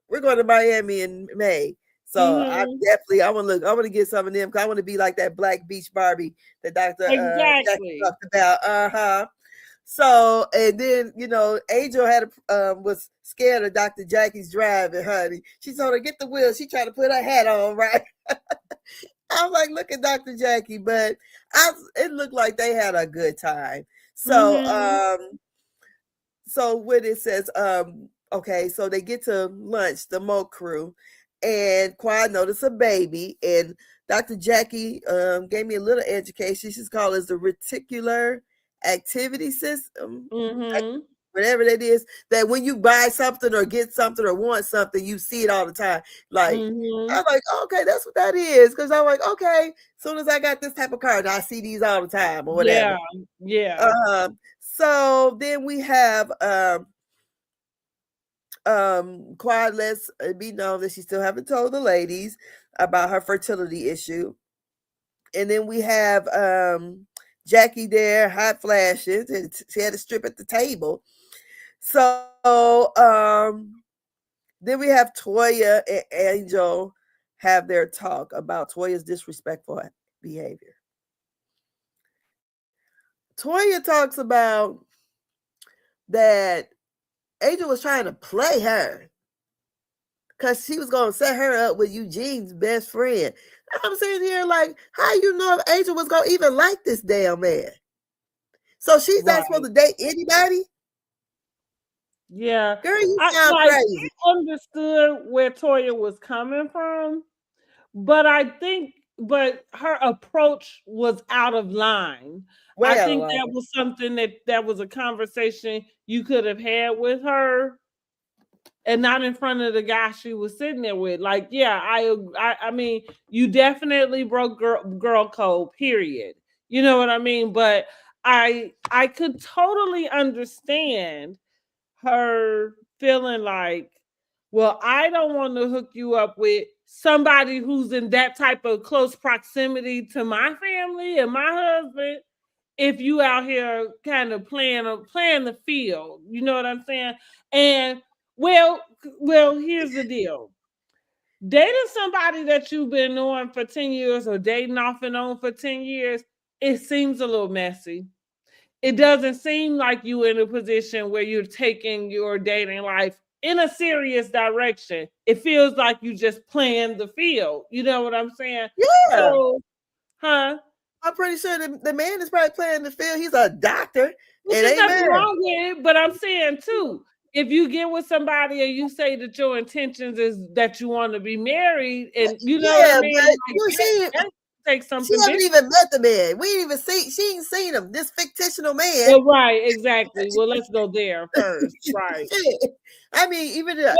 we're going to Miami in May. So I want to get some of them, because I want to be like that Black Beach Barbie that Dr. Exactly. talked about. So, and then, Angel was scared of Dr. Jackie's driving, honey. She told her, get the wheel. She tried to put her hat on, right? I was like, look at Dr. Jackie, but it looked like they had a good time. So, so when it says, okay, so they get to lunch, the Mo crew, and Quad noticed a baby, and Dr. Jackie gave me a little education. She's called as the reticular activity system, whatever that is, that when you buy something or get something or want something, you see it all the time. Like, I'm like, okay, that's what that is. Because I'm like, okay, as soon as I got this type of card, I see these all the time or whatever. Yeah. So then we have Quad lets be known that she still haven't told the ladies about her fertility issue. And then we have Jackie there, hot flashes, and she had a strip at the table. So then we have Toya and Angel have their talk about Toya's disrespectful behavior. Toya talks about that Angel was trying to play her because she was going to set her up with Eugene's best friend. I'm sitting here like, how you know if Angel was going to even like this damn man? So she's not supposed to date anybody? Yeah. Girl, you sound crazy. I understood where Toya was coming from, but her approach was out of line. I think that was something that was a conversation you could have had with her, and not in front of the guy she was sitting there with. Like, yeah, I mean, you definitely broke girl code, period. You know what I mean? But I could totally understand her feeling like, well, I don't want to hook you up with somebody who's in that type of close proximity to my family and my husband if you out here kind of playing the field. You know what I'm saying? And well, here's the deal. Dating somebody that you've been knowing for 10 years or dating off and on for 10 years, it seems a little messy. It doesn't seem like you're in a position where you're taking your dating life in a serious direction. It feels like you just playing the field. You know what I'm saying? Yeah. So, I'm pretty sure the man is probably playing the field. He's a doctor. There's nothing wrong with it, but I'm saying too, if you get with somebody and you say that your intentions is that you want to be married, and you know what I mean, like, take something. She hasn't even met the man. We ain't even see. She ain't seen him. This fictional man. Well, right, exactly. Well, let's go there first. Right. I mean, even here's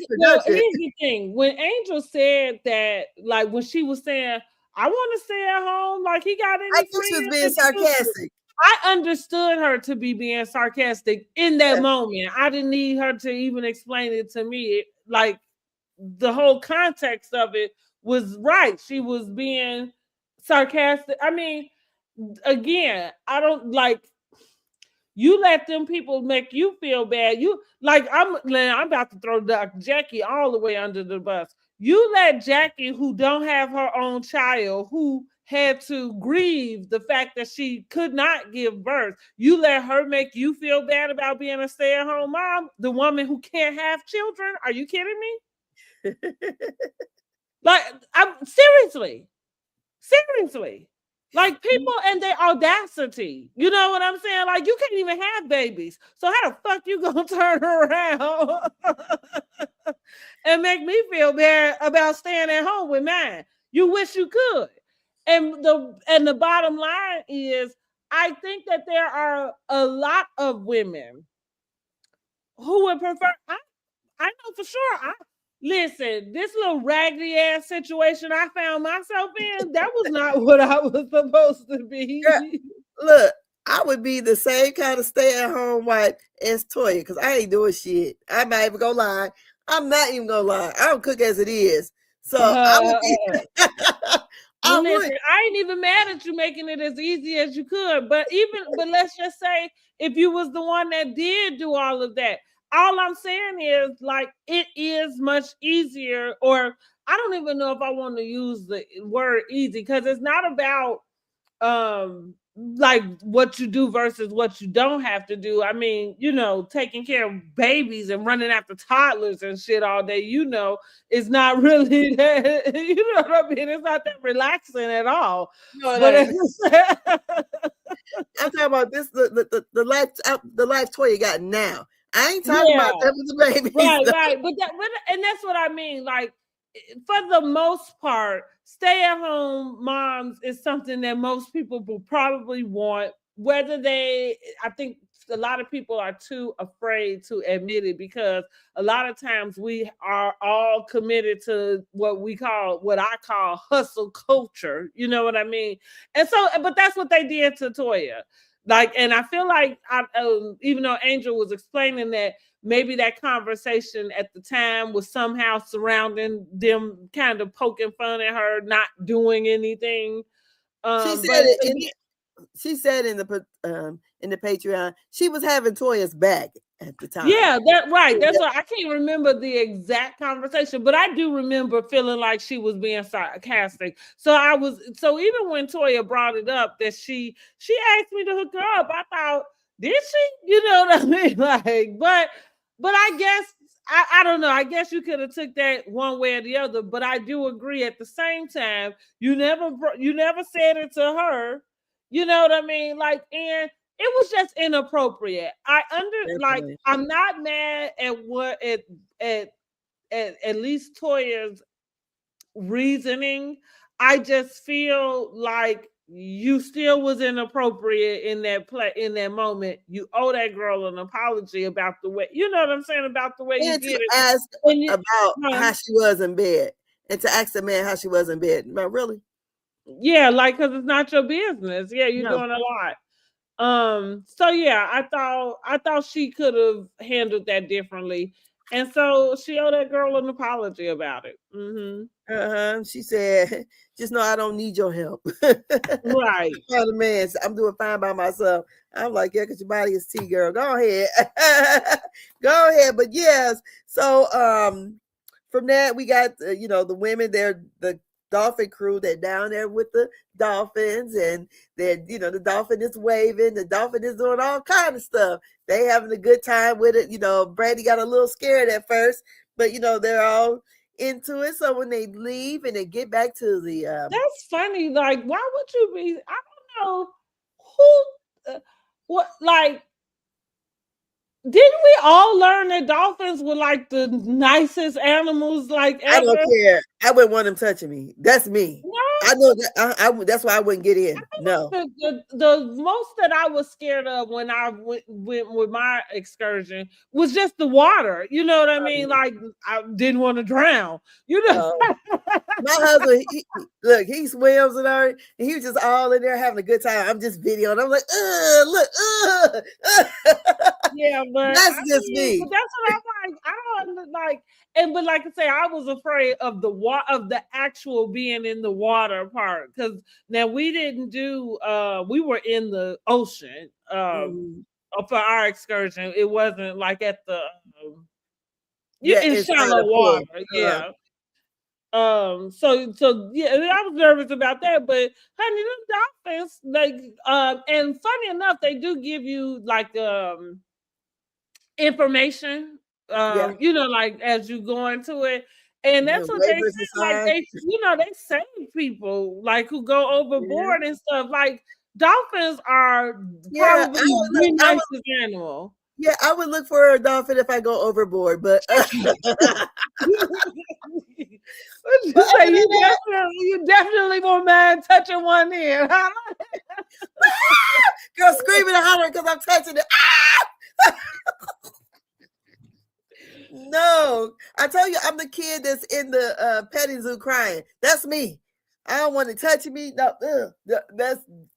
the thing. When Angel said that, like when she was saying, "I want to stay at home," like he got any friends? I think she was being sarcastic. I understood her to be being sarcastic in that moment. I didn't need her to even explain it to me. Like the whole context of it was right. She was being sarcastic. I mean, again, I don't like you let them people make you feel bad. You like I'm about to throw Jackie all the way under the bus. You let Jackie, who don't have her own child, who had to grieve the fact that she could not give birth, you let her make you feel bad about being a stay-at-home mom, the woman who can't have children. Are you kidding me? Like, I'm seriously. Like people and their audacity. You know what I'm saying? Like you can't even have babies. So how the fuck you gonna turn around and make me feel bad about staying at home with mine? You wish you could. And the bottom line is I think that there are a lot of women who would prefer I know for sure. Listen, this little raggedy ass situation I found myself in, that was not what I was supposed to be. Girl, look, I would be the same kind of stay-at-home wife as Toya, because I ain't doing shit. I'm not even gonna lie. I'm not even gonna lie. I don't cook as it is. So I would be listen, I ain't even mad at you making it as easy as you could. But let's just say if you was the one that did do all of that. All I'm saying is, like, it is much easier, or I don't even know if I want to use the word easy, because it's not about like what you do versus what you don't have to do. I mean, you know, taking care of babies and running after toddlers and shit all day, you know, it's not really that, you know what I mean? It's not that relaxing at all. No, but I'm talking about this the life Toya got now. I ain't talking about that with the baby. Right. But that's what I mean. Like, for the most part, stay-at-home moms is something that most people will probably want. I think a lot of people are too afraid to admit it, because a lot of times we are all committed to what I call hustle culture. You know what I mean? And so, but that's what they did to Toya. Like, and I feel like even though Angel was explaining that maybe that conversation at the time was somehow surrounding them kind of poking fun at her not doing anything. She said in the Patreon, she was having Toya's back at the time. Yeah, that's right. That's why I can't remember the exact conversation, but I do remember feeling like she was being sarcastic. So even when Toya brought it up that she asked me to hook her up, I thought, did she? You know what I mean? Like, but I guess I don't know. I guess you could have took that one way or the other, but I do agree at the same time, you never said it to her. You know what I mean? Like, and it was just inappropriate. I'm not mad at least Toya's reasoning. I just feel like you still was inappropriate in that moment. You owe that girl an apology about the way, you know what I'm saying, about the way you did it. Ask about how she was in bed, and to ask the man how she was in bed. But really? Yeah, like, because it's not your business. Yeah, you're doing a lot. So yeah, I thought she could have handled that differently, and so she owed that girl an apology about it. She said, "Just know I don't need your help." Right. The man, I'm doing fine by myself. I'm like, yeah, because your body is tea, girl. Go ahead, go ahead. But yes, so from that we got the women. They're the dolphin crew. They're down there with the dolphins, and they're the dolphin is waving, the dolphin is doing all kind of stuff. They having a good time with it. Brandy got a little scared at first, but they're all into it. So when they leave and they get back to the that's funny. Like, why would you be? I don't know who what like. Didn't we all learn that dolphins were like the nicest animals like ever? I don't care. I wouldn't want them touching me. That's me. No. I know that. That's why I wouldn't get in. No. The most that I was scared of when I went with my excursion was just the water. You know what I mean? Like, I didn't want to drown. My husband, look, he swims and all, and he was just all in there having a good time. I'm just videoing. I'm like, look, Yeah, but that's I just mean, me. but that's what I'm like. I don't like, and but like I say, I was afraid of the actual being in the water part, because now we didn't do. We were in the ocean. For our excursion, it wasn't like at the Yeah, in inside shallow the pool. water. Yeah. So yeah, I was nervous about that, but honey, the dolphins, like, and funny enough, they do give you like information, Yeah, like as you go into it. And the that's what they waivers and said. Like signs. they save people like who go Yeah, overboard and stuff. Like dolphins are yeah. probably the nicest animal. Yeah, I would look for a dolphin if I go overboard, but What you but say? other than that, You definitely won't mind touching one in, huh? girl screaming and hollering because I'm touching it. No, I tell you, I'm the kid that's in the petting zoo crying. That's me. I don't want to touch me. No,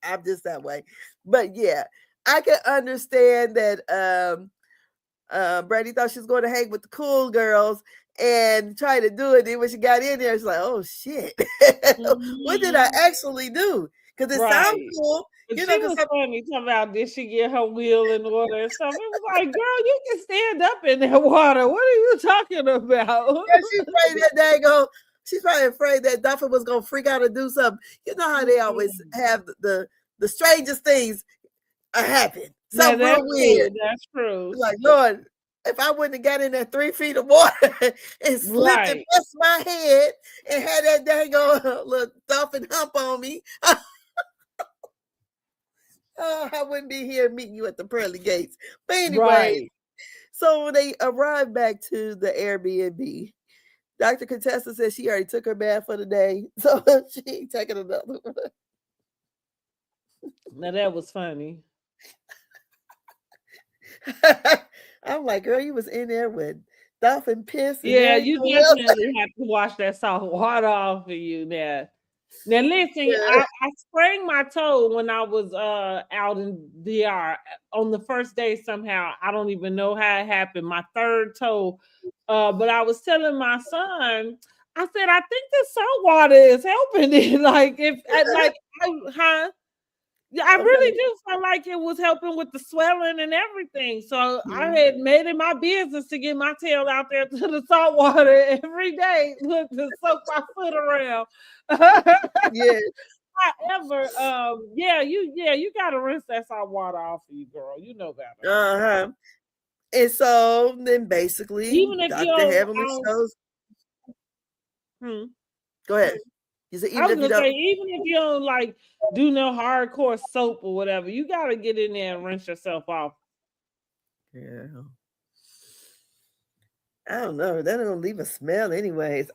I'm just that way. But yeah, I can understand that. Brandy thought she was going to hang with the cool girls and try to do it. Then when she got in there, she's like, "Oh shit, what did I actually do?" Because it sounds cool. But she was funny talking about, did she get her wheel in order and stuff. It was like, girl, you can stand up in that water. What are you talking about? Yeah, she's afraid that daggone. She's probably afraid that Dolphin was gonna freak out and do something. You know how they always have the strangest things happen. Something real weird. That's true. Like, Lord, if I wouldn't have got in that 3 feet of water and slipped and messed my head and had that daggone little dolphin hump on me, I wouldn't be here meeting you at the pearly gates. But anyway, so when they arrived back to the Airbnb, Dr. Contessa said she already took her bath for the day, so she ain't taking another one. Now that was funny. I'm like, girl, you was in there with dolphin piss. Yeah, you definitely have to wash that salt water off of you now. Now listen, I sprained my toe when I was out in DR on the first day somehow. I don't even know how it happened. My third toe. But I was telling my son, I said, I think the salt water is helping it. I really do feel like it was helping with the swelling and everything. So I had made it my business to get my tail out there to the salt water every day, look, to soak my foot around. Yeah. However, you gotta rinse that salt water off of you, girl. You know better. Uh-huh. And so then basically, even if Dr. Heavenly shows. Go ahead. I was gonna say, even if you don't like do no hardcore soap or whatever, you gotta get in there and rinse yourself off. Yeah. I don't know. That don't leave a smell, anyways.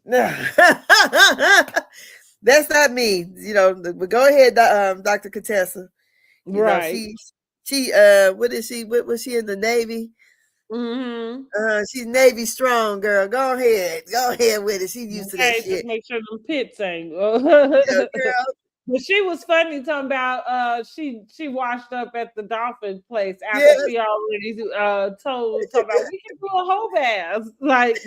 No, that's not me. But go ahead, Dr. Contessa. She what is she? What was she in the Navy? She's Navy strong, girl. Go ahead with it. She's used to that shit. Just make sure them pits ain't. Yeah, girl. But she was funny talking about she washed up at the dolphin place after she already told about we can do a whole bath. Like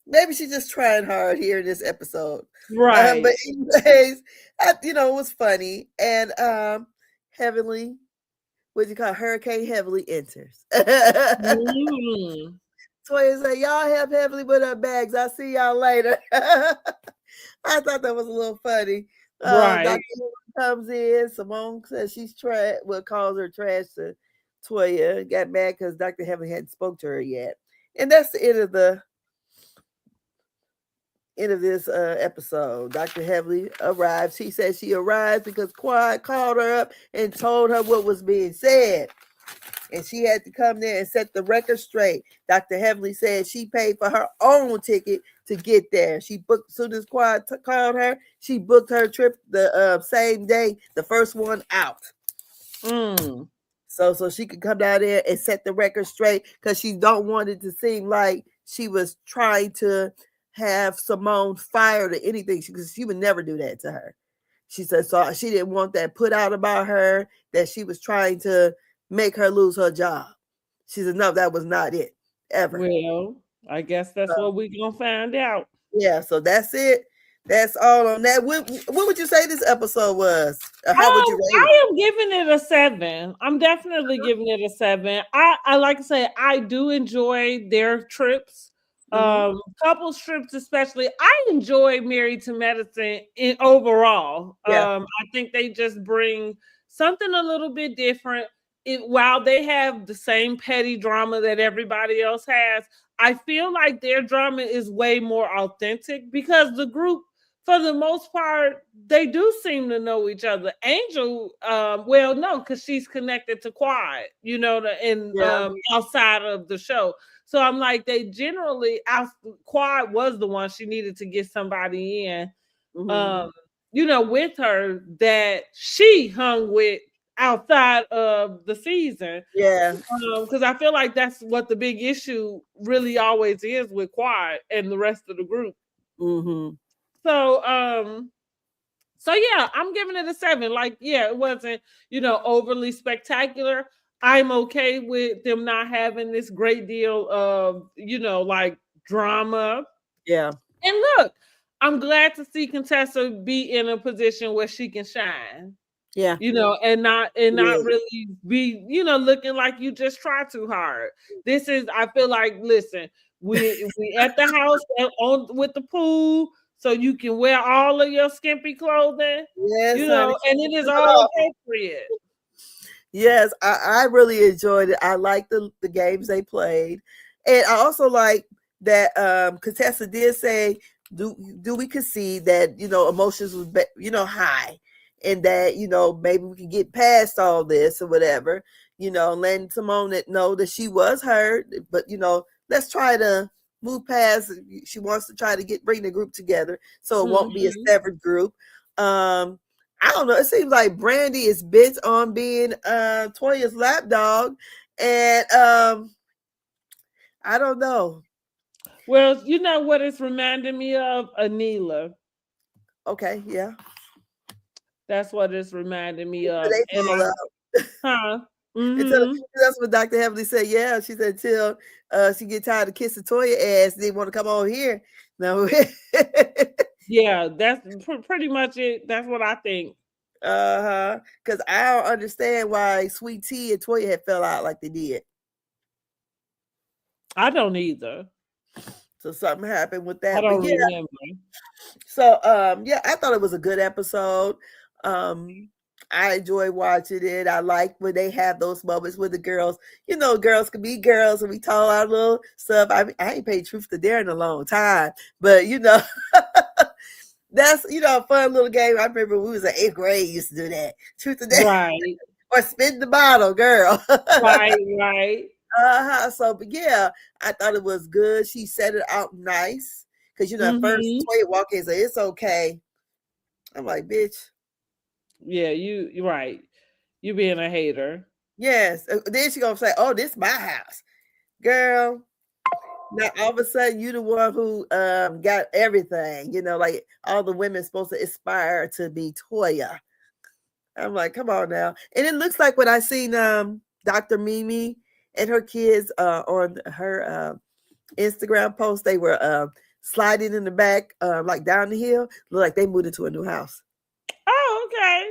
maybe she's just trying hard here in this episode. Right. But anyways, it was funny. And Heavenly, what do you call Hurricane Heavenly enters. Toya said, y'all help Heavenly with her bags. I'll see y'all later. I thought that was a little funny. Right. Dr. comes in. Simone says she's calls her trash to Toya. Got mad because Dr. Heavenly hadn't spoke to her yet. And that's the end of this episode. Dr. Heavenly arrives. She says she arrived because Quad called her up and told her what was being said. And she had to come there and set the record straight. Dr. Heavenly said she paid for her own ticket to get there. She booked, as soon as Quad called her, she booked her trip the same day, the first one out. So she could come down there and set the record straight, because she don't want it to seem like she was trying to have Simone fired or anything, because she would never do that to her. She said so she didn't want that put out about her, that she was trying to make her lose her job. She said, no, that was not it, ever. Well, I guess that's what we're going to find out. Yeah, so that's it. That's all on that. What would you say this episode was? Or how would you rate it? I am giving it a 7. I'm definitely giving it a 7. I like to say, I do enjoy their trips. Couples trips especially. I enjoy Married to Medicine in overall. I think they just bring something a little bit different. While they have the same petty drama that everybody else has, I feel like their drama is way more authentic, because the group, for the most part, they do seem to know each other. Angel, well, no, because she's connected to Quad, outside of the show. So I'm like, they generally, Quad was the one she needed to get somebody in, with her that she hung with outside of the season. Yeah. Because I feel like that's what the big issue really always is with Quad and the rest of the group. So yeah, I'm giving it a 7. Like, yeah, it wasn't, overly spectacular. I'm okay with them not having this great deal of, like drama. Yeah. And look, I'm glad to see Contessa be in a position where she can shine. Yeah. And not really be, looking like you just try too hard. This is, I feel like, listen, we at the house with the pool, so you can wear all of your skimpy clothing. Yes, and it is all appropriate. Yes, I really enjoyed it. I like the games they played. And I also like that Contessa did say, do we concede that, emotions was, high, and that, maybe we can get past all this or whatever, letting Simone know that she was hurt, but, let's try to move past. She wants to try to bring the group together, so it won't be a severed group. I don't know. It seems like Brandy is bent on being Toya's lapdog, and I don't know. Well, you know what it's reminding me of? Anila. Okay, yeah. That's what it's reminding me of. Huh? That's what Dr. Heavenly said. Yeah, she said till she get tired of kissing Toya ass, they want to come on here. No. Yeah, that's pretty much it. That's what I think. Because I don't understand why Sweet Tea and Toya had fell out like they did. I don't either. So something happened with that. I don't remember. So I thought it was a good episode. I enjoy watching it. I like when they have those moments with the girls. Girls can be girls, and we talk our little stuff. I ain't paid Truth to Dare in a long time, but that's a fun little game. I remember when we was in 8th grade, used to do that. Truth to Dare, right? Or spin the bottle, girl. right. So, but yeah, I thought it was good. She set it out nice, because at first Toya walk in and say it's okay. I'm like, bitch. Yeah, you're right. You being a hater. Yes. Then she gonna say, "Oh, this my house, girl." Now all of a sudden, you the one who got everything. Like all the women supposed to aspire to be Toya. I'm like, come on now. And it looks like when I seen Dr. Mimi and her kids on her Instagram post, they were sliding in the back, like down the hill. Look like they moved into a new house. Oh, okay.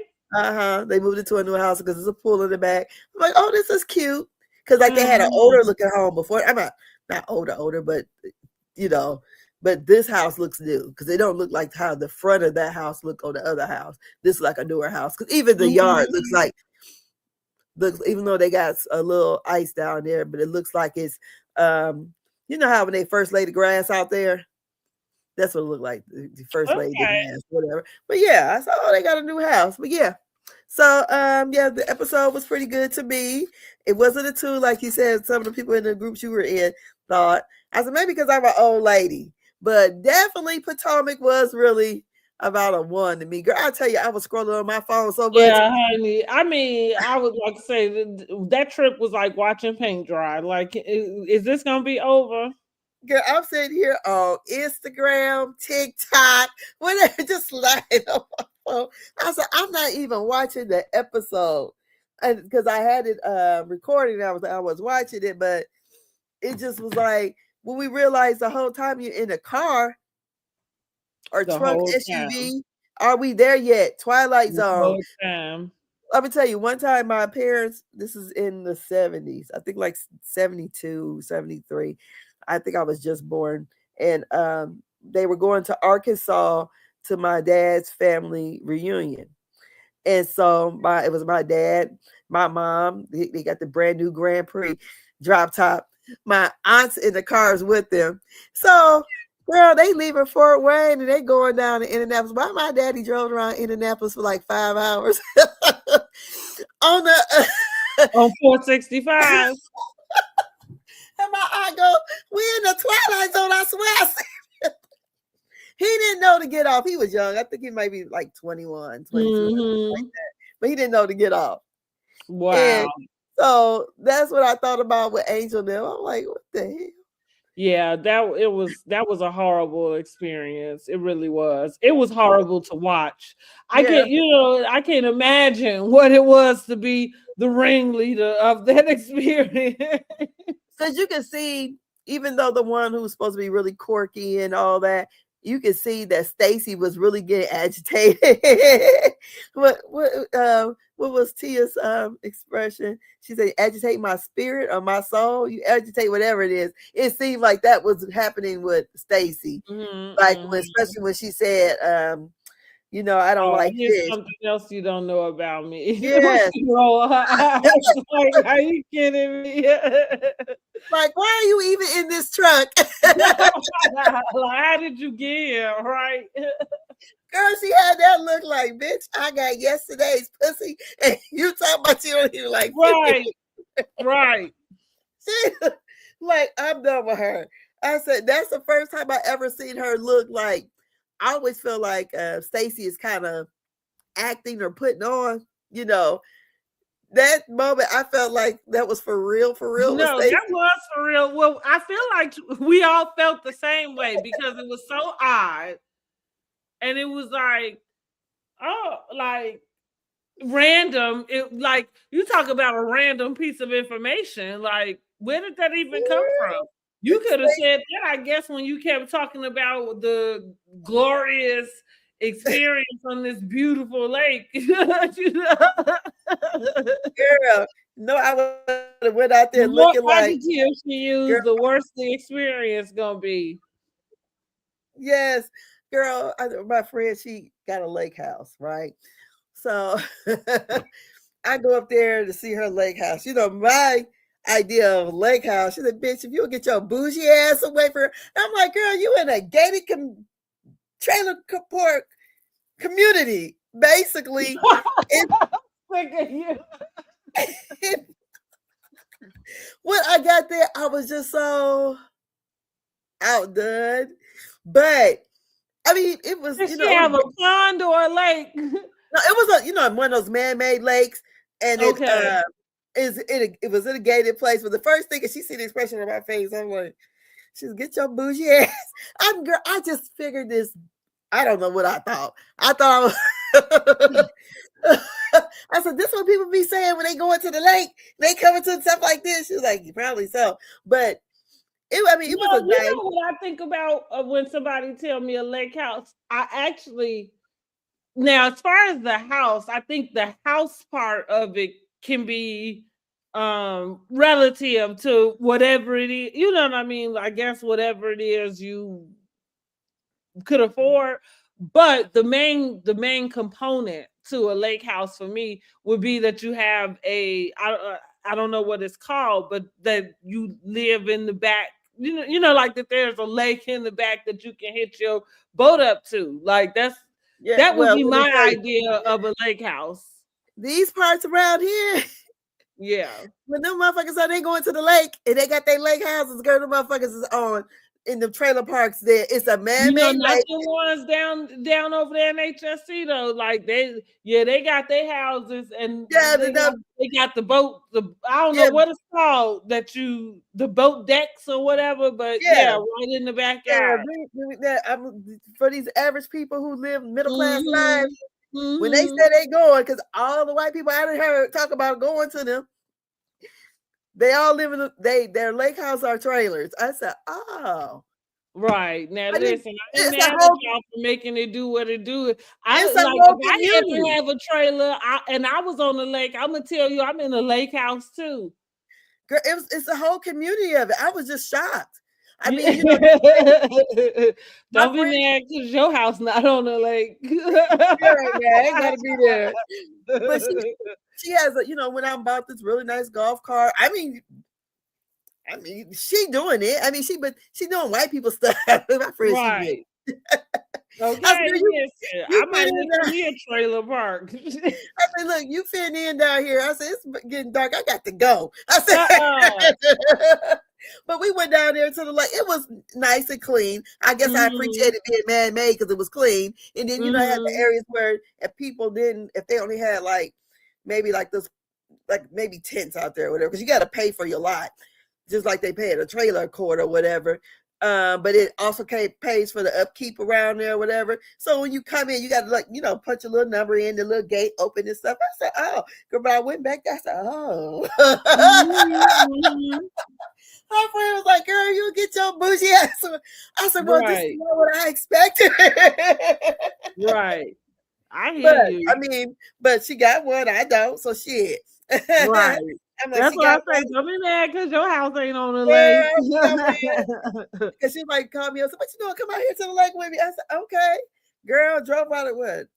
They moved into a new house because there's a pool in the back. I'm like, oh, this is cute. Because like they had an older looking home before. I'm not older, but but this house looks new, because they don't look like how the front of that house look on the other house. This is like a newer house, because even the yard looks, even though they got a little ice down there, but it looks like it's how when they first laid the grass out there. That's what it looked like. The first lady, whatever. But yeah, I saw they got a new house. But yeah. So the episode was pretty good to me. It wasn't a 2, like you said, some of the people in the groups you were in thought. I said maybe because I'm an old lady. But definitely Potomac was really about a 1 to me. Girl, I tell you, I was scrolling on my phone so much. Yeah, honey. I mean, I would like to say that trip was like watching paint dry. Like, is this gonna be over? Girl, I'm sitting here on Instagram, TikTok, whatever, just sliding on my phone. I said, I'm not even watching the episode. Because I had it recording, I was watching it, but it just was like when we realized the whole time you're in a car or the truck, SUV, are we there yet? Twilight Zone. Let me tell you, one time my parents, this is in the 70s, I think like 72, 73. I think I was just born. And they were going to Arkansas to my dad's family reunion. And so it was my dad, my mom, they got the brand new Grand Prix drop top. My aunt's in the cars with them. So, girl, they leaving Fort Wayne and they going down to Indianapolis. Why my daddy drove around Indianapolis for like 5 hours on 465. And my aunt go, we in the Twilight Zone, I swear. He didn't know to get off. He was young. I think he might be like 21, 22, like that. But he didn't know to get off. Wow. And so that's what I thought about with Angel now. I'm like, what the hell? Yeah, that was a horrible experience. It really was. It was horrible to watch. I can't imagine what it was to be the ringleader of that experience. Because you can see, even though the one who's supposed to be really quirky and all that, you can see that Stacy was really getting agitated. What was Tia's expression? She said, agitate my spirit or my soul. You agitate whatever it is. It seemed like that was happening with Stacy. Especially when she said, I don't like this. Something else you don't know about me. Yes. Like, are you kidding me? Like, why are you even in this truck? Like, how did you get here, right? Girl, she had that look like, bitch, I got yesterday's pussy, and you talking about you don't even like right. She, like, I'm done with her. I said, that's the first time I ever seen her look like, I always feel like Stacy is kind of acting or putting on, that moment, I felt like that was for real. No, that was for real. Well, I feel like we all felt the same way because it was so odd. And it was like, random. It like, you talk about a random piece of information. Like, where did that even come from? You could have said that, I guess, when you kept talking about the glorious experience on this beautiful lake. Girl, no, I would have went out there looking like she used, the worse the experience gonna be. Yes, girl. My friend, she got a lake house, right? So I go up there to see her lake house. My idea of a lake house. She said, bitch, if you get your bougie ass away from her. I'm like, girl, you in a gated trailer park community, basically. When I got there, I was just so outdone. But I mean, it was. Did she have a pond or a lake? No, it was one of those man-made lakes, and it was in a gated place. But the first thing, and she see the expression on my face, I'm like, she's get your bougie ass. I just figured this. I don't know what I thought. I thought I said, this is what people be saying when they go into the lake. They come into stuff like this. She's like, probably so. But it was a nice. You know what I think about when somebody tell me a lake house? Now, as far as the house, I think the house part of it can be relative to whatever it is. You know what I mean? I guess whatever it is you could afford. But the main component to a lake house for me would be that you have I don't know what it's called, but that you live in the back. You know, like that there's a lake in the back that you can hit your boat up to. Like that would be my idea of a lake house. These parts around here. Yeah. When them motherfuckers they going to the lake and they got their lake houses, girl, the motherfuckers is on in the trailer parks there. It's a man-made not lake. the ones down over there in HSC though. Like they got their houses and they got the boat. I don't know what it's called the boat decks or whatever, but right in the backyard. For these average people who live middle class lives, when they say they going, because all the white people I done heard talk about going to them, they all live in their lake house are trailers. I said, oh. Right. Now listen, I ain't mad at y'all for making it do what it do. If I ever have a trailer and I was on the lake, I'm gonna tell you I'm in a lake house too. Girl, it's a whole community of it. I was just shocked. I mean, don't be mad because your house not on the lake. I ain't gotta be there. But she has when I bought this really nice golf cart. I mean, she doing it. I mean, she doing white people stuff. My friend, right. Okay, I might need to be a trailer park. I said, look, you fitting in down here. I said, it's getting dark. I got to go. I said, but we went down there to the lake. It was nice and clean. I guess I appreciated being man-made because it was clean. And then, I had the areas where if they only had maybe maybe tents out there or whatever, because you got to pay for your lot, just like they pay at a trailer court or whatever. But it also pays for the upkeep around there or whatever. So when you come in, you got to punch a little number in, the little gate open and stuff. I said, oh, girl, but I went back there. I said, oh. My friend was like, girl, you'll get your bougie ass. I said, well, this is not what I expected. Right. I hear you. I mean, but she got one. I don't. So shit. Right. That's what I say. Don't be mad because your house ain't on the lake. Because she like called me. I said, what you doing? Come out here to the lake with me. I said, okay. Girl, drove out at what?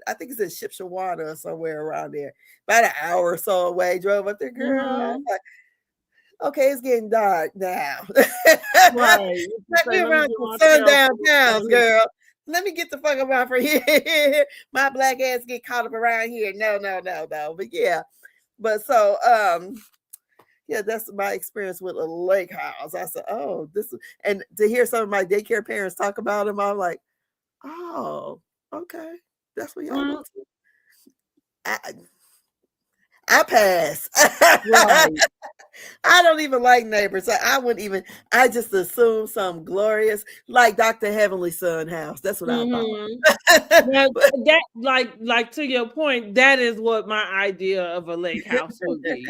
I think it's in Shipshewana or somewhere around there. About an hour or so away. Drove up there, girl. I was like, okay, it's getting dark now. Right. Let me around some sundown towns, girl. Let me get the fuck up from here. My black ass get caught up around here. No. But yeah. But so that's my experience with a lake house. I said, oh, and to hear some of my daycare parents talk about them, I'm like, oh, okay. That's what y'all want to. I pass. Right. I don't even like neighbors. I wouldn't even. I just assume some glorious, like Dr. Heavenly Son house. That's what I thought. That, like to your point, that is what my idea of a lake house would be.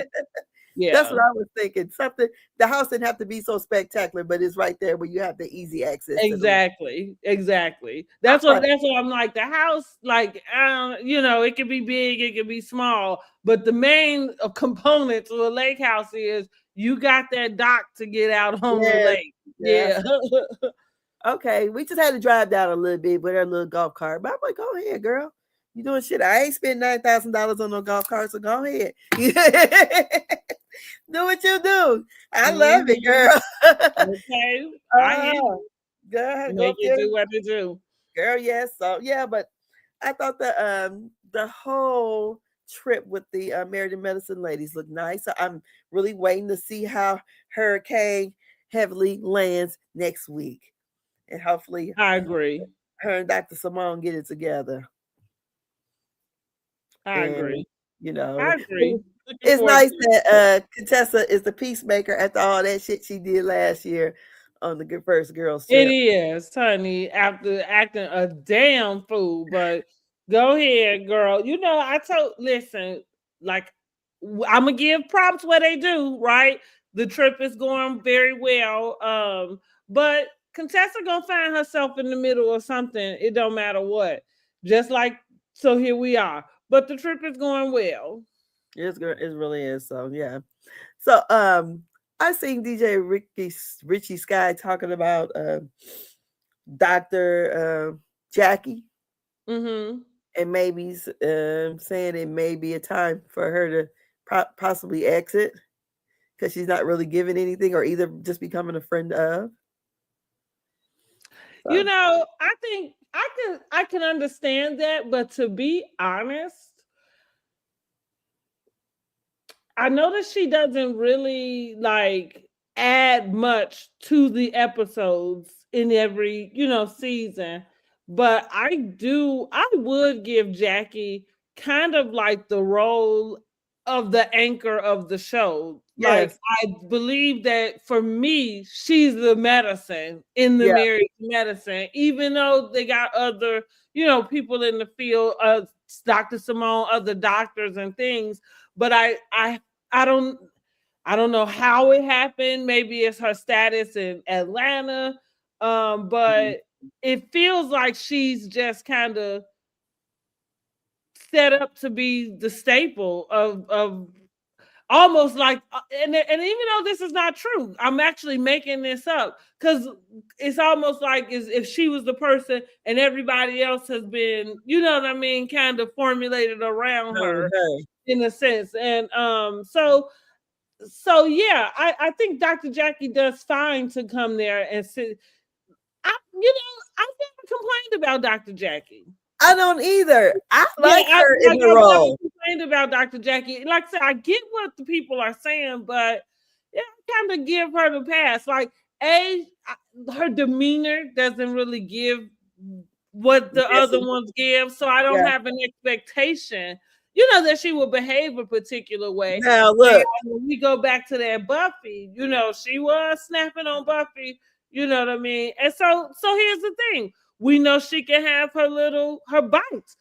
Yeah, that's what I was thinking. Something. The house didn't have to be so spectacular, but it's right there where you have the easy access. Exactly. That's what I'm like. The house, it can be big, it can be small, but the main component to a lake house is you got that dock to get out on the lake. Yeah. Okay, we just had to drive down a little bit with our little golf cart, but I'm like, go ahead, girl. You doing shit. I ain't spent $9,000 on no golf cart, so go ahead. Do what you do. I love it, girl. Okay. I hear you. Girl, make it do what it do. Girl, yes. So yeah, but I thought the whole trip with the Married in Medicine ladies looked nice. So I'm really waiting to see how Hurricane Heavily lands next week. And hopefully I agree. Her and Dr. Simone get it together. I agree. I agree. It's nice that Contessa is the peacemaker after all that shit she did last year on the first girls trip. It is, honey, after acting a damn fool. But go ahead, girl. Listen, I'm gonna give props where they do, right? The trip is going very well. But Contessa gonna find herself in the middle of something. It don't matter what. So here we are. But the trip is going well. It really is. So yeah. So I seen DJ Richie Sky talking about Dr. Jackie. Mm-hmm. And maybe saying it may be a time for her to possibly exit because she's not really giving anything or either just becoming a friend of. So. I think I can understand that, but to be honest, I notice she doesn't really add much to the episodes in every, season. But I would give Jackie kind of like the role of the anchor of the show. Like, Yes. I believe that for me, she's the medicine in the Yeah. marriage medicine, even though they got other, people in the field, Dr. Simone, other doctors and things. But I don't I don't know how it happened. Maybe it's her status in Atlanta. Mhm. But it feels like she's just kind of set up to be the staple of almost like and even though this is not true, I'm actually making this up because it's almost like as if she was the person and everybody else has been, what I mean, kind of formulated around her Her. in a sense. And so yeah, I think Dr. Jackie does fine to come there and sit. I've never complained about Dr. Jackie. I don't either. I Yeah, like her in the I've never role. complained about Dr. Jackie. Like I said, I get what the people are saying, but yeah, I kind of give her the pass. Like, her demeanor doesn't really give what the Yes. other ones give, so I don't Yeah. have an expectation, that she will behave a particular way. Now Now, look. when we go back to that Buffy, she was snapping on Buffy, you know what I mean? And so here's the thing. We know she can have her bites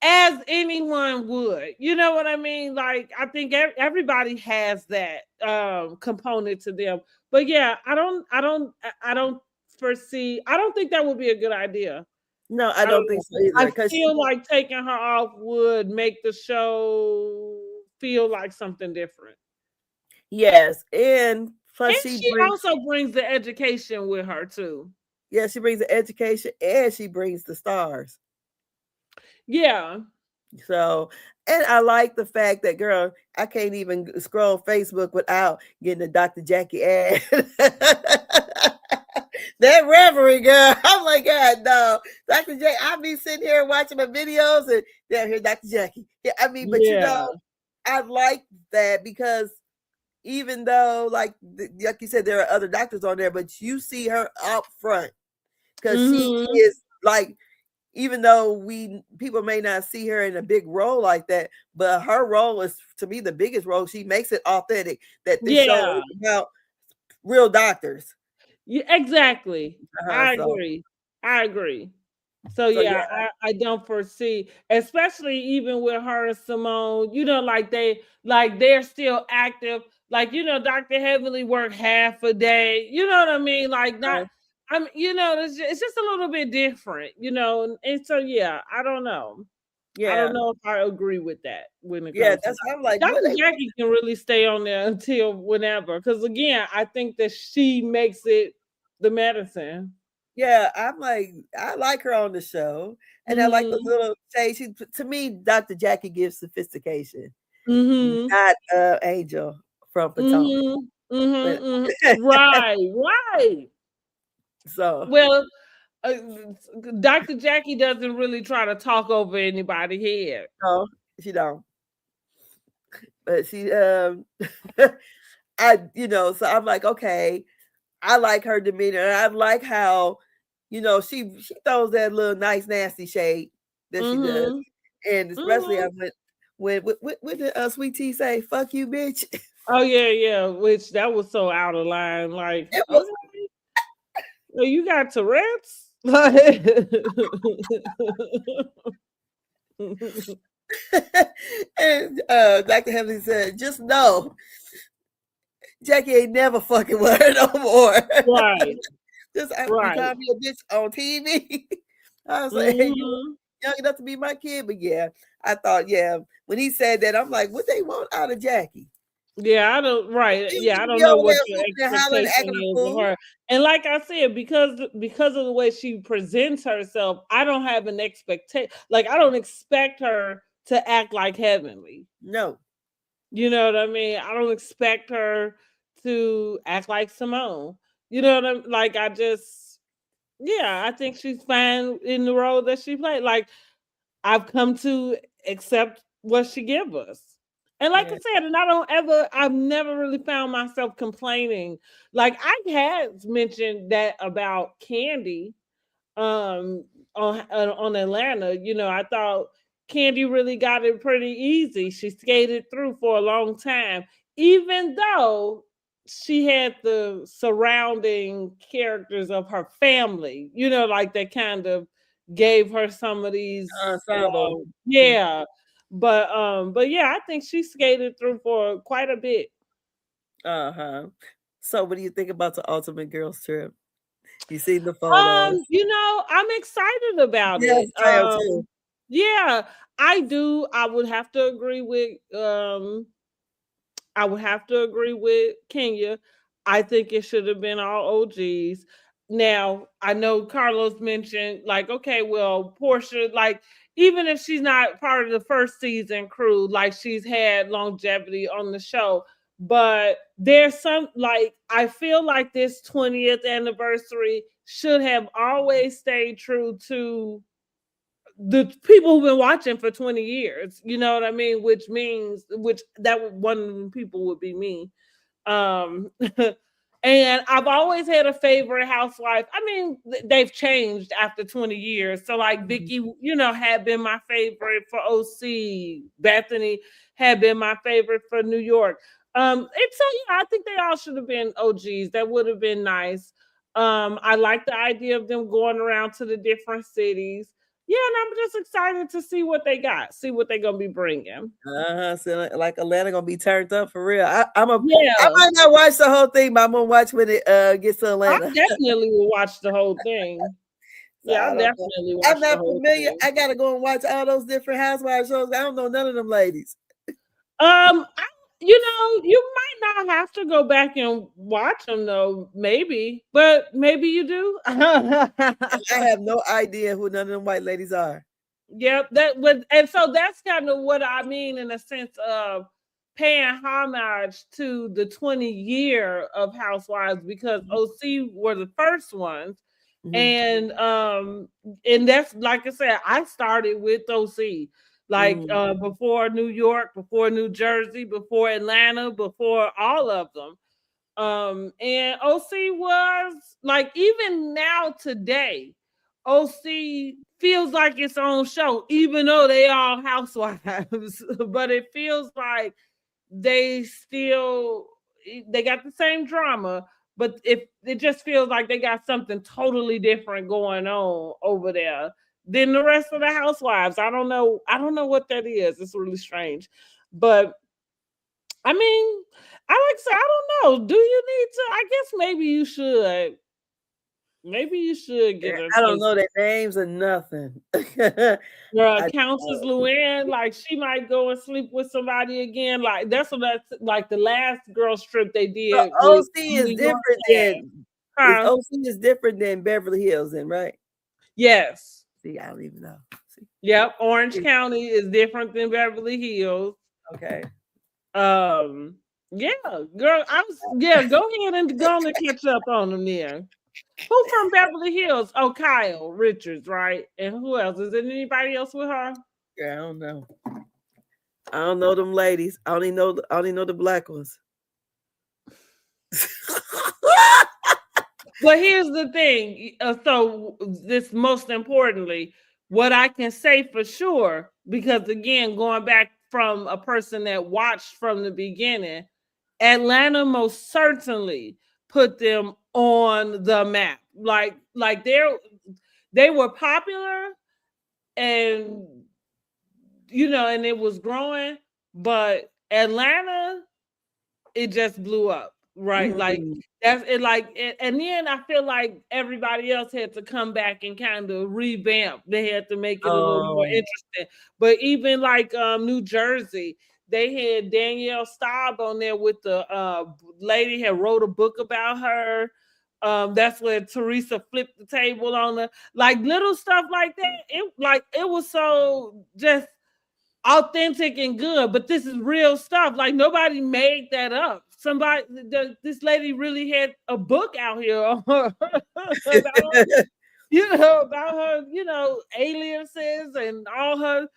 as anyone would. You know what I mean? Like, I think everybody has that component to them. But yeah, I don't foresee. I don't think that would be a good idea. No, I I don't don't think know. so either. I Because feel like taking her off would make the show feel like something different. yes, and And plus she she brings also brings the education with her too. yeah, she brings the education and she brings the stars. Yeah. So, and I like the fact that girl, I can't even scroll Facebook without getting a Dr. Jackie ad. That reverie girl, I'm like, God, no, Dr. Jackie. I be sitting here watching my videos and down here, Dr. Jackie. Yeah, I mean, but Yeah. I like that because even though, like you said, there are other doctors on there, but you see her up front because she Mm-hmm. is like, even though people may not see her in a big role like that, but her role is to me the biggest role. She makes it authentic that this show Yeah. is about real doctors. Yeah, exactly. Uh-huh, I so agree. I agree. So so yeah, yeah, I don't foresee, especially even with her and Simone, they're still active. Like, Dr. Heavenly worked half a day. You know what I mean? Like, not uh, it's just a little bit different, and so yeah, I don't know. I yeah, don't know if I agree with that when it yeah. comes to That's I'm like, Dr. what they want? Jackie can really stay on there until whenever. Because again, I think that she makes it the medicine. Yeah, I'm like, I like her on the show, and I like the Mm-hmm. little say. She to me, Dr. Jackie gives sophistication, Mm-hmm. not Angel from Potomac. Mm-hmm. But Mm-hmm. Mm-hmm. Right, right. so Well, uh, Dr. Jackie doesn't really try to talk over anybody here. no, she don't. But she so I'm like, okay, I like her demeanor. And I like how, she throws that little nice nasty shade that she does. Mm-hmm. And especially Mm-hmm. I went when what did Sweet Tea say? Fuck you, bitch. Oh yeah, yeah. Which that was so out of line. Like, It was okay, well, you got Tourette's. Like, and Dr. Heavenly said, just know Jackie ain't never fucking with her no more. right, Just you right. call me a bitch on TV. I was like, hey, you Mm-hmm. young enough to be my kid, but yeah, I thought, yeah, when he said that, I'm like, what they want out of Jackie? Yeah, I don't right. She Yeah, I should don't be know over what there your hooping and hollering, expectation acting a is of fool. her. And like I said, because of the way she presents herself, I don't have an expectation. Like, I don't expect her to act like Heavenly. No, You know what I mean? I don't expect her to act like Simone. You know what I'm like? Yeah, I think she's fine in the role that she played. Like, I've come to accept what she give us. And like I said, and I've never really found myself complaining. Like I had mentioned that about Candy on Atlanta. I thought Candy really got it pretty easy. She skated through for a long time, even though she had the surrounding characters of her family, like they kind of gave her some of these ensemble. yeah. But yeah, I think she skated through for quite a bit. So what do you think about the Ultimate Girls Trip? You seen the photos? I'm excited about Yes, it. I am too. Yeah, I do. I would have to agree with Kenya. I think it should have been all OGs. Now, I know Carlos mentioned, like, okay, well, Portia, like, even if she's not part of the first season crew, like, she's had longevity on the show. But there's some, like, I feel like this 20th anniversary should have always stayed true to the people who've been watching for 20 years, you know what I mean? Which one of them people would be me. Um, and I've always had a favorite housewife. I mean, they've changed after 20 years. So like Vicky, had been my favorite for OC. Bethany had been my favorite for New York. And so I think they all should have been OGs. That would have been nice. I like the idea of them going around to the different cities. Yeah, and I'm just excited to see what they got, see what they're gonna be bringing. So like Atlanta gonna be turned up for real. I Yeah. might not watch the whole thing, but I'm gonna watch when it gets to I Atlanta. definitely will watch the whole thing. Yeah, I definitely watch I'm not the whole familiar. thing. I gotta go and watch all those different housewives shows. I don't know none of them ladies. You might not have to go back and watch them though, maybe, but maybe you do. I have no idea who none of them white ladies are. Yep, and so that's kind of what I mean in a sense of paying homage to the 20 year of Housewives, because OC were the first ones. And that's, like I said, I started with OC, like before New York, before New Jersey, before Atlanta, before all of them. And OC was like, even now today, OC feels like its own show, even though they all housewives. But it feels like they got the same drama, but it just feels like they got something totally different going on over there than the rest of the housewives. I don't know what that is. It's really strange. But I mean, I don't know. Do you need to? I guess maybe you should. Maybe you should get her. I don't know their names or nothing. Countess Luann, like she might go and sleep with somebody again. Like that's like the last girl strip they did. OC is different than OC is different than Beverly Hills, then, right? Yes. See, I don't even know. See. Yep, Orange County is different than Beverly Hills. Okay. Yeah, girl, go ahead and go and catch up on them there. Who from Beverly Hills? Oh, Kyle Richards, right? And who else? Is there anybody else with her? Yeah, I don't know. I don't know them ladies. I only know the black ones. But here's the thing. So this, most importantly, what I can say for sure, because again, going back from a person that watched from the beginning, Atlanta most certainly put them on the map. Like they were popular, and and it was growing, but Atlanta, it just blew up, right? Like that's it. And then I feel like everybody else had to come back and kind of revamp. They had to make it a little more interesting. But even like New Jersey, they had Danielle Staub on there with the lady had wrote a book about her. That's where Teresa flipped the table on her, like little stuff like that. It was so just authentic and good, but this is real stuff. Like nobody made that up. This lady really had a book out here about her, aliases and all her,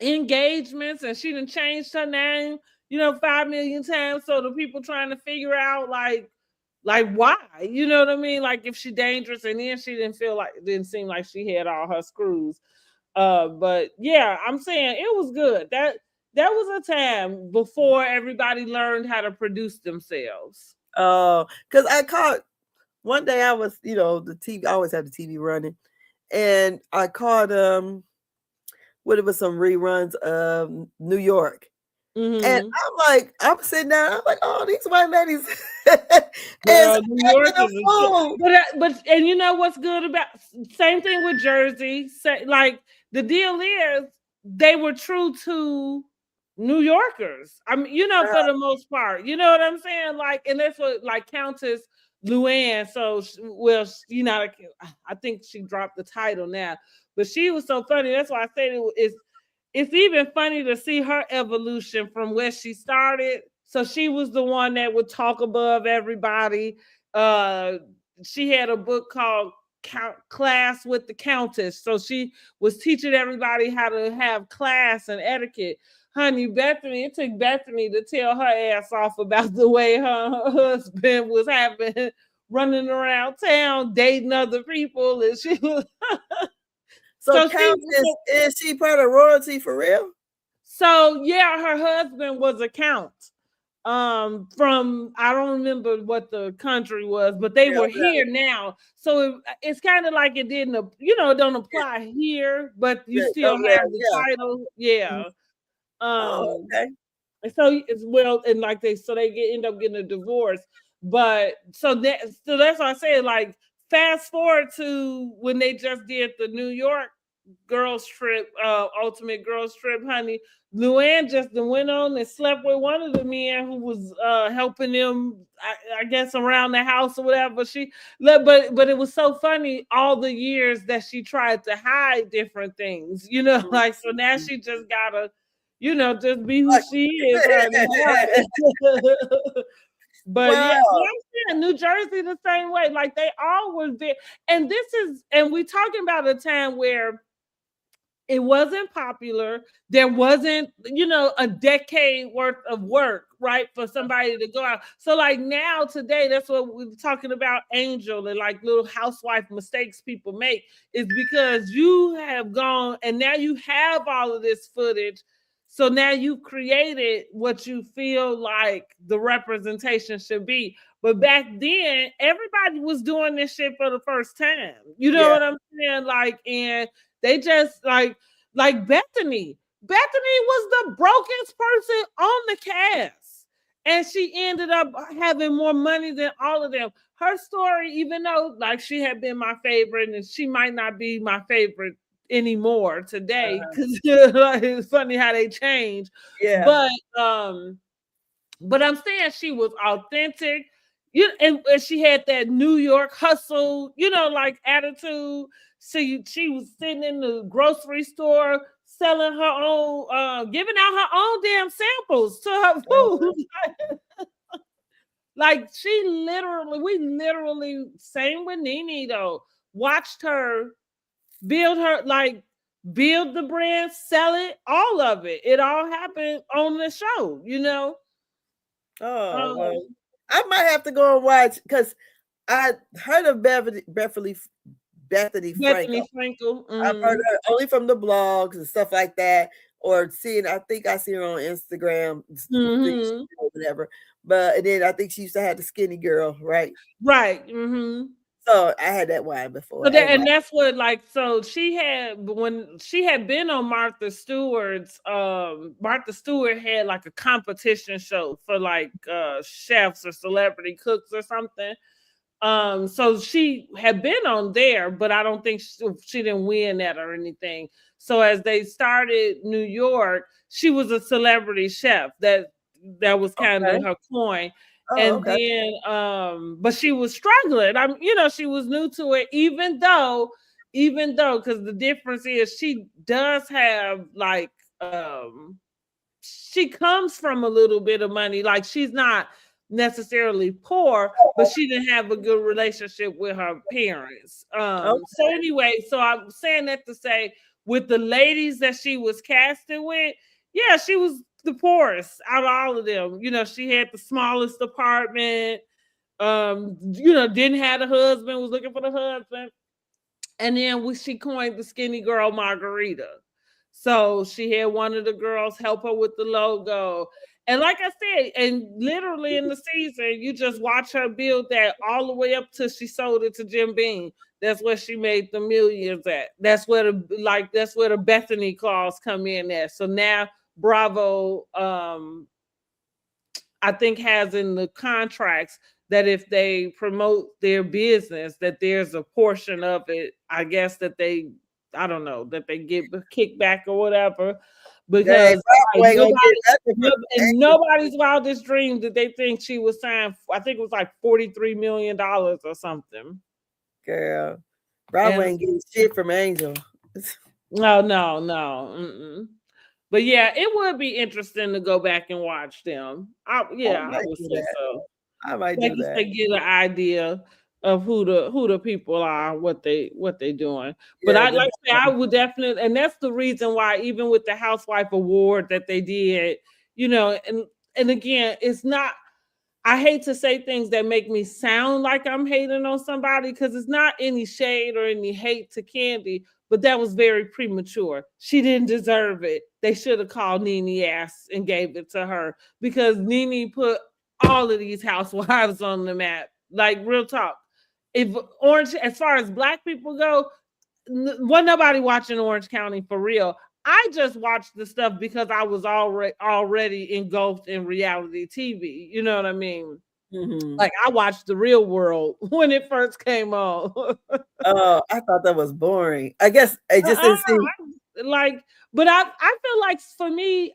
engagements, and she done changed her name, 5 million times. So the people trying to figure out like why, you know what I mean? Like if she dangerous, and then she didn't seem like she had all her screws. But yeah, I'm saying it was good. That was a time before everybody learned how to produce themselves. Oh, because I caught one day I was, the TV, I always have the TV running, and I caught what it was some reruns of New York. Mm-hmm. And I'm sitting down, I'm like, oh, these white ladies. Girl, New York is but and you know what's good about same thing with Jersey. Like the deal is they were true to New Yorkers. I mean, for the most part, you know what I'm saying? Like, and that's what like Countess Luann. So, I think she dropped the title now, but she was so funny. That's why I said it's even funny to see her evolution from where she started. So she was the one that would talk above everybody. She had a book called Class with the Countess. So she was teaching everybody how to have class and etiquette. Honey, it took Bethany to tell her ass off about the way her husband was running around town, dating other people. And she was... So Countess, is she part of royalty for real? So yeah, her husband was a count. From I don't remember what the country was, but they were here now. So it's kind of like it didn't, it don't apply here, but you still have the title. Yeah. Okay. And so and like they end up getting a divorce. But so that's why I say, like, fast forward to when they just did the New York girls trip, ultimate girls trip, honey. Luann just went on and slept with one of the men who was helping them, I guess, around the house or whatever. But it was so funny all the years that she tried to hide different things, like, so now she just gotta, just be who she is. But wow. Yeah, New Jersey the same way. Like they all was there. And we talking about a time where it wasn't popular. There wasn't, a decade worth of work, right, for somebody to go out. So like now, today, that's what we're talking about, Angel, and like little housewife mistakes people make, is because you have gone and now you have all of this footage. So now you've created what you feel like the representation should be. But back then, everybody was doing this shit for the first time. You know what I'm saying? Like, and they just like Bethany. Bethany was the brokest person on the cast. And she ended up having more money than all of them. Her story, even though like she had been my favorite, and she might not be my favorite anymore today, because it's funny how they change. Yeah. But I'm saying she was authentic. And she had that New York hustle, like attitude. She was sitting in the grocery store selling her own, giving out her own damn samples to her food. Like we literally, same with Nene though, watched her build the brand, sell it, all of it. It all happened on the show, Oh, well, I might have to go and watch, because I heard of Bethany Frankel. Mm-hmm. I've heard her only from the blogs and stuff like that, or I think I see her on Instagram, or whatever. And then I think she used to have the skinny girl, right? Right. Mm-hmm. So I had that wine before. And that's what, like, so when she had been on Martha Stewart's, Martha Stewart had like a competition show for like chefs or celebrity cooks or something. So she had been on there, but I don't think she didn't win that or anything. So as they started New York, she was a celebrity chef. That was kind of her coin. Then, but she was struggling. She was new to it, even though, because the difference is she does have like, she comes from a little bit of money. Like she's not necessarily poor, but she didn't have a good relationship with her parents. So anyway, so I'm saying that to say, with the ladies that she was casted with, yeah, she was the poorest out of all of them. You know, she had the smallest apartment. You know, didn't have a husband, was looking for the husband. And then she coined the skinny girl margarita. So she had one of the girls help her with the logo. And like I said, and literally in the season, you just watch her build that all the way up till she sold it to Jim Beam. That's where she made the millions at. That's where the Bethany clause come in at. So now Bravo, I think, has in the contracts that if they promote their business, that there's a portion of it, I guess, that they, I don't know, that they get a kickback or whatever. Because nobody's wildest dream did they think she was signed. I think it was like $43 million or something. Girl, Bravo ain't getting shit from Angel. No. Mm-mm. But yeah, it would be interesting to go back and watch them. I would say so. I might do that. To get an idea of who the people are, what they doing. But I would definitely, and that's the reason why, even with the Housewife Award that they did, you know, and again, it's not, I hate to say things that make me sound like I'm hating on somebody, because it's not any shade or any hate to Candy, but that was very premature. She didn't deserve it. They should have called Nene ass and gave it to her, because Nene put all of these housewives on the map. Like, real talk. If Orange, as far as Black people go, wasn't nobody watching Orange County for real. I just watched the stuff because I was already engulfed in reality TV. You know what I mean? Mm-hmm. Like, I watched The Real World when it first came on. Oh, I thought that was boring. I guess I just didn't see. But I feel like, for me,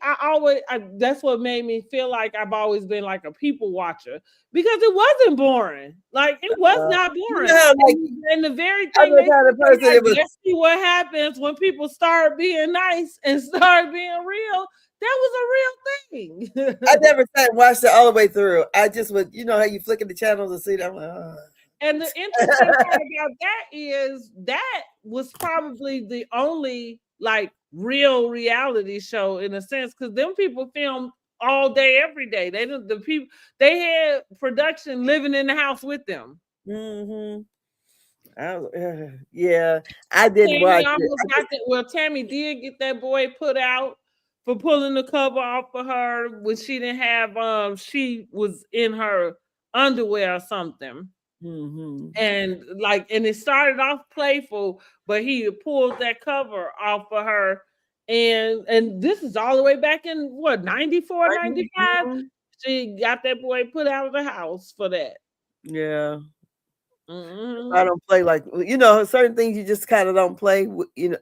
that's what made me feel like I've always been like a people watcher, because it wasn't boring. Like, it was not boring. And the very thing let's see what happens when people start being nice and start being real. That was a real thing. I never sat and watched it all the way through. I just would, you know how you flick at the channels and see that. I'm like, oh. And the interesting part about that is that was probably the only like real reality show, in a sense, because them people filmed all day, every day. They had production living in the house with them. Mm-hmm. Yeah, I didn't watch it. Well, Tammy did get that boy put out for pulling the cover off of her when she didn't have she was in her underwear or something. Mm-hmm. And it started off playful, but he pulled that cover off of her, and this is all the way back in what, 94, 95. She got that boy put out of the house for that. Yeah. Mm-hmm. I don't play like, you know, certain things you just kind of don't play, you know.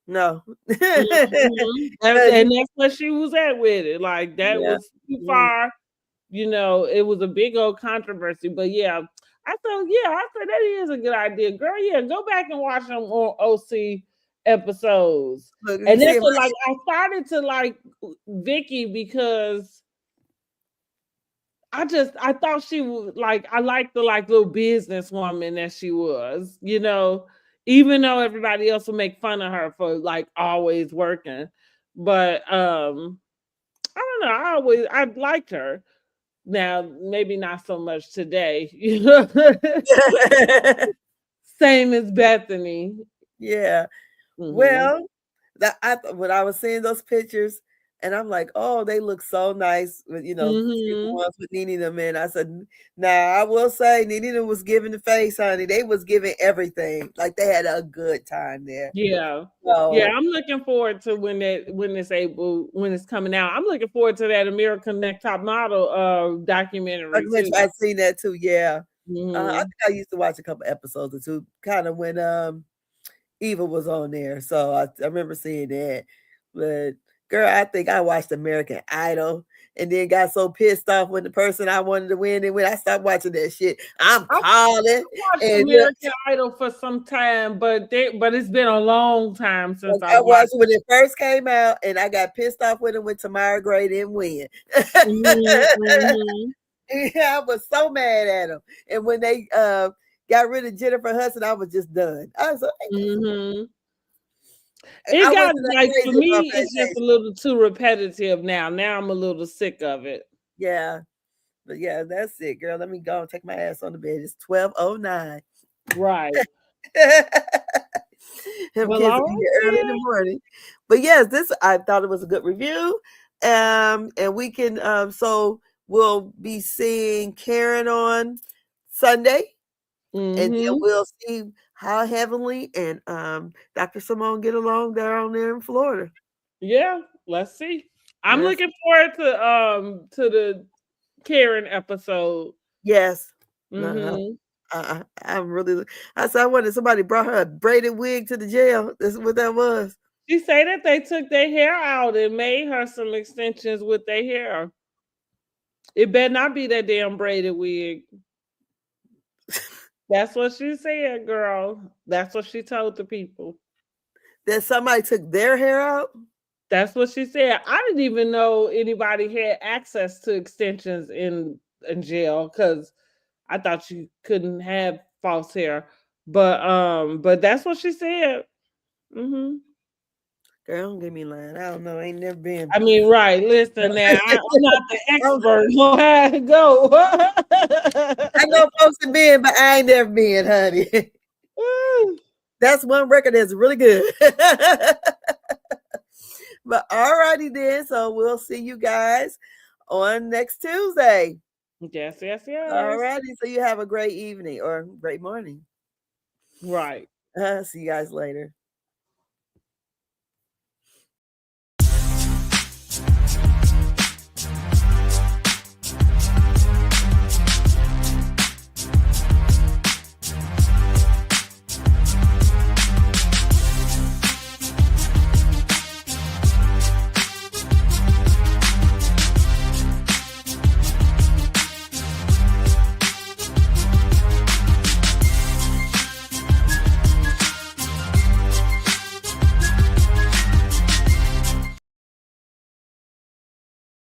No. Mm-hmm. And that's what she was at with it. Like, that was too far. You know, it was a big old controversy. But yeah, I thought that is a good idea, girl. Yeah, go back and watch them on OC episodes. And that's what, like, I started to like Vicky because I thought she was like, I liked the like little businesswoman that she was, you know, even though everybody else would make fun of her for like always working. But I don't know, I liked her. Now, maybe not so much today, you know. Same as Bethany. Yeah. Mm-hmm. Well, when I was seeing those pictures, and I'm like, oh, they look so nice with, you know, the ones with Nene them in. I said, I will say Nene was giving the face, honey. They was giving everything. Like, they had a good time there. Yeah. So, yeah, I'm looking forward to when it's coming out. I'm looking forward to that American Next Top Model documentary. I've seen that too, yeah. Mm-hmm. I think I used to watch a couple episodes or two, kind of when Eva was on there. So I remember seeing that. But girl, I think I watched American Idol and then got so pissed off when the person I wanted to win, and when I stopped watching that shit, I watched American Idol for some time, but it's been a long time since I watched it when it first came out, and I got pissed off with it when Tamara Gray didn't win. Mm-hmm. I was so mad at him, and when they got rid of Jennifer Hudson, I was just done. I was like, It got like for me, it's just a little too repetitive now. Now I'm a little sick of it. Yeah. But yeah, that's it, girl. Let me go and take my ass on the bed. It's 12:09. Right. Him kids are early in the morning. But yes, I thought it was a good review. And we can so we'll be seeing Karen on Sunday. And then we'll see how Heavenly and Dr. Simone get along down there in Florida. Yeah, let's see. I'm looking forward to the Karen episode. Yes. I'm really. I said I wanted somebody brought her a braided wig to the jail. This is what that was. She said that they took their hair out and made her some extensions with their hair. It better not be that damn braided wig. That's what she said, girl. That's what she told the people. That somebody took their hair out? That's what she said. I didn't even know anybody had access to extensions in jail because I thought you couldn't have false hair. But that's what she said. Girl, don't give me lying. I don't know. I ain't never been. I mean, right. Listen now. I'm not the expert on how to go. I know folks have been, but I ain't never been, honey. That's one record that's really good. But all righty then. So we'll see you guys on next Tuesday. Yes. All righty. So you have a great evening or great morning. Right. See you guys later.